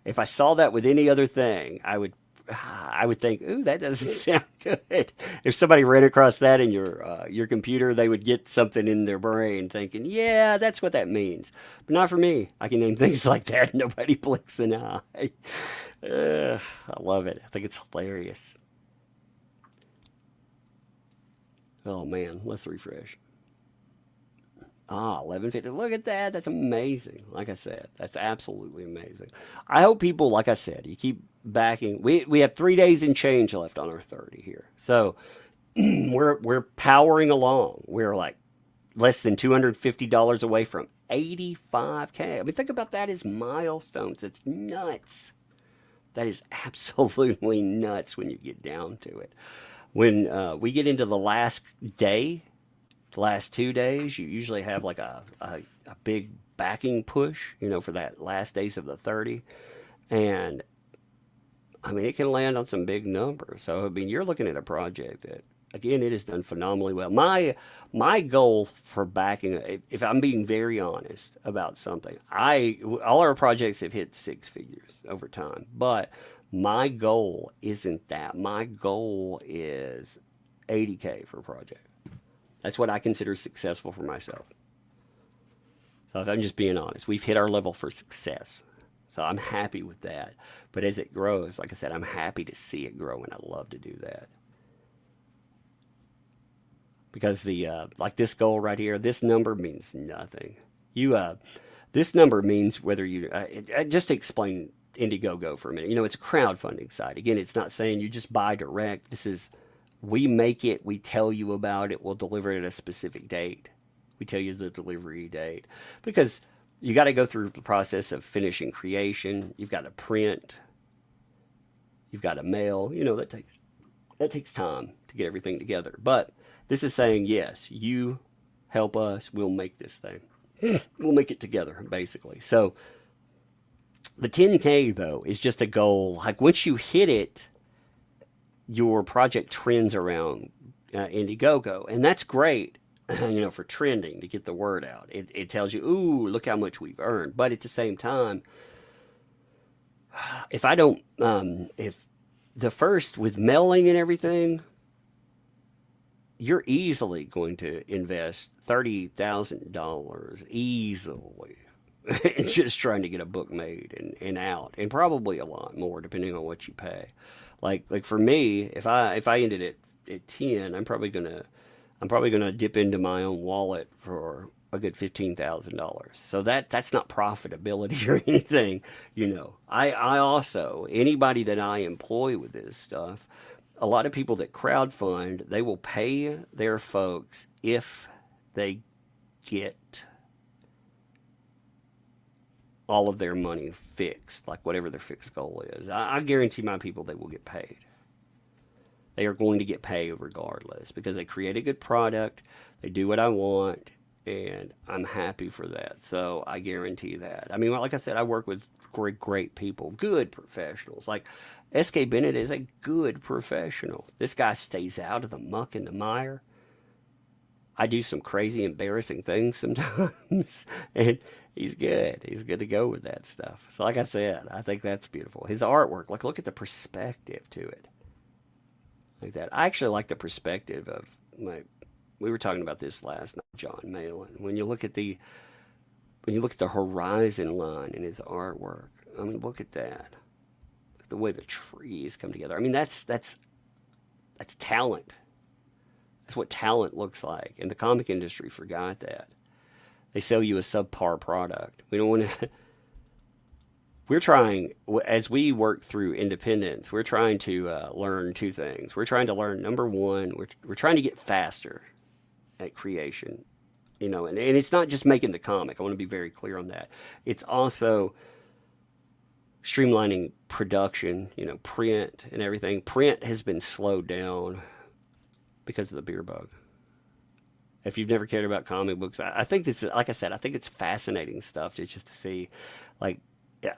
If I saw that with any other thing, I would think, ooh, that doesn't sound good. If somebody ran across that in your computer, they would get something in their brain thinking, yeah, that's what that means. But not for me. I can name things like that. Nobody blinks an eye. I love it. I think it's hilarious. Oh, man. Let's refresh. Ah, 1150. Look at that. That's amazing. Like I said, that's absolutely amazing. I hope people, like I said, you keep backing. We have 3 days and change left on our 30 here. So we're powering along. We're like less than $250 away from 85K. I mean, think about that as milestones. It's nuts. That is absolutely nuts when you get down to it. When we get into the last day, the last 2 days, you usually have like a big backing push, for that last days of the 30. And I mean, it can land on some big numbers. So, I mean, you're looking at a project that, again, it has done phenomenally well. My goal for backing, if I'm being very honest about something, all our projects have hit six figures over time, but my goal isn't that. My goal is 80K for a project. That's what I consider successful for myself. So if I'm just being honest, we've hit our level for success. So I'm happy with that. But as it grows, like I said, I'm happy to see it grow, and I love to do that. Because the like this goal right here, this number means nothing. This number means whether you just to explain Indiegogo for a minute. It's a crowdfunding site. Again, it's not saying you just buy direct. This is we make it, we tell you about it, we'll deliver it at a specific date. We tell you the delivery date because you got to go through the process of finishing creation. You've got to print. You've got to mail. That takes time to get everything together. But this is saying yes, you help us. We'll make this thing. We'll make it together, basically. So the 10K though is just a goal. Like once you hit it, your project trends around Indiegogo, and that's great. For trending to get the word out. It tells you, ooh, look how much we've earned. But at the same time, if I don't, if the first with mailing and everything, you're easily going to invest $30,000 easily in just trying to get a book made and out, and probably a lot more depending on what you pay. Like for me, if I ended at 10, I'm probably gonna dip into my own wallet for a good $15,000. So that's not profitability or anything. I also anybody that I employ with this stuff, a lot of people that crowdfund, they will pay their folks if they get all of their money fixed, like whatever their fixed goal is. I guarantee my people they will get paid. They are going to get paid regardless because they create a good product. They do what I want, and I'm happy for that. So I guarantee that. I mean, like I said, I work with great, great people, good professionals. Like S.K. Bennett is a good professional. This guy stays out of the muck and the mire. I do some crazy, embarrassing things sometimes, and he's good. He's good to go with that stuff. So, like I said, I think that's beautiful. His artwork, like, look at the perspective to it like that. I actually like the perspective of like we were talking about this last night, John Malin. When you look at the horizon line in his artwork, I mean, look at that. Look at the way the trees come together. I mean, that's talent. That's what talent looks like. And the comic industry forgot that. They sell you a subpar product. We don't want to. We're trying, as we work through independence, we're trying to learn two things. We're trying to learn, number one, we're trying to get faster at creation, and it's not just making the comic. I want to be very clear on that. It's also streamlining production, print and everything. Print has been slowed down because of the beer bug. If you've never cared about comic books, I think this, like I said, I think it's fascinating stuff just to see, like,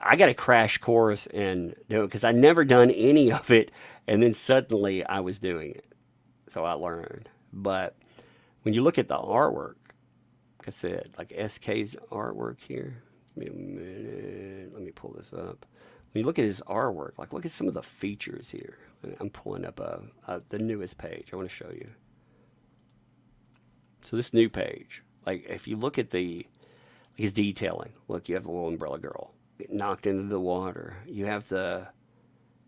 I got a crash course and because I never done any of it, and then suddenly I was doing it, so I learned. But when you look at the artwork, like I said, like SK's artwork here. Give me a minute. Let me pull this up. When you look at his artwork, like look at some of the features here. I'm pulling up the newest page. I want to show you. So this new page, like if you look at his detailing, look, you have the little umbrella girl get knocked into the water. You have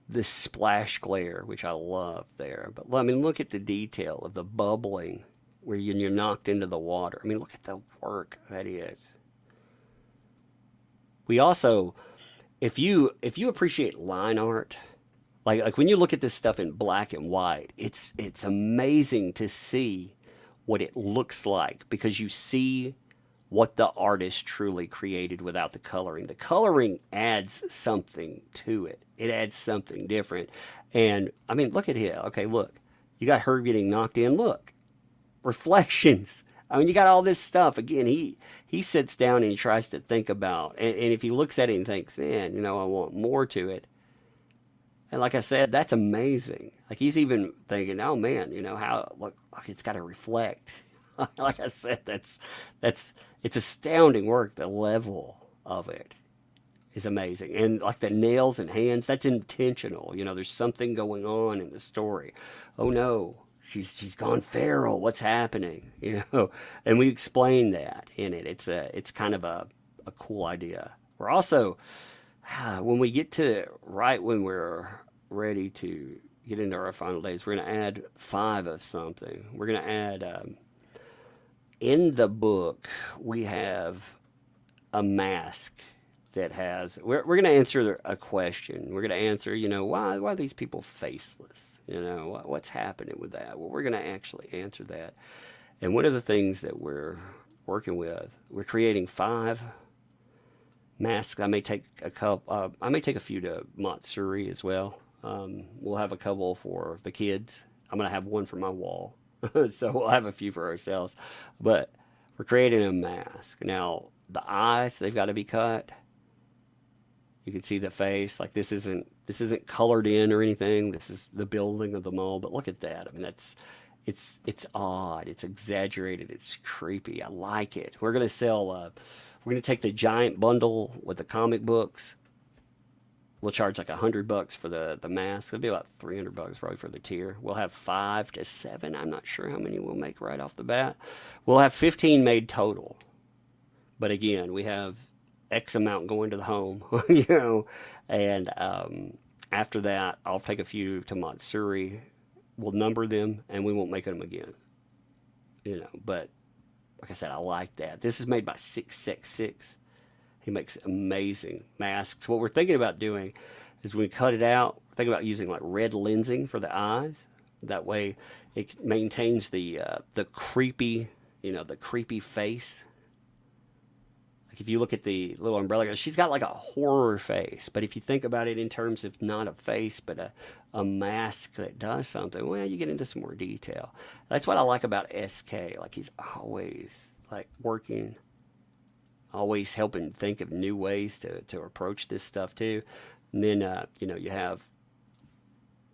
this splash glare, which I love there. But I mean, look at the detail of the bubbling where you're knocked into the water. I mean, look at the work that is. We also, if you appreciate line art, like when you look at this stuff in black and white, it's amazing to see what it looks like because you see what the artist truly created without the coloring. The coloring adds something to it. It adds something different. And I mean, look at here. Okay, look. You got her getting knocked in. Look. Reflections. I mean, you got all this stuff. Again, he sits down and he tries to think about, and if he looks at it and thinks, man, I want more to it. And like I said, that's amazing. Like he's even thinking, oh man, how look, it's got to reflect. Like I said, that's it's astounding work. The level of it is amazing, and like the nails and hands, that's intentional. There's something going on in the story. Oh no, she's gone feral. What's happening? And we explain that in it. It's kind of a cool idea. We're also when we get to right when we're ready to get into our final days, we're going to add 5 of something. We're going to add in the book we have a mask that has we're going to answer a question. We're going to answer why are these people faceless, what's happening with that. Well, we're going to actually answer that. And one of the things that we're working with, we're creating 5 masks. I may take a couple. I may take a few to Matsuri as well. We'll have a couple for the kids. I'm gonna have one for my wall, so we'll have a few for ourselves. But we're creating a mask now. The eyes, they've got to be cut. You can see the face. Like this isn't colored in or anything. This is the building of the mall. But look at that. I mean, it's odd. It's exaggerated. It's creepy. I like it. We're gonna sell. We're gonna take the giant bundle with the comic books. We'll charge like $100 for the mask. It'll be about $300 probably for the tier. We'll have 5 to 7. I'm not sure how many we'll make right off the bat. We'll have 15 made total. But again, we have X amount going to the home, And after that, I'll take a few to Matsuri. We'll number them, and we won't make them again. But like I said, I like that. This is made by 666. He makes amazing masks. What we're thinking about doing is when we cut it out, we're thinking about using like red lensing for the eyes. That way, it maintains the creepy, the creepy face. Like if you look at the little umbrella girl, she's got like a horror face. But if you think about it in terms of not a face, but a mask that does something, well, you get into some more detail. That's what I like about SK. Like he's always like working, always helping think of new ways to approach this stuff too. And then, you have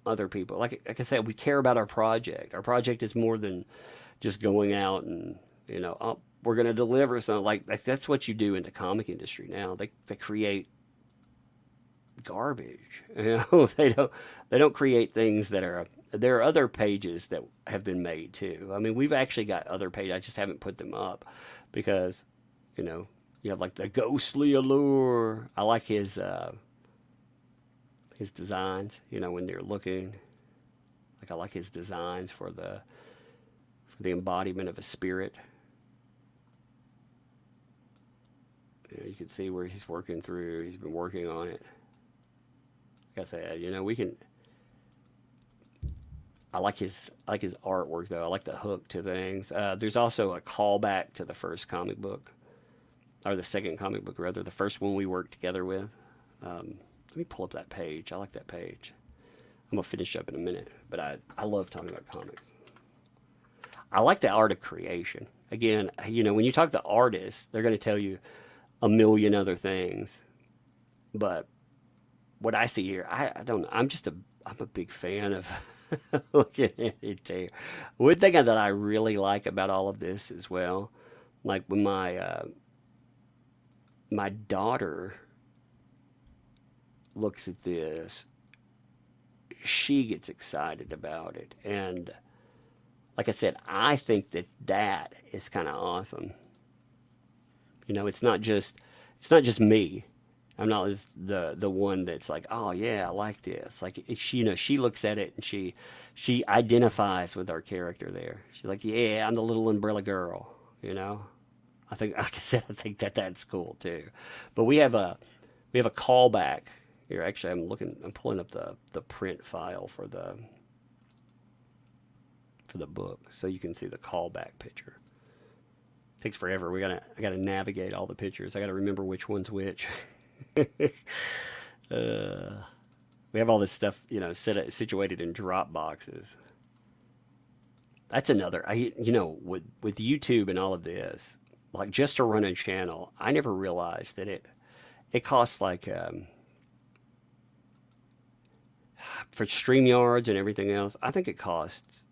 other people. Like I said, we care about our project. Our project is more than just going out and, oh, we're going to deliver something. Like that's what you do in the comic industry now. They create garbage. They don't create things that are. There are other pages that have been made too. I mean, we've actually got other pages. I just haven't put them up because, you have like the ghostly allure. I like his designs. When they're looking, like I like his designs for the embodiment of a spirit. You can see where he's working through. He's been working on it. Like I said, we can. I like his artwork though. I like the hook to things. There's also a callback to the first comic book, or the second comic book rather, the first one we worked together with. Let me pull up that page. I like that page. I'm gonna finish up in a minute, but I love talking about comics. I like the art of creation. Again, when you talk to artists, they're gonna tell you a million other things, but what I see here, I don't know. I'm a big fan of looking at it too. One thing that I really like about all of this as well, like when my daughter looks at this, she gets excited about it. And like I said, I think that is kind of awesome. It's not just me. I'm not the one that's like, oh yeah, I like this. Like she, she looks at it and she identifies with our character there. She's like, yeah, I'm the little umbrella girl. I think, like I said, I think that's cool too. But we have a callback here. Actually, I'm pulling up the print file for the book so you can see the callback picture. Takes forever. I gotta navigate all the pictures. I gotta remember which one's which. We have all this stuff, situated in drop boxes. That's another. With YouTube and all of this, like just to run a channel, I never realized that it costs like for StreamYards and everything else. I think it costs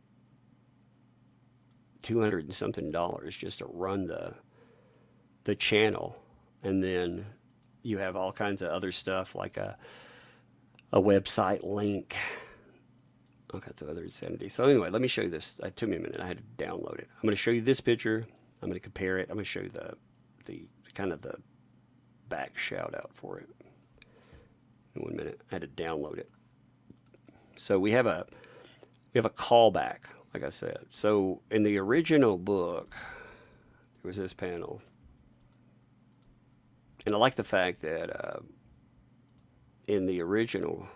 $200 and something just to run the channel, and then you have all kinds of other stuff like a website link. Okay, that's another insanity. So anyway, let me show you this. It took me a minute. I had to download it. I'm going to show you this picture. I'm going to compare it. I'm going to show you the kind of the back shout out for it. In 1 minute, I had to download it. So we have a callback, like I said. So in the original book, there was this panel. And I like the fact that in the original,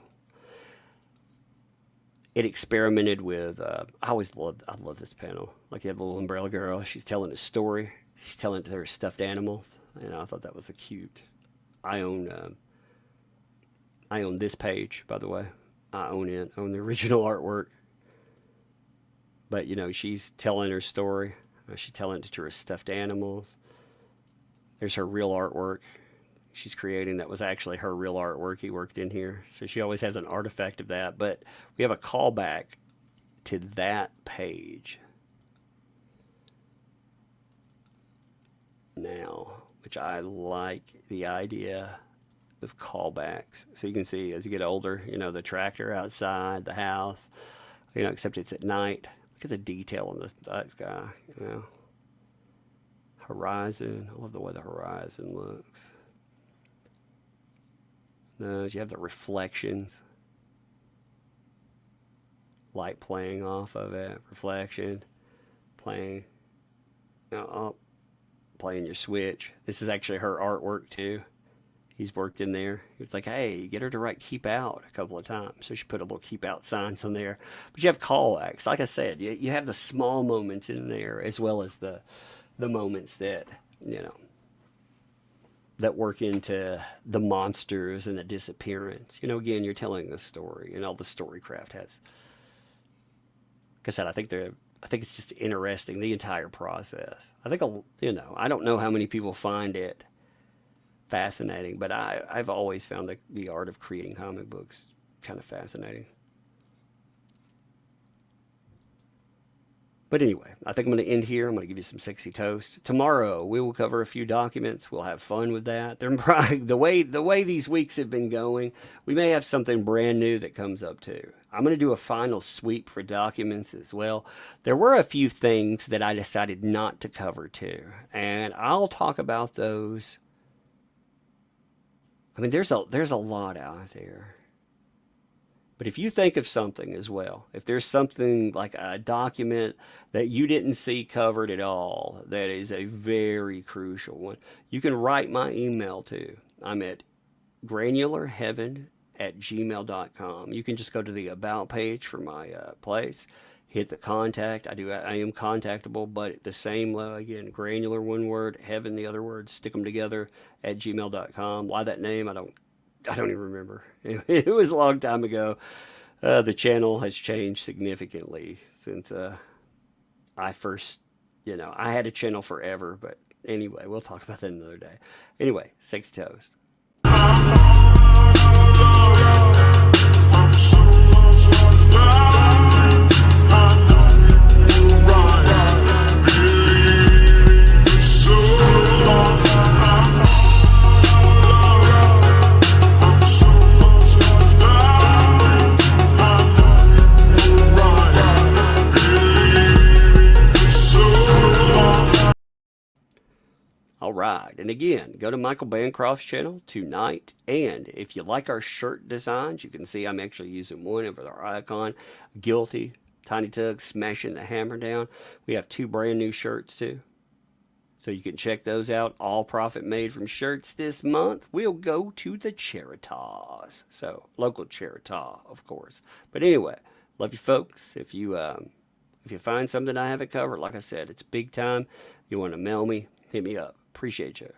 it experimented with, I love this panel. Like you have the little umbrella girl, she's telling a story. She's telling her stuffed animals. And I thought that was a cute. I own this page, by the way. I own the original artwork. But, she's telling her story. She's telling it to her stuffed animals. There's her real artwork she's creating. That was actually her real artwork. He worked in here. So she always has an artifact of that. But we have a callback to that page now, which I like the idea of callbacks. So you can see as you get older, the tractor outside, the house, except it's at night. Look at the detail in the sky, Horizon. I love the way the horizon looks. You have the reflections. Light playing off of it. Reflection. Playing. Playing your switch. This is actually her artwork too. He's worked in there. It's like, hey, get her to write keep out a couple of times. So she put a little keep out signs on there. But you have callbacks. Like I said, you have the small moments in there as well as the moments that, that work into the monsters and the disappearance. Again, you're telling a story, and all the storycraft has. Like I said, I think it's just interesting, the entire process. I think, I don't know how many people find it fascinating, but I've always found the art of creating comic books kind of fascinating. But anyway, I think I'm going to end here. I'm going to give you some sexy toast. Tomorrow, we will cover a few documents. We'll have fun with that. They're probably, the way these weeks have been going, we may have something brand new that comes up too. I'm going to do a final sweep for documents as well. There were a few things that I decided not to cover too, and I'll talk about those. I mean, there's a lot out there. But if you think of something as well, if there's something like a document that you didn't see covered at all, that is a very crucial one, you can write my email too. I'm at granularheaven@gmail.com. You can just go to the about page for my place, hit the contact. I am contactable, but the same, again, granular, one word, heaven, the other word, stick them together at gmail.com. Why that name? I don't even remember. It was a long time ago. The channel has changed significantly since I first, I had a channel forever, but anyway, we'll talk about that another day. Anyway, sexy toast. All ride. And again, go to Michael Bancroft's channel tonight. And if you like our shirt designs, you can see I'm actually using one over our icon, Guilty, Tiny Tug, Smashing the Hammer Down. We have 2 brand new shirts too. So you can check those out. All profit made from shirts this month will go to the Charitas. So local Charita, of course. But anyway, love you folks. If you find something I haven't covered, like I said, it's big time. You want to mail me, hit me up. Appreciate you.